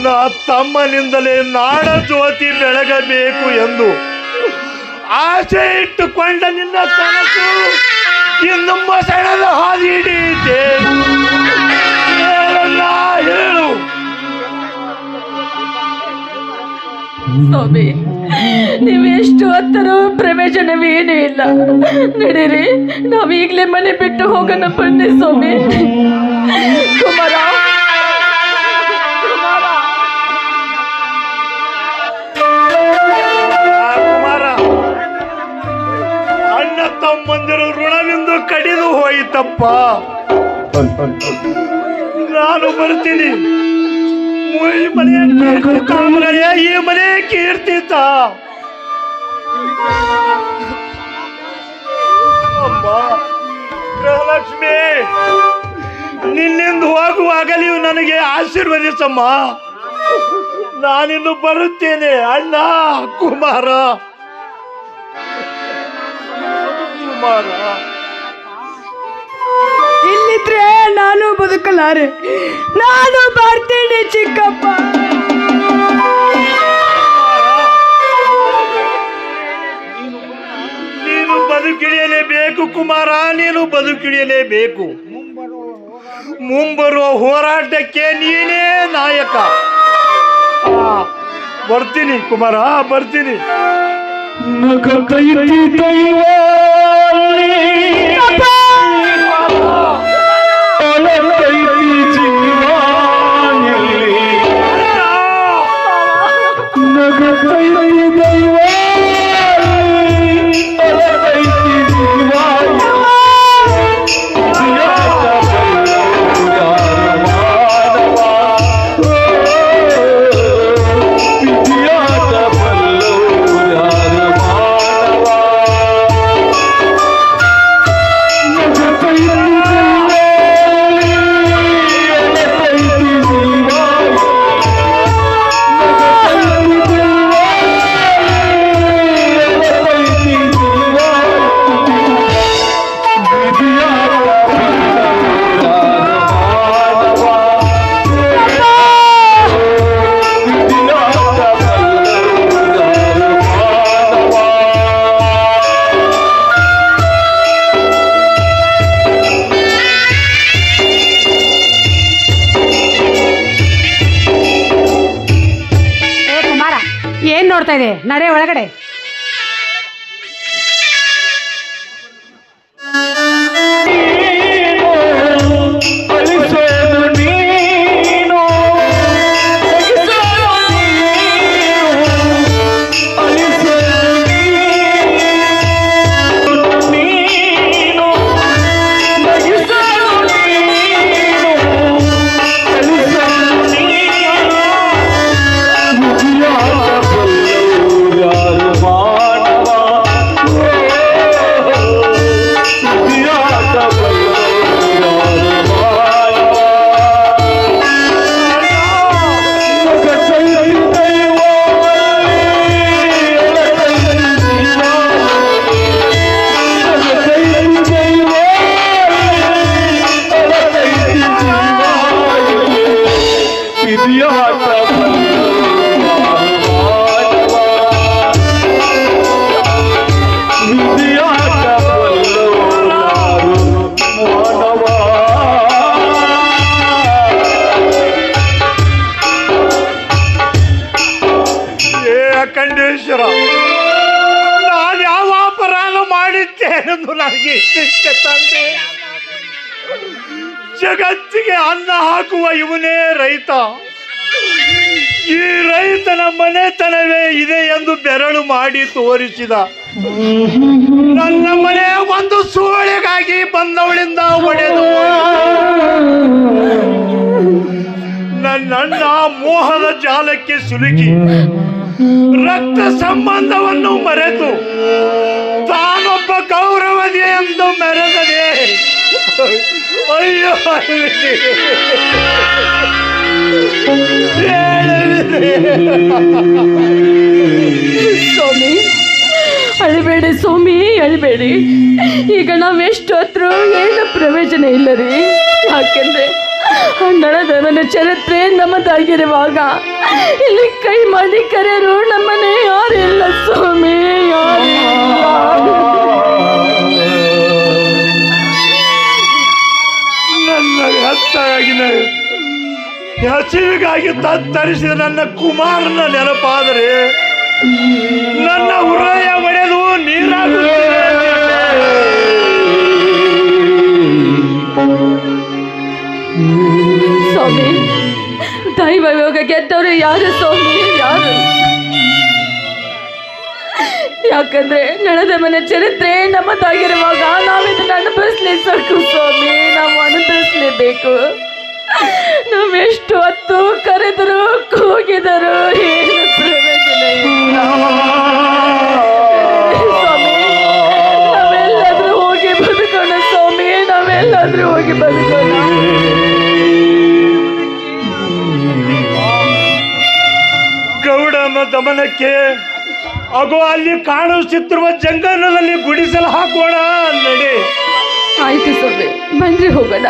ನಾ ತಮ್ಮನಿಂದಲೇ ನಾಡ ಜ್ಯೋತಿ ಬೆಳಗಬೇಕು ಎಂದು ಆಸೆ ಇಟ್ಟುಕೊಂಡ ನಿನ್ನ ಕನಸು ಇನ್ನು ಮಸಣದ ಹಾದಿ ಹಿಡಿಯಿತೆ. ಹೇಳು. ಸ್ವಾಮಿ, ನೀವೆಷ್ಟು ಹತ್ತರೂ ಪ್ರಯೋಜನವೇನೂ ಇಲ್ಲ. ನಡೀರಿ, ನಾವೀಗಲೇ ಮನೆ ಬಿಟ್ಟು ಹೋಗೋಣ. ಬನ್ನಿ ಸ್ವಾಮಿ. ಕುಮಾರ, ಕುಮಾರ, ಅಣ್ಣ ತಮ್ಮಂದಿರು ಋಣವಿಂದು ಕಡಿದು ಹೋಯಿತಪ್ಪ. ನಾನು ಬರ್ತೀನಿ. ಈ ಮನೆ ಕೀರ್ತಿತ ಅಮ್ಮ ಗೃಹಲಕ್ಷ್ಮಿ, ನಿನ್ನಿಂದ ಹೋಗುವಾಗ ನೀವು ನನಗೆ ಆಶೀರ್ವದಿಸಮ್ಮ. ನಾನಿನ್ನು ಬರುತ್ತೇನೆ ಅಣ್ಣ. ಕುಮಾರ ಕುಮಾರ, ಇಲ್ಲಿದ್ರೆ ನಾನು ಬದುಕಲಾರೆ. ನಾನು ಬರ್ತೀನಿ ಚಿಕ್ಕಪ್ಪ. ನೀನು ಬದುಕಿಳಿಯಲೇಬೇಕು ಕುಮಾರ, ನೀನು ಬದುಕಿಳಿಯಲೇಬೇಕು. ಮುಂಬರುವ ಹೋರಾಟಕ್ಕೆ ನೀನೇ ನಾಯಕ. ಬರ್ತೀನಿ ಕುಮಾರ, ಬರ್ತೀನಿ. ಏನ್ ನೋಡ್ತಾ ಇದೆ? ನಡೆ ಒಳಗಡೆ. ನೀನು ವಿಧಿಯಾಟ ವಿಧಿಯಾಟ ಮಾನವ. ಏ ಅಖಂಡೇಶ್ವರ, ನಾನು ಯಾವ ಅಪರಾಧ ಮಾಡಿದ್ದೇನೆಂದು ನನಗೆ ಇಷ್ಟ ತಂದೆ. ಜಗತ್ತಿಗೆ ಅನ್ನ ಹಾಕುವ ಇವನೇ ರೈತ. ಈ ರೈತನ ಮನೆತನವೇ ಇದೆ ಎಂದು ಬೆರಳು ಮಾಡಿ ತೋರಿಸಿದ. ನನ್ನ ಮನೆ ಒಂದು ಸೂಳೆಗಾಗಿ ಬಂದವಳಿಂದ ಒಡೆದು ನನ್ನಣ್ಣ ಮೋಹದ ಜಾಲಕ್ಕೆ ಸಿಲುಕಿ ರಕ್ತ ಸಂಬಂಧವನ್ನು ಮರೆತು ತಾನೊಬ್ಬ ಗೌರವದಿ ಎಂದು ಮೆರೆದನೆ. ಅಯ್ಯೋ ಸ್ವಾಮಿ, ಅಳಬೇಡಿ ಸ್ವಾಮಿ, ಅಳಬೇಡಿ. ಈಗ ನಾವೆಷ್ಟು ಹತ್ರ ಏನು ಪ್ರಯೋಜನ ಇಲ್ಲ ರೀ. ಯಾಕೆಂದ್ರೆ ನಳದವನ ಚರಿತ್ರೆ ನಮ್ಮದಾಗಿರುವಾಗ ಇಲ್ಲಿ ಕೈ ಮಾಡಿ ಕರೆಯರು ನಮ್ಮನೆ ಯಾರಿಲ್ಲ ಸ್ವಾಮಿ, ಯಾರಿಲ್ಲ. ನನ್ನ ಹಸಿವಿಗಾಗಿ ತತ್ತರಿಸಿದ ನನ್ನ ಕುಮಾರನ ನೆನಪಾದರೆ ನನ್ನ ಹೃದಯ ಒಡೆದು ನೀರಾಗುತ್ತಿದೆ. ಸ್ವಾಮಿ, ದೈವ ಯೋಗ ಗೆದ್ದವರು ಯಾರು ಸ್ವಾಮಿ, ಯಾರು? ಯಾಕಂದ್ರೆ ನಳದ ಮನೆ ಚರಿತ್ರೆ ನಮ್ಮದಾಗಿರುವಾಗ ನಾವಿದನ್ನು ಅನುಭವಿಸ್ಲೇಬೇಕು ಸ್ವಾಮಿ, ನಾವು ಅನುಭವಿಸ್ಲೇಬೇಕು. ನಾವೆಷ್ಟು ಹೊತ್ತು ಕರೆದರು ಕೂಗಿದರು ಏನು ಪ್ರಯೋಜನ ಇಲ್ಲ ಸ್ವಾಮಿ. ನಾವೆಲ್ಲಾದ್ರೂ ಹೋಗಿ ಬದುಕೋಣ ಸ್ವಾಮಿ, ನಾವೆಲ್ಲಾದ್ರೂ ಹೋಗಿ ಬದುಕೋಣ. ಗೌಡನ ದಮನಕ್ಕೆ ಅಗೋ ಅಲ್ಲಿ ಕಾಣಿಸುತ್ತಿರುವ ಜಂಗಲದಲ್ಲಿ ಗುಡಿಸಲು ಹಾಕೋಣ ನಡಿ. ಆಯ್ತು ಸ್ವಾಮಿ, ಬನ್ರಿ ಹೋಗೋಣ.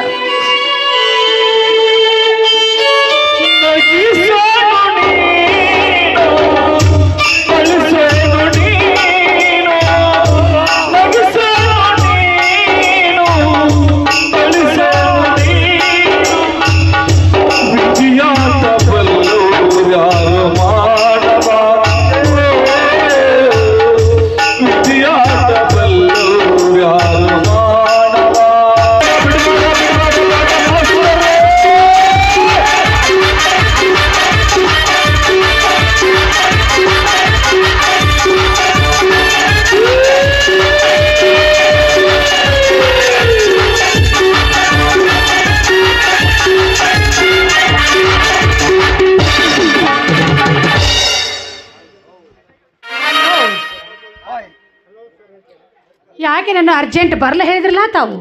ಯಾಕೆ ನನ್ನ ಅರ್ಜೆಂಟ್ ಬರಲ್ಲ ಹೇಳಿದ್ರಲ್ಲ ತಾವು?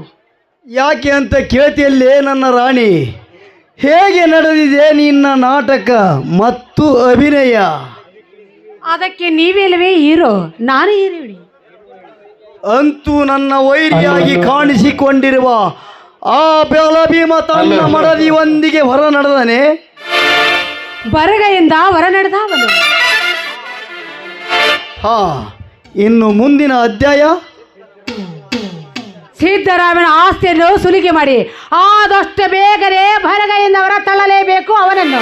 ಯಾಕೆ ಅಂತ ಕೇಳ್ತಿಯಲ್ಲೇ ನನ್ನ ರಾಣಿ. ಹೇಗೆ ನಡೆದಿದೆ ನಿನ್ನ ನಾಟಕ ಮತ್ತು ಅಭಿನಯ? ಅದಕ್ಕೆ ನೀವೇಲ್ವೇ ಹೀರೋ, ನಾನು ಹೀರೋಣಿ. ಅಂತೂ ನನ್ನ ವೈರಿಯಾಗಿ ಕಾಣಿಸಿಕೊಂಡಿರುವ ಆ ಬಲಭೀಮ ತನ್ನ ಮಡದಿಯೊಂದಿಗೆ ಹೊರ ನಡೆದನೆ. ಬರಗೈಯಿಂದ ಹೊರ ನಡೆದವನು. ಹಾ, ಇನ್ನು ಮುಂದಿನ ಅಧ್ಯಾಯ. ಸಿದ್ದರಾಮನ ಆಸ್ತಿಯನ್ನು ಸುಲಿಗೆ ಮಾಡಿ ಆದಷ್ಟು ಬೇಗನೆ ಬರಗೈಯಿಂದ ಹೊರ ತಳ್ಳಲೇಬೇಕು ಅವನನ್ನು.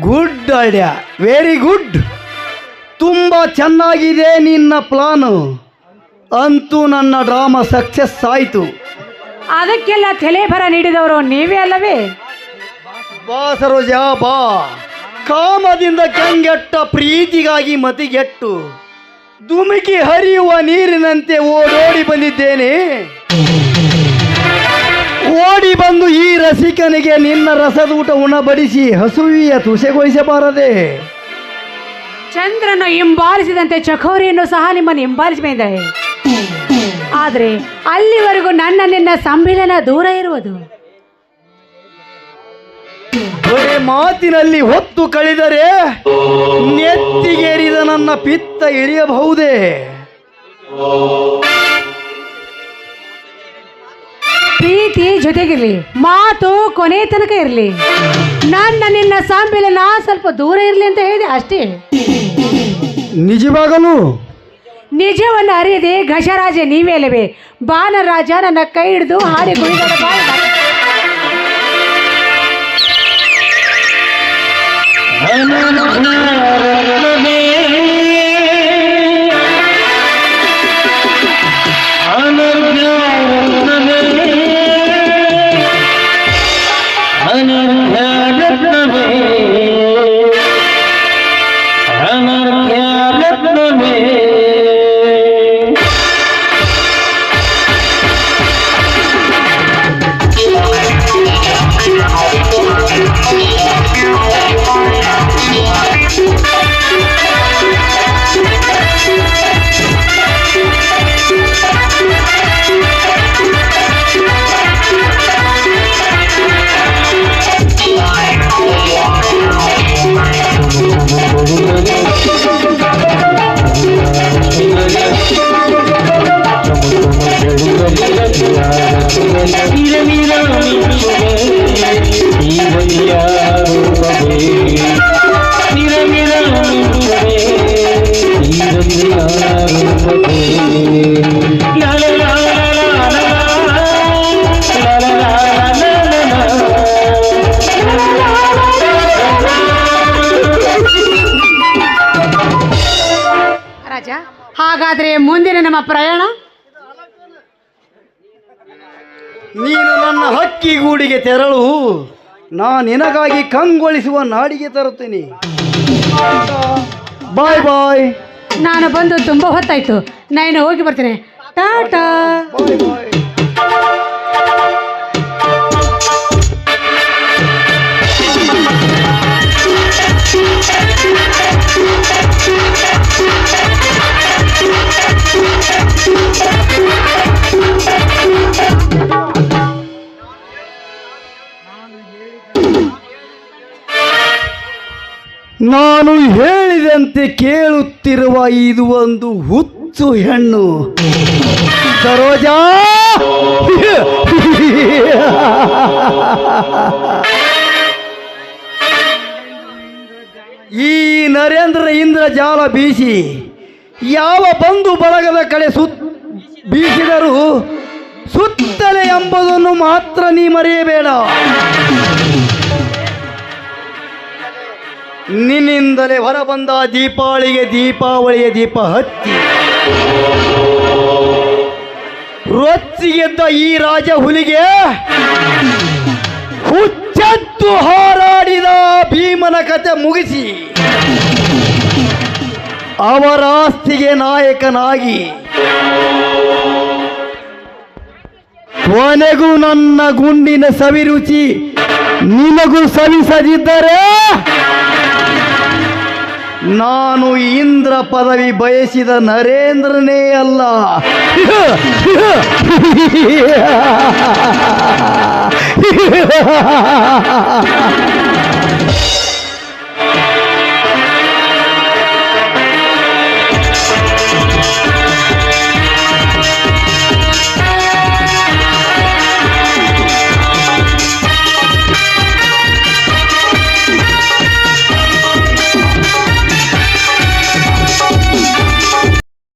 Good idea, very good. ತುಂಬ ಚೆನ್ನಾಗಿದೆ ನಿನ್ನ ಪ್ಲಾನು. ಅಂತೂ ನನ್ನ ಡ್ರಾಮಾ ಸಕ್ಸಸ್ ಆಯಿತು. ಅದಕ್ಕೆಲ್ಲ ತಲೆಬರ ನೀಡಿದವರು ನೀವೇ ಅಲ್ಲವೇ? ಬಾ ಸರೋಜಾ ಬಾ. ಕಾಮದಿಂದ ಕಂಗೆಟ್ಟ ಪ್ರೀತಿಗಾಗಿ ಮತಿಗೆಟ್ಟು ಧುಮುಕಿ ಹರಿಯುವ ನೀರಿನಂತೆ ಓಡೋಡಿ ಬಂದಿದ್ದೇನೆ. ಓಡಿ ಬಂದು ಈ ರಸಿಕನಿಗೆ ನಿನ್ನ ರಸದೂಟ ಉಣಬಡಿಸಿ ಹಸುವಿಯ ತುಸೆಗೊಳಿಸಬಾರದೆ. ಚಂದ್ರನು ಹಿಂಬಾಲಿಸಿದಂತೆ ಚಕೋರಿಯನ್ನು ಸಹ ನಿಮ್ಮನ್ನು ಹಿಂಬಾಲಿಸಿ ಬಂದಿದೆ. ಆದರೆ ಅಲ್ಲಿವರೆಗೂ ನಿನ್ನ ಸಂಮಿಲನ ದೂರ ಇರುವುದು. ಬರೇ ಮಾತಿನಲ್ಲಿ ಹೊತ್ತು ಕಳೆದರೆ ನೆತ್ತಿಗೇರಿದ ನನ್ನ ಪಿತ್ತ ಇಳಿಯಬಹುದೇ? ಪ್ರೀತಿ ಪ್ರೀತಿ ಜೊತೆಗಿರ್ಲಿ, ಮಾತು ಕೊನೆ ತನಕ ಇರ್ಲಿ. ನನ್ನ ನಿನ್ನ ಸಾಂಬಿಲನ ಸ್ವಲ್ಪ ದೂರ ಇರ್ಲಿ ಅಂತ ಹೇಳಿದೆ ಅಷ್ಟೇ. ನಿಜವಾಗಲು ನಿಜವನ್ನು ಅರಿಯದೆ ಗಜರಾಜ ನೀವೇಲವೇ. ಬಾನರಾಜ ನನ್ನ ಕೈ ಹಿಡಿದು ಹಾಡಿ ಗುಳಿಗಡ ಬಾಳ ರಾಜ. ಹಾಗಾದ್ರೆ ಮುಂದಿನ ನಮ್ಮ ಪ್ರಯಾಣ? ನೀನು ನನ್ನ ಹಕ್ಕಿಗೂಡಿಗೆ ತೆರಳು, ನಾ ನಿನಗಾಗಿ ಕಂಗೊಳಿಸುವ ನಾಡಿಗೆ ತರುತ್ತೇನೆ. ಬಾಯ್ ಬಾಯ್. ನಾನು ಬಂದು ತುಂಬಾ ಹೊತ್ತಾಯ್ತು, ನಾನು ಹೋಗಿ ಬರ್ತೇನೆ. ಟಾಟಾ. ಬಾಯ್ ಬಾಯ್. ನಾನು ಹೇಳಿದಂತೆ ಕೇಳುತ್ತಿರುವ ಇದು ಒಂದು ಹುಚ್ಚು ಹೆಣ್ಣು. ಸರೋಜಾ, ಈ ನರೇಂದ್ರ ಇಂದ್ರಜಾಲ ಬೀಸಿ ಯಾವ ಬಂಧು ಬಳಗದ ಕಡೆ ಬೀಸಿದರೂ ಸುತ್ತಲೆ ಎಂಬುದನ್ನು ಮಾತ್ರ ನೀ ಮರೆಯಬೇಡ. ನಿನ್ನಿಂದಲೇ ಹೊರಬಂದ ದೀಪಾವಳಿಯ ದೀಪ ಹತ್ತಿ ರೊಚ್ಚಿಗೆದ್ದ ಈ ರಾಜ ಹುಲಿಗೆ ಹುಚ್ಚೆದ್ದು ಹಾರಾಡಿದ ಭೀಮನ ಕತೆ ಮುಗಿಸಿ ಅವರ ಆಸ್ತಿಗೆ ನಾಯಕನಾಗಿ ಕೊನೆಗೂ ನನ್ನ ಗುಂಡಿನ ಸವಿರುಚಿ ನಿನಗೂ ಸವಿಸದಿದ್ದರೆ ನಾನು ಇಂದ್ರ ಪದವಿ ಬಯಸಿದ ನರೇಂದ್ರನೇ ಅಲ್ಲ.